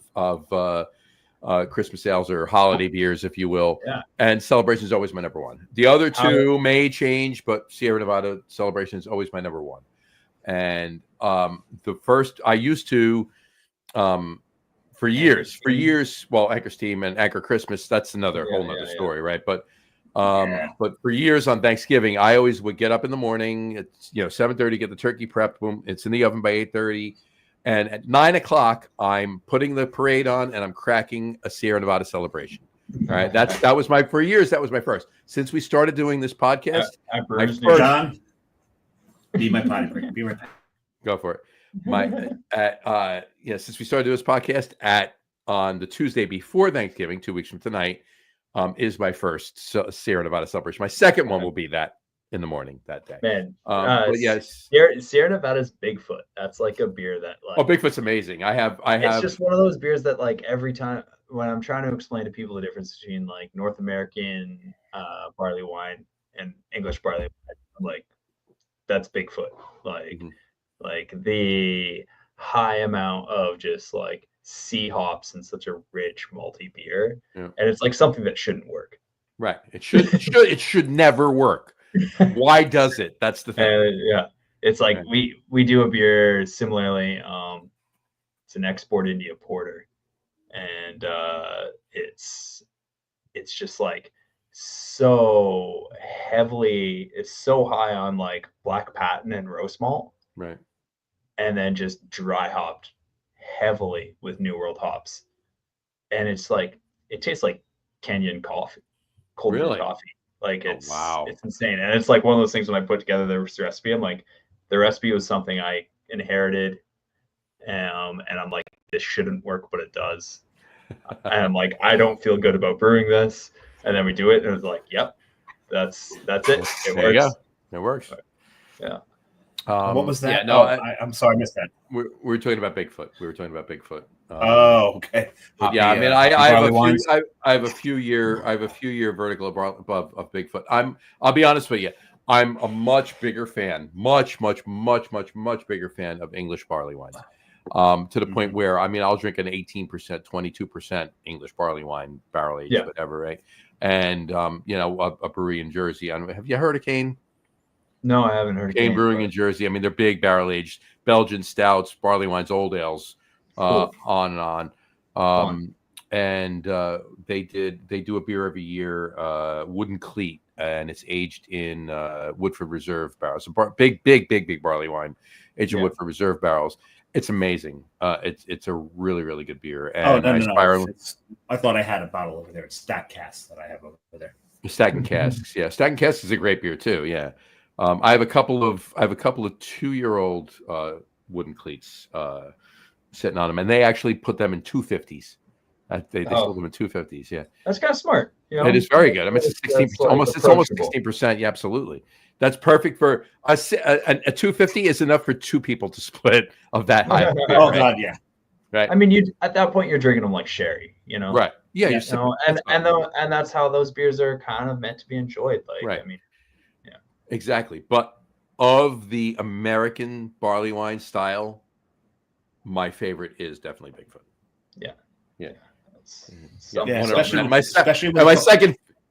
Christmas sales or holiday beers, if you will. Yeah. And Celebration is always my number one. The other 2 may change, but Sierra Nevada Celebration is always my number one. And the first I used to for years, well, Anchor Steam and Anchor Christmas, that's another whole nother story, right? But for years on Thanksgiving, I always would get up in the morning. It's 7:30, get the turkey prepped. Boom, it's in the oven by 8:30, and at 9 o'clock, I'm putting the parade on and I'm cracking a Sierra Nevada Celebration. All right, that was my for years. That was my first. Since we started doing this podcast, John, be my potty break. Be right back. Go for it. Since we started doing this podcast on the Tuesday before Thanksgiving, 2 weeks from tonight. Is my first Sierra Nevada Celebration. My second one will be that in the morning that day. Man, but yes, Sierra Nevada's Bigfoot. That's like a beer that Bigfoot's amazing. I have. It's just one of those beers that like every time when I'm trying to explain to people the difference between like North American barley wine and English barley wine, I'm like, that's Bigfoot. Like the high amount of just like sea hops in such a rich malty beer, and it's like something that shouldn't work. Right. It should never work. Why does it? That's the thing. It's like we do a beer similarly. It's an export India porter, and it's just like so heavily. It's so high on like black patent and roast malt, right? And then just dry hopped heavily with New World hops, and it's like it tastes like Kenyan coffee, cold brew coffee. Like it's insane, and it's like one of those things when I put together this recipe, I'm like, the recipe was something I inherited, and I'm like, this shouldn't work, but it does, and I'm like, I don't feel good about brewing this, and then we do it, and it's like, yep, that's it. It there works. You go. It works. Yeah. What was that? Yeah, no, I'm sorry, I missed that. We were talking about Bigfoot. Okay. Yeah, I mean, I have a few year vertical above of Bigfoot. I'll be honest with you. I'm a much bigger fan, much bigger fan of English barley wine. To the point where, I mean, I'll drink an 18%, 22% English barley wine, barrel aged, whatever, right? And a brewery in Jersey. Have you heard of Kane? No, I haven't heard of Kane Brewing in Jersey. I mean, they're big barrel aged Belgian stouts, barley wines, old ales, on and on. And they do a beer every year, Wooden Cleat, and it's aged in Woodford Reserve barrels. So big barley wine aged in Woodford Reserve barrels. It's amazing. It's a really good beer. And no. I thought I had a bottle over there. It's Stack Casks that I have over there. Stack and Casks, yeah. Stack and Casks is a great beer too. Yeah. I have a couple of 2-year-old Wooden Cleats sitting on them, and they actually put them in 250s. They sold them in 250s. Yeah, that's kind of smart. It is very good. I mean, it's 16%, almost 16%. Yeah, absolutely. That's perfect for a 250 is enough for 2 people to split of that high. God, yeah. Right. I mean, at that point, you're drinking them like sherry. Right. Yeah. And that's how those beers are kind of meant to be enjoyed. Like, right. I mean. Exactly. But of the American barley wine style, my favorite is definitely Bigfoot. Yeah.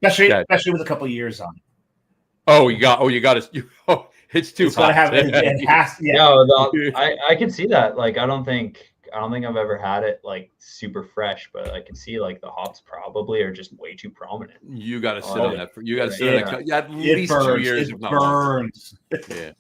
Especially with a couple of years on. It's too hot. It has to. Yeah. No, I can see that. Like, I don't think I've ever had it like super fresh, but I can see like the hops probably are just way too prominent. You got to sit on that. You got to sit on that. At least 2 years. It burns. Yeah.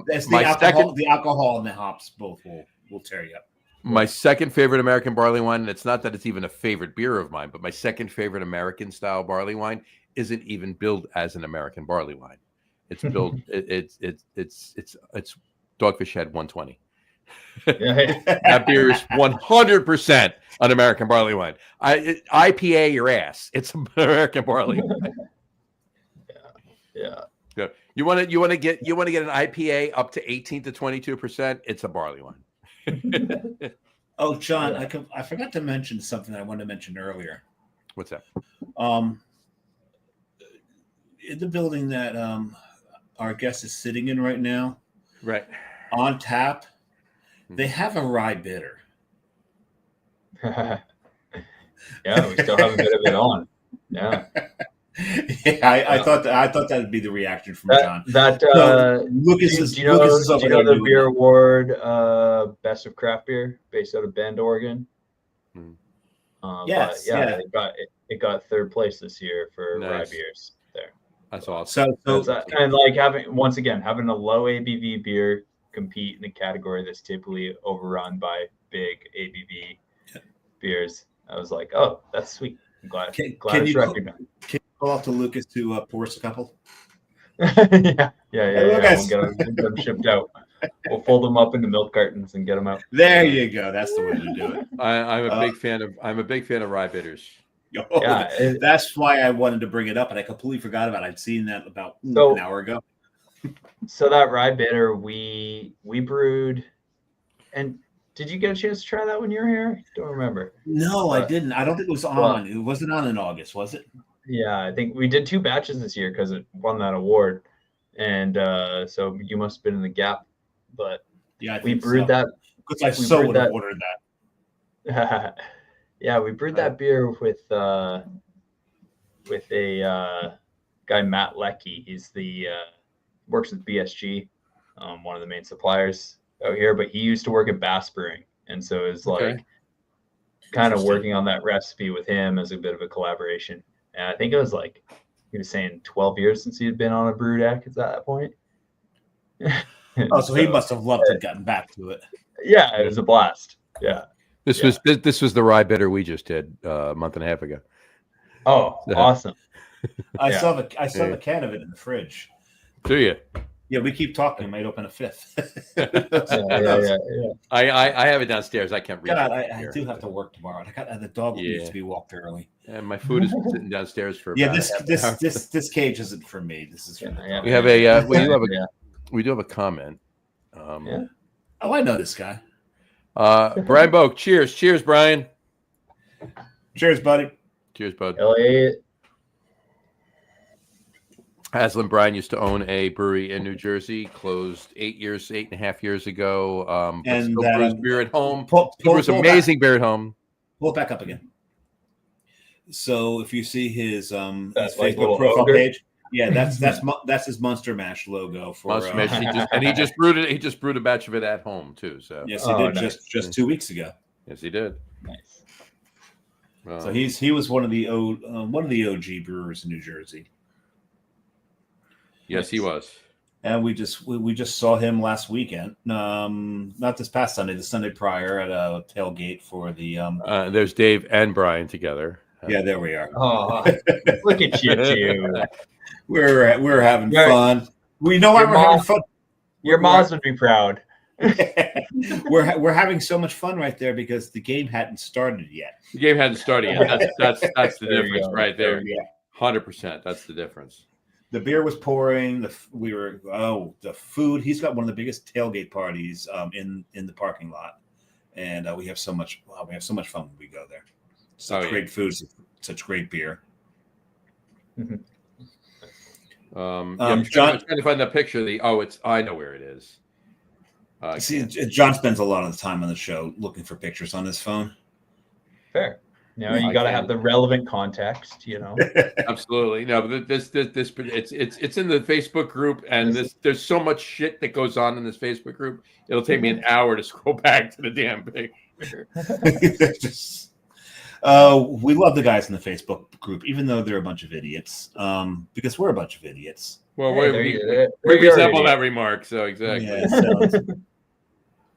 That's the alcohol and the hops both will tear you up. My second favorite American barley wine, and it's not that it's even a favorite beer of mine, but my second favorite American style barley wine isn't even billed as an American barley wine. It's billed. It's Dogfish Head 120. That beer is 100% an American barley wine. IPA your ass. It's an American barley wine. Yeah. So you want to get an IPA up to 18 to 22%. It's a barley wine. Oh, John, I forgot to mention something I wanted to mention earlier. What's that? In the building that our guest is sitting in right now, right on tap, they have a rye bitter. Yeah, we still have a bit of it on. Yeah. Yeah, I thought that would be the reaction from John. Lucas is. Do you know the beer award, Best of Craft Beer, based out of Bend, Oregon? Yes, it got third place this year for rye beers there. That's awesome. And like having a low ABV beer compete in a category that's typically overrun by big ABV beers. I was like, oh, that's sweet. I'm glad it's recognized. Can you call off to Lucas to pour us a couple? Yeah. We'll get them shipped out. We'll fold them up into milk cartons and get them out. There you go. That's the way to do it. I'm a big fan of rye bitters. That's why I wanted to bring it up, and I completely forgot about it. I'd seen that about an hour ago. So that rye bitter we brewed, and did you get a chance to try that when you were here? Don't remember. No, I didn't. I don't think it was on. It wasn't on in August, was it? Yeah, I think we did 2 batches this year because it won that award, and so you must have been in the gap. But yeah, we brewed that because I so would have ordered that. Yeah, we brewed that beer with a guy, Matt Leckie. He's the works with BSG, one of the main suppliers out here, but he used to work at Bass Brewing, and so it was like kind of working on that recipe with him as a bit of a collaboration. And I think it was like he was saying 12 years since he had been on a brew deck. Is that point? So he must have loved it, gotten back to it. Yeah, it was a blast. Yeah. This was the rye bitter we just did a month and a half ago. Oh, awesome! I saw the can of it in the fridge. Do you? Yeah, we keep talking. I might open a 5th. Yeah. I have it downstairs. I can't read. God, I do have to work tomorrow. The dog needs to be walked early. And my food is sitting downstairs for. This cage isn't for me. This is for we do have a comment. Oh, I know this guy. Brian Boak, cheers, Brian. Cheers, buddy. Cheers, bud. Elliot. Azlan Brian used to own a brewery in New Jersey, closed 8.5 years ago. And still brews beer at home. Brews amazing beer at home. Pull it back up again. So if you see his Facebook profile page, that's his Monster Mash logo for Monster Mash. He just brewed it. He just brewed a batch of it at home too. So yes, he did just 2 weeks ago. Yes, he did. Nice. So he was one of the OG brewers in New Jersey. Yes, he was. And we just saw him last weekend. Not this past Sunday, the Sunday prior at a tailgate for the. There's Dave and Brian together. Yeah, there we are. Oh, look at you two. We're having fun. We know why we're having fun. Your moms would be proud. We're having so much fun right there because the game hadn't started yet. The game hadn't started yet. That's the difference right there. 100%. That's the difference. The beer was pouring. The food. He's got one of the biggest tailgate parties in the parking lot, and we have so much fun when we go there. Such great food, such great beer. Mm-hmm. I'm trying to find that picture. I know where it is. John spends a lot of the time on the show looking for pictures on his phone. Fair. You got to have the relevant context, Absolutely. No, but this it's in the Facebook group, and there's so much shit that goes on in this Facebook group. It'll take me an hour to scroll back to the damn picture. We love the guys in the Facebook group, even though they're a bunch of idiots. Because we're a bunch of idiots. Well, we resemble that remark, so exactly.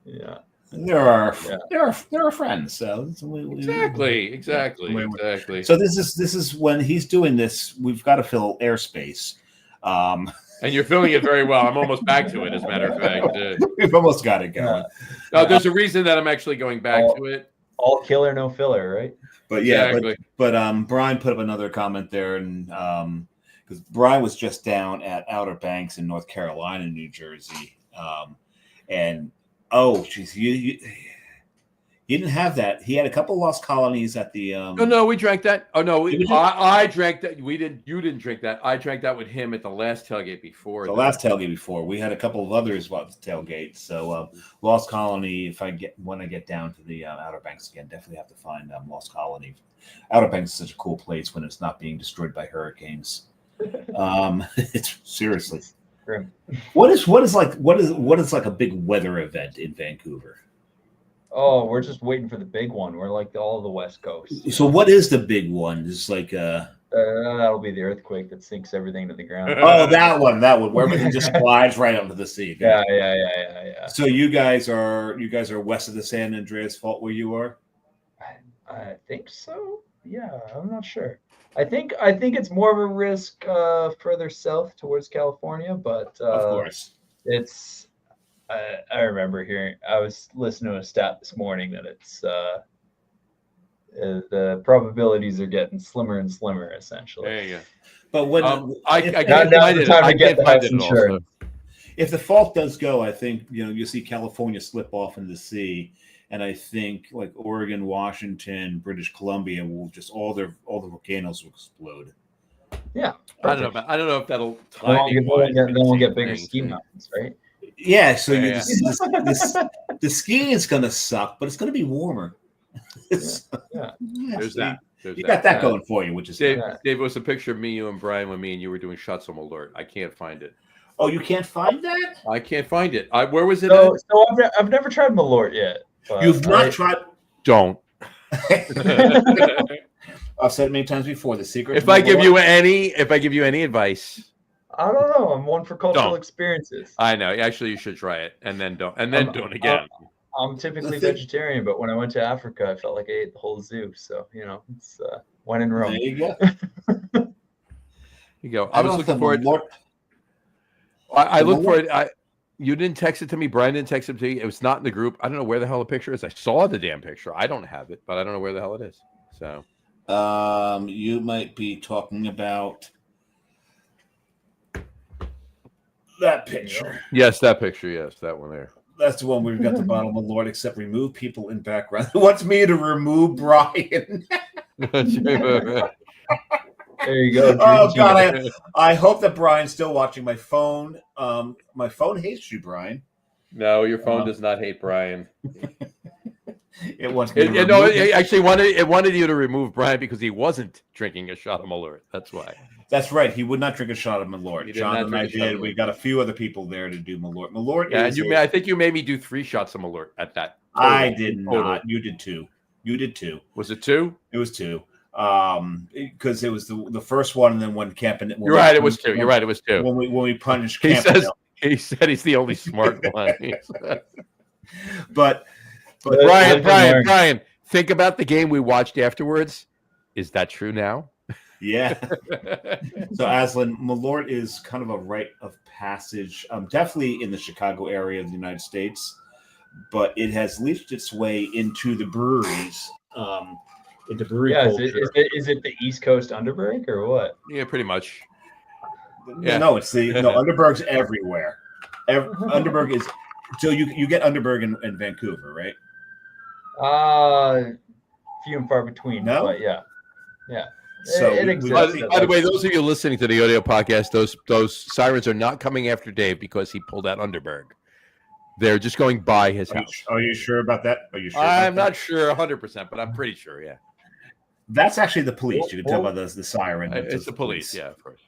Yeah. There are friends. So exactly. So this is when he's doing this. We've got to fill airspace. And you're filling it very well. I'm almost back to it, as a matter of fact. We've almost got it going. No, there's a reason that I'm actually going back to it. All killer, no filler, right? But yeah, exactly. but Brian put up another comment there, and because Brian was just down at Outer Banks in North Carolina, New Jersey, and geez, you didn't have that. He had a couple lost colonies at the. No, we drank that. Oh no, I drank that. We didn't. You didn't drink that. I drank that with him at the last tailgate before. Last tailgate before, we had a couple of others about the tailgate. So Lost Colony. If when I get down to the Outer Banks again, definitely have to find Lost Colony. Outer Banks is such a cool place when it's not being destroyed by hurricanes. It's seriously. Grim. What is like a big weather event in Vancouver? Oh, we're just waiting for the big one. We're like all of the West Coast. So what is the big one? It's like that'll be the earthquake that sinks everything to the ground. Oh, that one, where everything just slides right onto the sea. Yeah. So you guys are west of the San Andreas Fault where you are? I think so. Yeah, I'm not sure. I think it's more of a risk further south towards California, but of course it's. I remember hearing. I was listening to a stat this morning that it's the probabilities are getting slimmer and slimmer. Essentially, there you go. But when I can't find it. I can't find it also. If the fault does go, I think you see California slip off in the sea, and I think like Oregon, Washington, British Columbia will just all the volcanoes will explode. Yeah, perfect. I don't know if that'll. Then we'll get bigger ski mountains, right? Yeah, so the skiing is going to suck, but it's going to be warmer. There's that. You got that going for you, which is Dave. Dave, was a picture of me, you, and Brian when me and you were doing shots on Alert. I can't find it. Oh, you can't find that? I can't find it. Where was it? So I've never tried Malort yet. You've not tried? Don't. I've said it many times before. The secret. If I give you any advice. I don't know. I'm one for cultural experiences. I know. Actually, you should try it, and then don't again. I'm typically vegetarian, but when I went to Africa, I felt like I ate the whole zoo. So it's when in Rome. There you go. You go. I was looking for it. I looked for it. You didn't text it to me. Brian didn't text it to me. It was not in the group. I don't know where the hell the picture is. I saw the damn picture. I don't have it, but I don't know where the hell it is. So, you might be talking about. That picture. Yes, that picture. Yes, that one there. That's the one we've got the bottom of Lord, except remove people in background. Who wants me to remove Brian? There you go. Oh, God. I hope that Brian's still watching my phone. My phone hates you, Brian. No, your phone does not hate Brian. It wants it wanted you to remove Brian because he wasn't drinking a shot of Malort. That's why. That's right. He would not drink a shot of Malort. John and I did. We got a few other people there to do Malort. Malort is. I think you made me do 3 shots of Malort at that. I did not. You did 2. You did 2. Was it 2? It was 2. Because it was the first one, and then one camping. You're right. It was 2. You're right. It was 2. When we punished. He said he's the only smart one. But Brian, think about the game we watched afterwards. Is that true now? Yeah. So Azlan, Malort is kind of a rite of passage, definitely in the Chicago area of the United States, but it has leached its way into the breweries, into brewery culture. Is it the East Coast Underberg or what? Yeah, pretty much. Yeah. No, Underberg's everywhere. Underberg is so you get Underberg in Vancouver, right? Few and far between. No, but yeah. So it exists. By the way, those of you listening to the audio podcast, those sirens are not coming after Dave because he pulled out Underberg. They're just going by his house. Are you sure about that? Are you sure? I'm not sure 100%, but I'm pretty sure. Yeah. That's actually the police. You can tell by the siren. It's the police. Yeah, of course.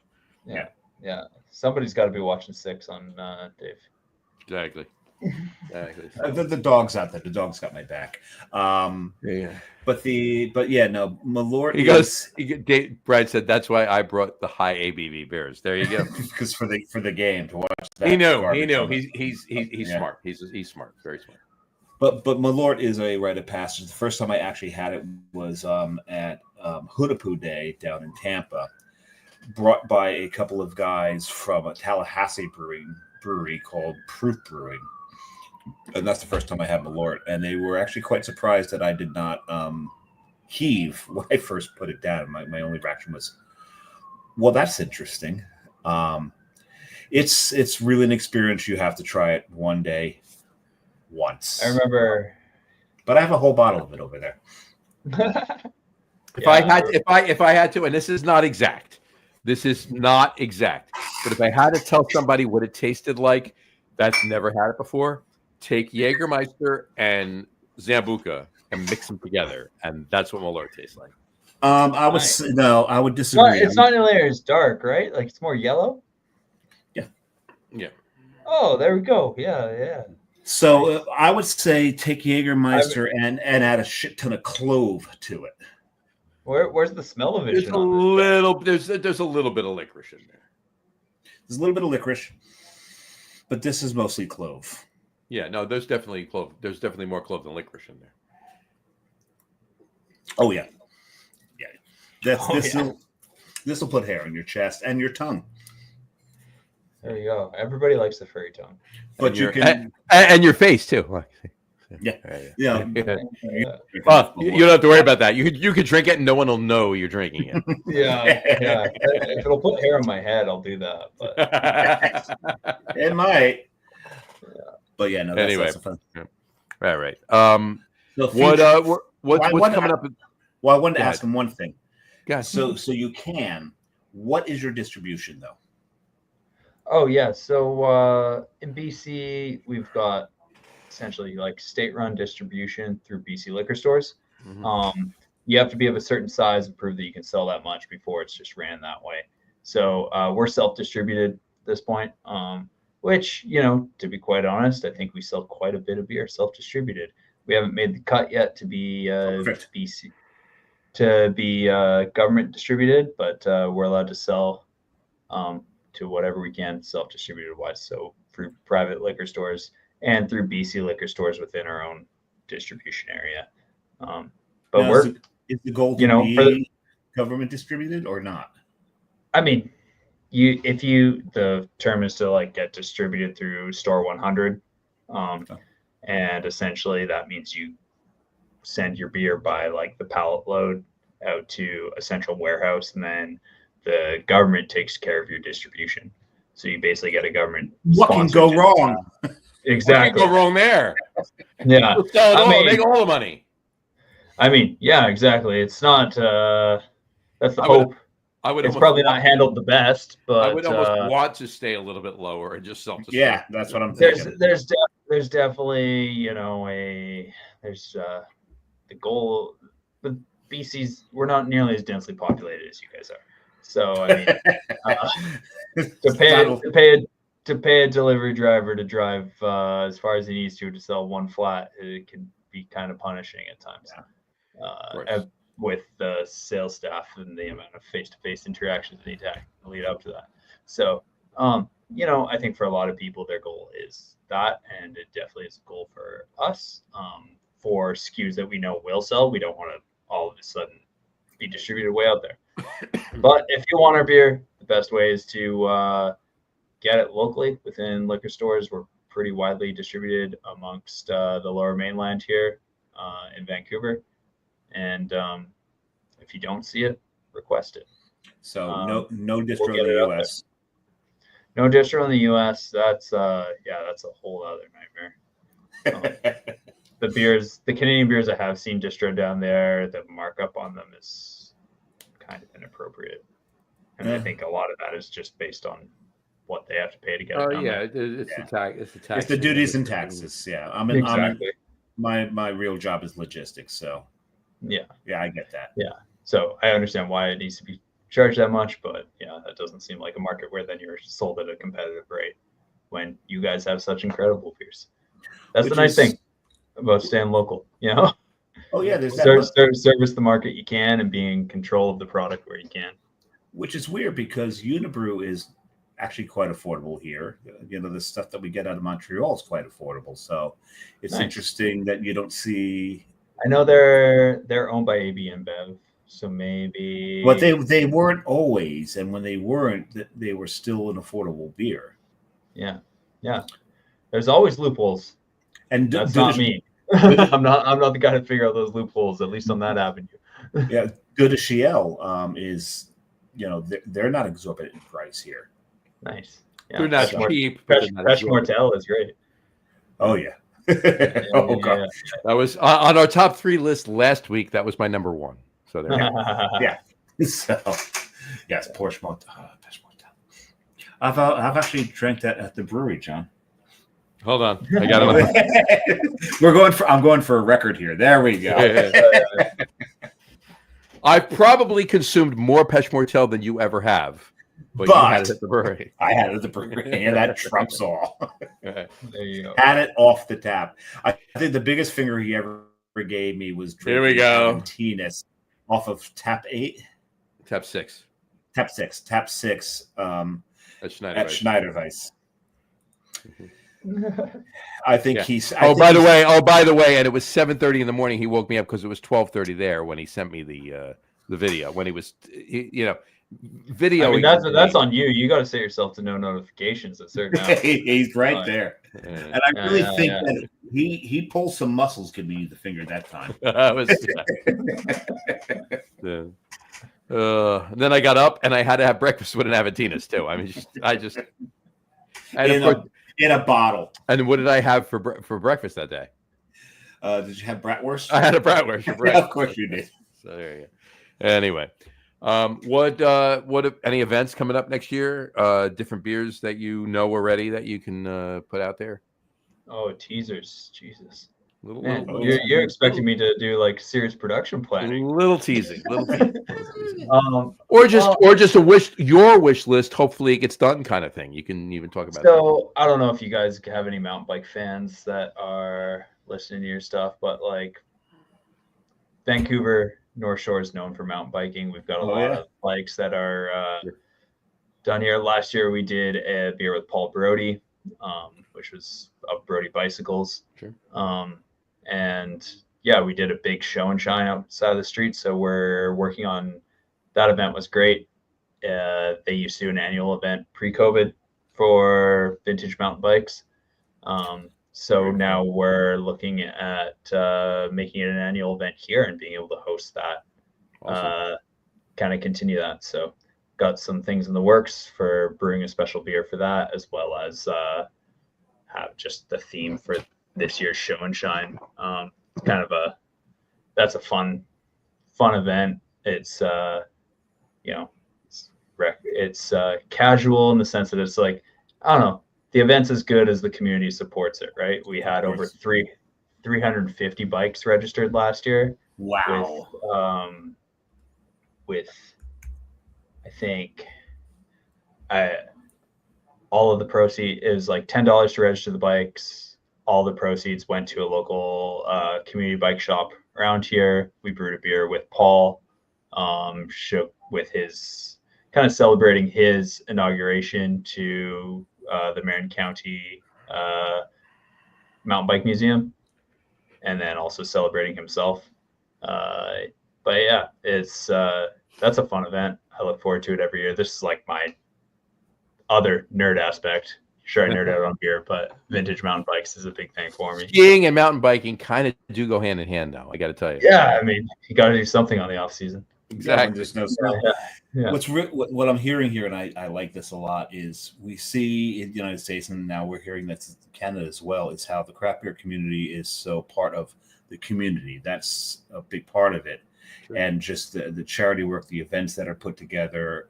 Yeah. Somebody's got to be watching 6 on Dave. Exactly. The dog's out there. The dog's got my back. But no, Malort. Brad said that's why I brought the high ABV beers. There you go. Because for the game to watch. That he knew. He's smart. He's smart. Very smart. But Malort is a rite of passage. The first time I actually had it was at Hunapoo Day down in Tampa, brought by a couple of guys from a Tallahassee brewery called Proof Brewing. And that's the first time I had Malort. And they were actually quite surprised that I did not heave when I first put it down. My only reaction was, well, that's interesting. It's really an experience. You have to try it one day, once. I remember. But I have a whole bottle of it over there. If I had to, and this is not exact. This is not exact. But if I had to tell somebody what it tasted like that's never had it before, take Jägermeister and Zambuca and mix them together, and that's what Malort tastes like. I would disagree. It's not nearly as dark, right? Like it's more yellow. Yeah. Oh, there we go. Yeah. So I would say take Jägermeister and add a shit ton of clove to it. Where's the smell of it? There's a little bit of licorice in there. There's a little bit of licorice, but this is mostly clove. Yeah, no, there's definitely clove. There's definitely more clove than licorice in there. Oh yeah. This will put hair on your chest and your tongue. There you go. Everybody likes the furry tongue. But and your face too. Yeah. Well, you don't have to worry about that. You could drink it and no one will know you're drinking it. Yeah. If it'll put hair on my head, I'll do that. But it might. Yeah. But yeah, no. That's anyway, fun. Right. What's coming up? Well, I wanted to ask him one thing. Yeah. So you can. What is your distribution though? Oh yeah. So in BC, we've got essentially like state-run distribution through BC liquor stores. Mm-hmm. You have to be of a certain size and prove that you can sell that much before it's just ran that way. So we're self-distributed at this point, which, to be quite honest, I think we sell quite a bit of beer self-distributed. We haven't made the cut yet to be BC to be government distributed, but we're allowed to sell to whatever we can self-distributed wise. So through private liquor stores and through BC liquor stores within our own distribution area. But now, is the goal to be government distributed or not? I mean, the term is to like get distributed through Store 100. And essentially that means you send your beer by like the pallet load out to a central warehouse, and then the government takes care of your distribution. So you basically get a government. What can go wrong? Exactly. What can go wrong there? Yeah. Make all the money. I mean, yeah, exactly. It's not, that's the hope. It's probably not handled the best, but I would almost want to stay a little bit lower and just self-distribute. Yeah, that's what I'm thinking. There's definitely, there's the goal, but BC's, we're not nearly as densely populated as you guys are. So I mean, to pay a delivery driver to drive as far as he needs to sell one flat, it can be kind of punishing at times. Yeah. With the sales staff and the amount of face-to-face interactions that need to lead up to that. So, I think for a lot of people, their goal is that, and it definitely is a goal for us. For SKUs that we know will sell, we don't want to all of a sudden be distributed way out there. But if you want our beer, the best way is to get it locally within liquor stores. We're pretty widely distributed amongst the lower mainland here in Vancouver. And if you don't see it, request it. So no distro in the US. No distro in the US. That's a whole other nightmare. The Canadian beers I have seen distro down there, the markup on them is kind of inappropriate. And I think a lot of that is just based on what they have to pay to get it done. It's the duties and taxes. Yeah. Exactly. My real job is logistics, so yeah, I get that. Yeah, so I understand why it needs to be charged that much, but yeah, that doesn't seem like a market where then you're sold at a competitive rate when you guys have such incredible beers. That's the nice thing about staying local, Oh yeah, there's service the market you can and being in control of the product where you can. Which is weird because Unibrew is actually quite affordable here. You know, the stuff that we get out of Montreal is quite affordable. So it's interesting that you don't see. I know they're owned by AB InBev, so maybe. But they weren't always, and when they weren't, they were still an affordable beer. Yeah. There's always loopholes, and that's not me. I'm not the guy to figure out those loopholes, at least on that avenue. Yeah, Good de Ciel is, you know, they're not exorbitant in price here. Nice. Yeah, they're not cheap. Fresh Mortel is great. Oh yeah. God. That was on our top 3 list last week. That was my number 1. So there. Yeah. So yes, Porsche Mortel. I've actually drank that at the brewery, John. Hold on, I got it. I'm going for a record here. There we go. I've probably consumed more Pêche Mortel than you ever have, but you had it at the brewery. I had it at the brewery, and that trumps all. There you go. Had it off the tap. I think the biggest finger he ever gave me was here we go. Aventinus off of tap 8, tap 6. At Schneider Weiss. I think he's. By the way, and it was 7:30 in the morning. He woke me up because it was 12:30 there when he sent me the video. When he was, video. I mean, that's on you. You got to set yourself to no notifications at certain hours. He's right there, and I really think that he pulls some muscles. Give me the finger that time. Then I got up and I had to have breakfast with an Aventinus too. I mean, in a bottle. And what did I have for breakfast that day? Did you have bratwurst? I had a bratwurst for breakfast. Of course you did. So there you go. Anyway, what any events coming up next year? Different beers that you know already that you can put out there? Oh, teasers, Jesus. Man, you're expecting me to do like serious production planning. Little teasing. Or just your wish list. Hopefully it gets done, kind of thing. You can even talk about. So I don't know if you guys have any mountain bike fans that are listening to your stuff, but like Vancouver North Shore is known for mountain biking. We've got a lot of bikes that are done here. Last year we did a beer with Paul Brody, which was of Brody Bicycles. Sure. And yeah, we did a big show and shine outside of the street. So we're working on that. Event was great. They used to do an annual event pre-COVID for vintage mountain bikes. So now we're looking at making it an annual event here and being able to host that, awesome. Kind of continue that. So got some things in the works for brewing a special beer for that, as well as have just the theme for this year's show and shine. That's a fun event. It's it's casual in the sense that it's like, I don't know, the event's as good as the community supports it, right? We had over 350 bikes registered last year. Wow. With I think all of the proceeds is like $10 to register the bikes. All the proceeds went to a local community bike shop around here. We brewed a beer with Paul, with his kind of celebrating his inauguration to the Marin County Mountain Bike Museum, and then also celebrating himself. But yeah, that's a fun event. I look forward to it every year. This is like my other nerd aspect. Sure, I nerd out on beer, but vintage mountain bikes is a big thing for me. Skiing and mountain biking kind of do go hand in hand now, I got to tell you. Yeah, I mean, you got to do something on the off season. Exactly. There's no what I'm hearing here, and I like this a lot, is we see in the United States, and now we're hearing that in Canada as well, is how the craft beer community is so part of the community. That's a big part of it. Sure. And just the charity work, the events that are put together,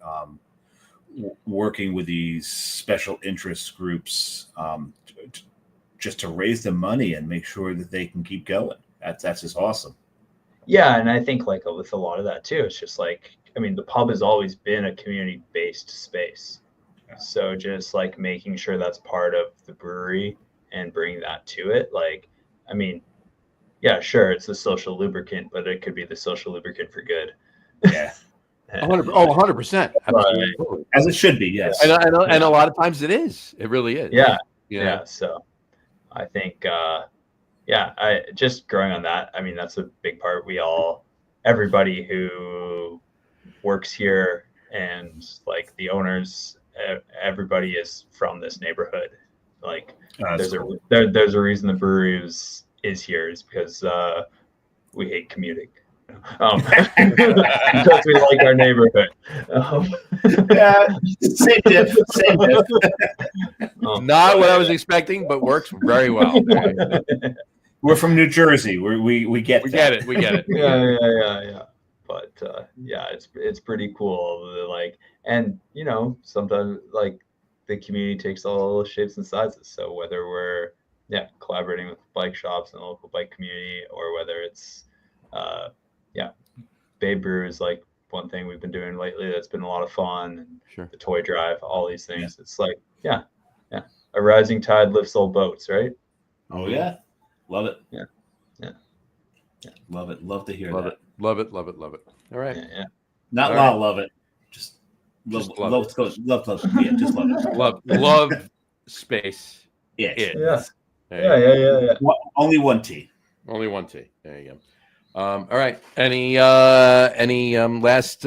working with these special interest groups just to raise the money and make sure that they can keep going. That's just awesome. Yeah, and I think like with a lot of that too, it's just like, I mean, the pub has always been a community-based space. Yeah. So just like making sure that's part of the brewery and bringing that to it. Like, I mean, yeah, sure, it's the social lubricant, but it could be the social lubricant for good. Yeah. 100%. Absolutely. As it should be, yes. And a lot of times it is. It really is. Yeah. You know? Yeah. So I think, I just growing on that. I mean, that's a big part. Everybody who works here and like the owners, everybody is from this neighborhood. Like there's a reason the brewery is here is because we hate commuting. Because we like our neighborhood. Yeah, same diff. Not what I was expecting, but works very well. We're from New Jersey. We get it. Yeah. But it's pretty cool. Like, and sometimes like the community takes all shapes and sizes. So whether we're collaborating with bike shops and the local bike community, or whether it's Bay Brew is like one thing we've been doing lately that's been a lot of fun. And sure. The toy drive, all these things. It's like a rising tide lifts all boats, right? Oh yeah, love it. Yeah. Love it. Love to hear love that. It. Love it. All right. Yeah. Not all right. Love it. Just love it. Love. Yeah, just love it. Love space. Yeah. Yeah. Only one T. Only one T. There you go. All right. Any last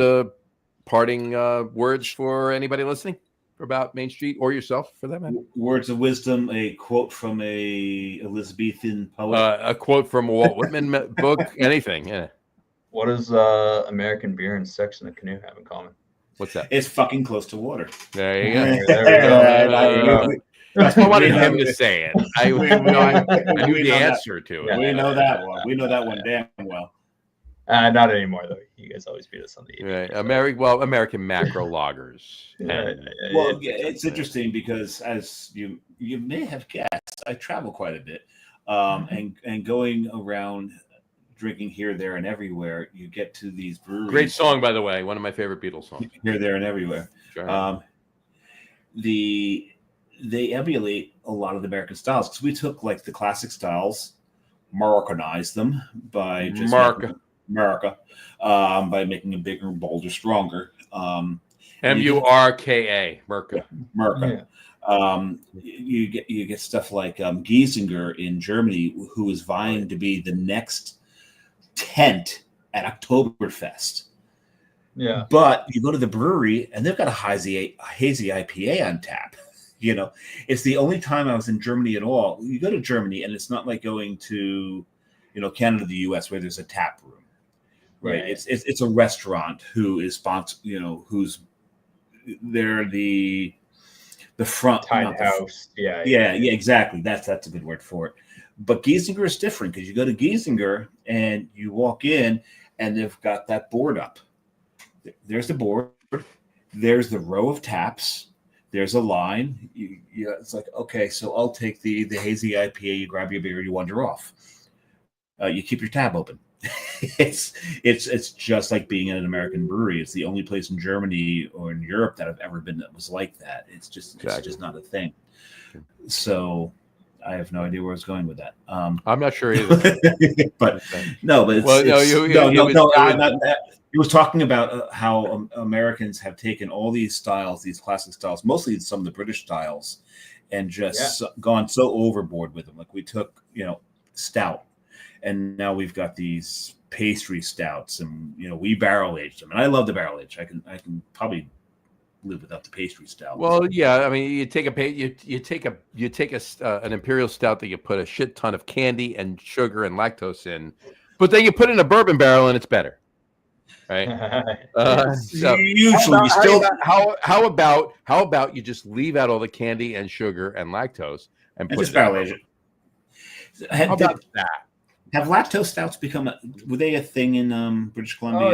parting words for anybody listening about Main Street or yourself, for that matter? Words of wisdom. A quote from a Elizabethan poet. A quote from a Walt Whitman book. Anything. Yeah. What does American beer and sex in a canoe have in common? What's that? It's fucking close to water. There you go. There we go. That's what I wanted him to say it. I knew the answer to it. We know that one. We know that one damn well. Not anymore, though. You guys always beat us on the evening. Right. American macro lagers. It's interesting because, as you may have guessed, I travel quite a bit, and going around drinking here, there, and everywhere. You get to these breweries. Great song, by the way. One of my favorite Beatles songs. Here, there, and everywhere. Sure. They emulate a lot of the American styles because we took like the classic styles, Americanized them by just by making them bigger, bolder, stronger. Murka. Merca. Yeah. You get stuff like Giesinger in Germany, who is vying to be the next tent at Oktoberfest. Yeah. But you go to the brewery and they've got a hazy IPA on tap. It's the only time I was in Germany at all. You go to Germany and it's not like going to, Canada, the US, where there's a tap room, right? Yeah. It's a restaurant who is sponsored, who's they're the front house. Yeah, exactly. That's a good word for it. But Giesinger is different because you go to Giesinger and you walk in and they've got that board up. There's the board. There's the row of taps. There's a line. It's like, okay, so I'll take the hazy IPA. You grab your beer, you wander off. You keep your tab open. It's just like being in an American brewery. It's the only place in Germany or in Europe that I've ever been that was like that. It's just not a thing. So I have no idea where I was going with that. I'm not sure either. but he was talking about how Americans have taken all these styles, these classic styles, mostly some of the British styles, and just gone so overboard with them. Like we took, stout, and now we've got these pastry stouts, and we barrel aged them. And I love the barrel age. I can probably live without the pastry stout. Well, yeah, I mean, you take an imperial stout that you put a shit ton of candy and sugar and lactose in, but then you put it in a bourbon barrel and it's better. Right. So usually how about you just leave out all the candy and sugar and lactose and put just barrel age it? How about that? Have lactose stouts were they a thing in British Columbia? Oh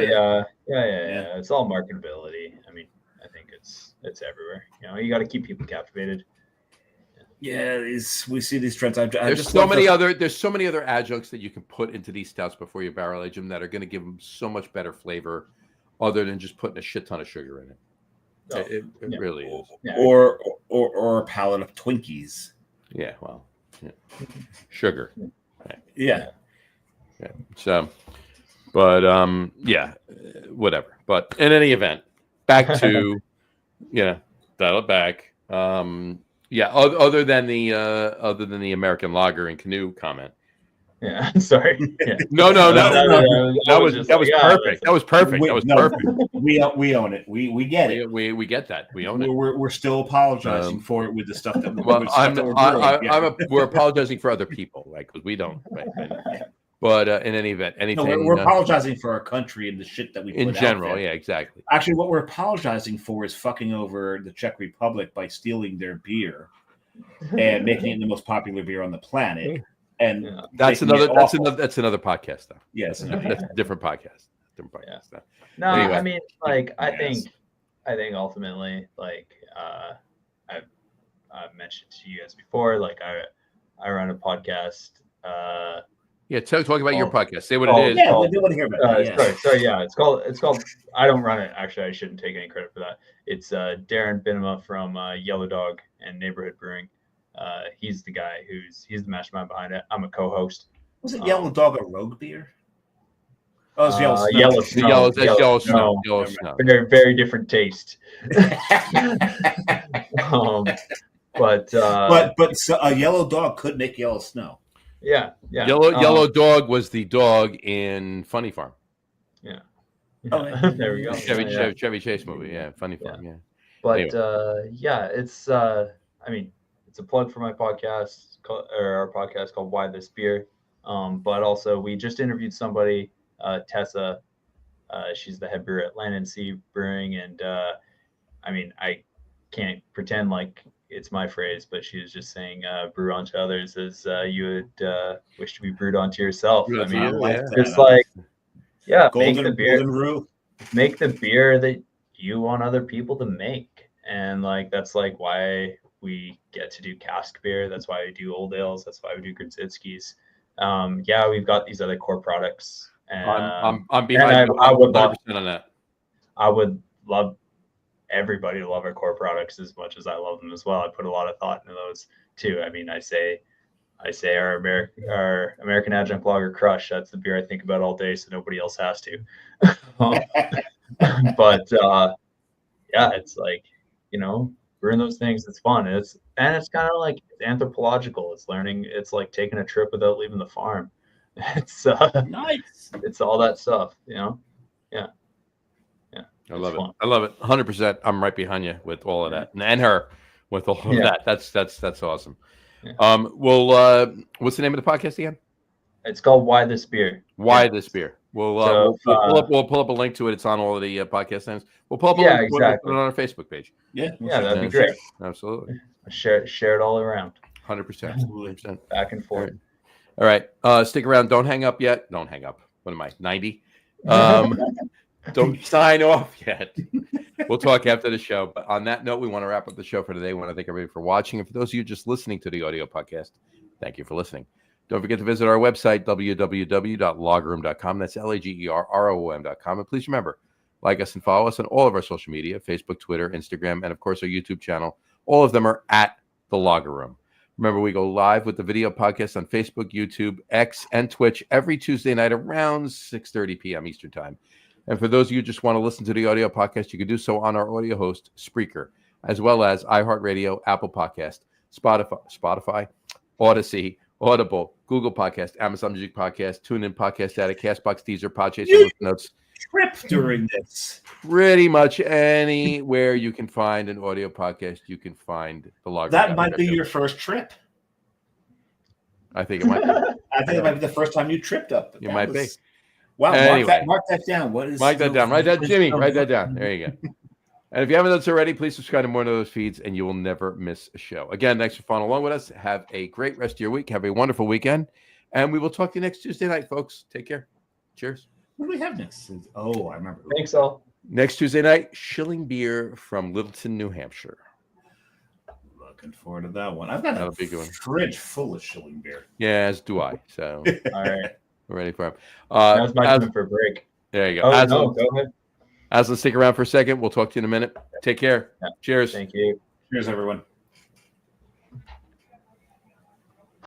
yeah. It's all marketability. I mean, I think it's everywhere. You got to keep people captivated. Yeah, we see these trends. There's so many other adjuncts that you can put into these stouts before you barrel age them that are going to give them so much better flavor, other than just putting a shit ton of sugar in it. It really is. Yeah. Or a pallet of Twinkies. Yeah, well, sugar. Yeah. So, But yeah, whatever. But in any event, back to dial it back. Yeah, other than the American lager and canoe comment. Yeah, sorry. Yeah. No. That was perfect. Yeah, that was perfect. We own it. We get it. We get that. We own it. We're still apologizing for it with the stuff that. We're apologizing for other people, like because we don't. Right? But in any event, anything. No, we're apologizing for our country and the shit that we put in general. out there. Yeah, exactly. Actually, what we're apologizing for is fucking over the Czech Republic by stealing their beer and making it the most popular beer on the planet. And that's another podcast, though. Yes, that's a different podcast. Though. No, anyway. I mean, like, I think ultimately, like, I've mentioned to you guys before, like, I run a podcast. Talk about your podcast. Say what it is. Yeah, we do want to hear about it. Sorry. Yeah, it's called. I don't run it. Actually, I shouldn't take any credit for that. It's Darren Binema from Yellow Dog and Neighborhood Brewing. He's the guy he's the mastermind behind it. I'm a co-host. Was it Yellow Dog a rogue beer? Oh, it's Yellow Snow. Yellow Snow. Very, very different taste. But a Yellow Dog could make Yellow Snow. Yeah. Yellow Dog was the dog in Funny Farm. Yeah. There we go. Chevy Chase movie. Yeah, Funny Farm. Yeah. But anyway. It's I mean, it's a plug for my podcast or our podcast called Why This Beer. But also we just interviewed somebody, Tessa. She's the head brewer at Land and Sea Brewing, and I mean, I can't pretend like it's my phrase, but she was just saying brew onto others as you would wish to be brewed onto yourself. I mean, it's like make the beer that you want other people to make. And like that's like why we get to do cask beer. That's why we do old ales. That's why we do Grzycki's. We've got these other core products. And I'm behind you. I would 100% on that. I would love everybody to love our core products as much as I love them as well. I put a lot of thought into those too. I mean, I say our American Adjunct Lager Crush. That's the beer I think about all day, so nobody else has to. But it's like, brewing those things. It's fun. It's kind of like anthropological. It's learning. It's like taking a trip without leaving the farm. It's nice. It's all that stuff, Yeah. I love it. 100%. I'm right behind you with all of that, and her with all of that. That's awesome. Yeah. What's the name of the podcast again? It's called Why This Beer. Why This Beer. We'll pull up a link to it. It's on all of the podcast names. We'll pull up a link. Exactly. Put it on our Facebook page. That'd be great. Absolutely. Share it all around. 100%. Back and forth. All right. Stick around. Don't hang up yet. Don't hang up. What am I? 90. Don't sign off yet. We'll talk after the show. But on that note, we want to wrap up the show for today. We want to thank everybody for watching. And for those of you just listening to the audio podcast, thank you for listening. Don't forget to visit our website, www.lagerroom.com. That's LAGEROOM.com. And please remember, like us and follow us on all of our social media, Facebook, Twitter, Instagram, and of course our YouTube channel. All of them are at The Lager Room. Remember, we go live with the video podcast on Facebook, YouTube, X, and Twitch every Tuesday night around 6:30 p.m. Eastern Time. And for those of you who just want to listen to the audio podcast, you can do so on our audio host, Spreaker, as well as iHeartRadio, Apple Podcast, Spotify, Odyssey, Audible, Google Podcast, Amazon Music Podcast, TuneIn Podcast Addict, Castbox, Deezer, Podchaser, Notes. Trip during this. Pretty much anywhere you can find an audio podcast, you can find the Lager. That might be your first trip. I think it might be. I think it might be the first time you tripped up. It might be. Wow, anyway, mark that down. Mark that down. Write that, Jimmy. Write that down. There you go. And if you haven't done so already, please subscribe to more of those feeds, and you will never miss a show. Again, thanks for following along with us. Have a great rest of your week. Have a wonderful weekend, and we will talk to you next Tuesday night, folks. Take care. Cheers. What do we have next? Oh, I remember. Thanks, all. Next Tuesday night, Shilling Beer from Littleton, New Hampshire. Looking forward to that one. I've got a fridge full of Shilling beer. Yeah, as do I. So, all right. We're ready for him. That's my time for a break. There you go. Go ahead. Aslan, stick around for a second. We'll talk to you in a minute. Take care. Yeah. Cheers. Thank you. Cheers, everyone.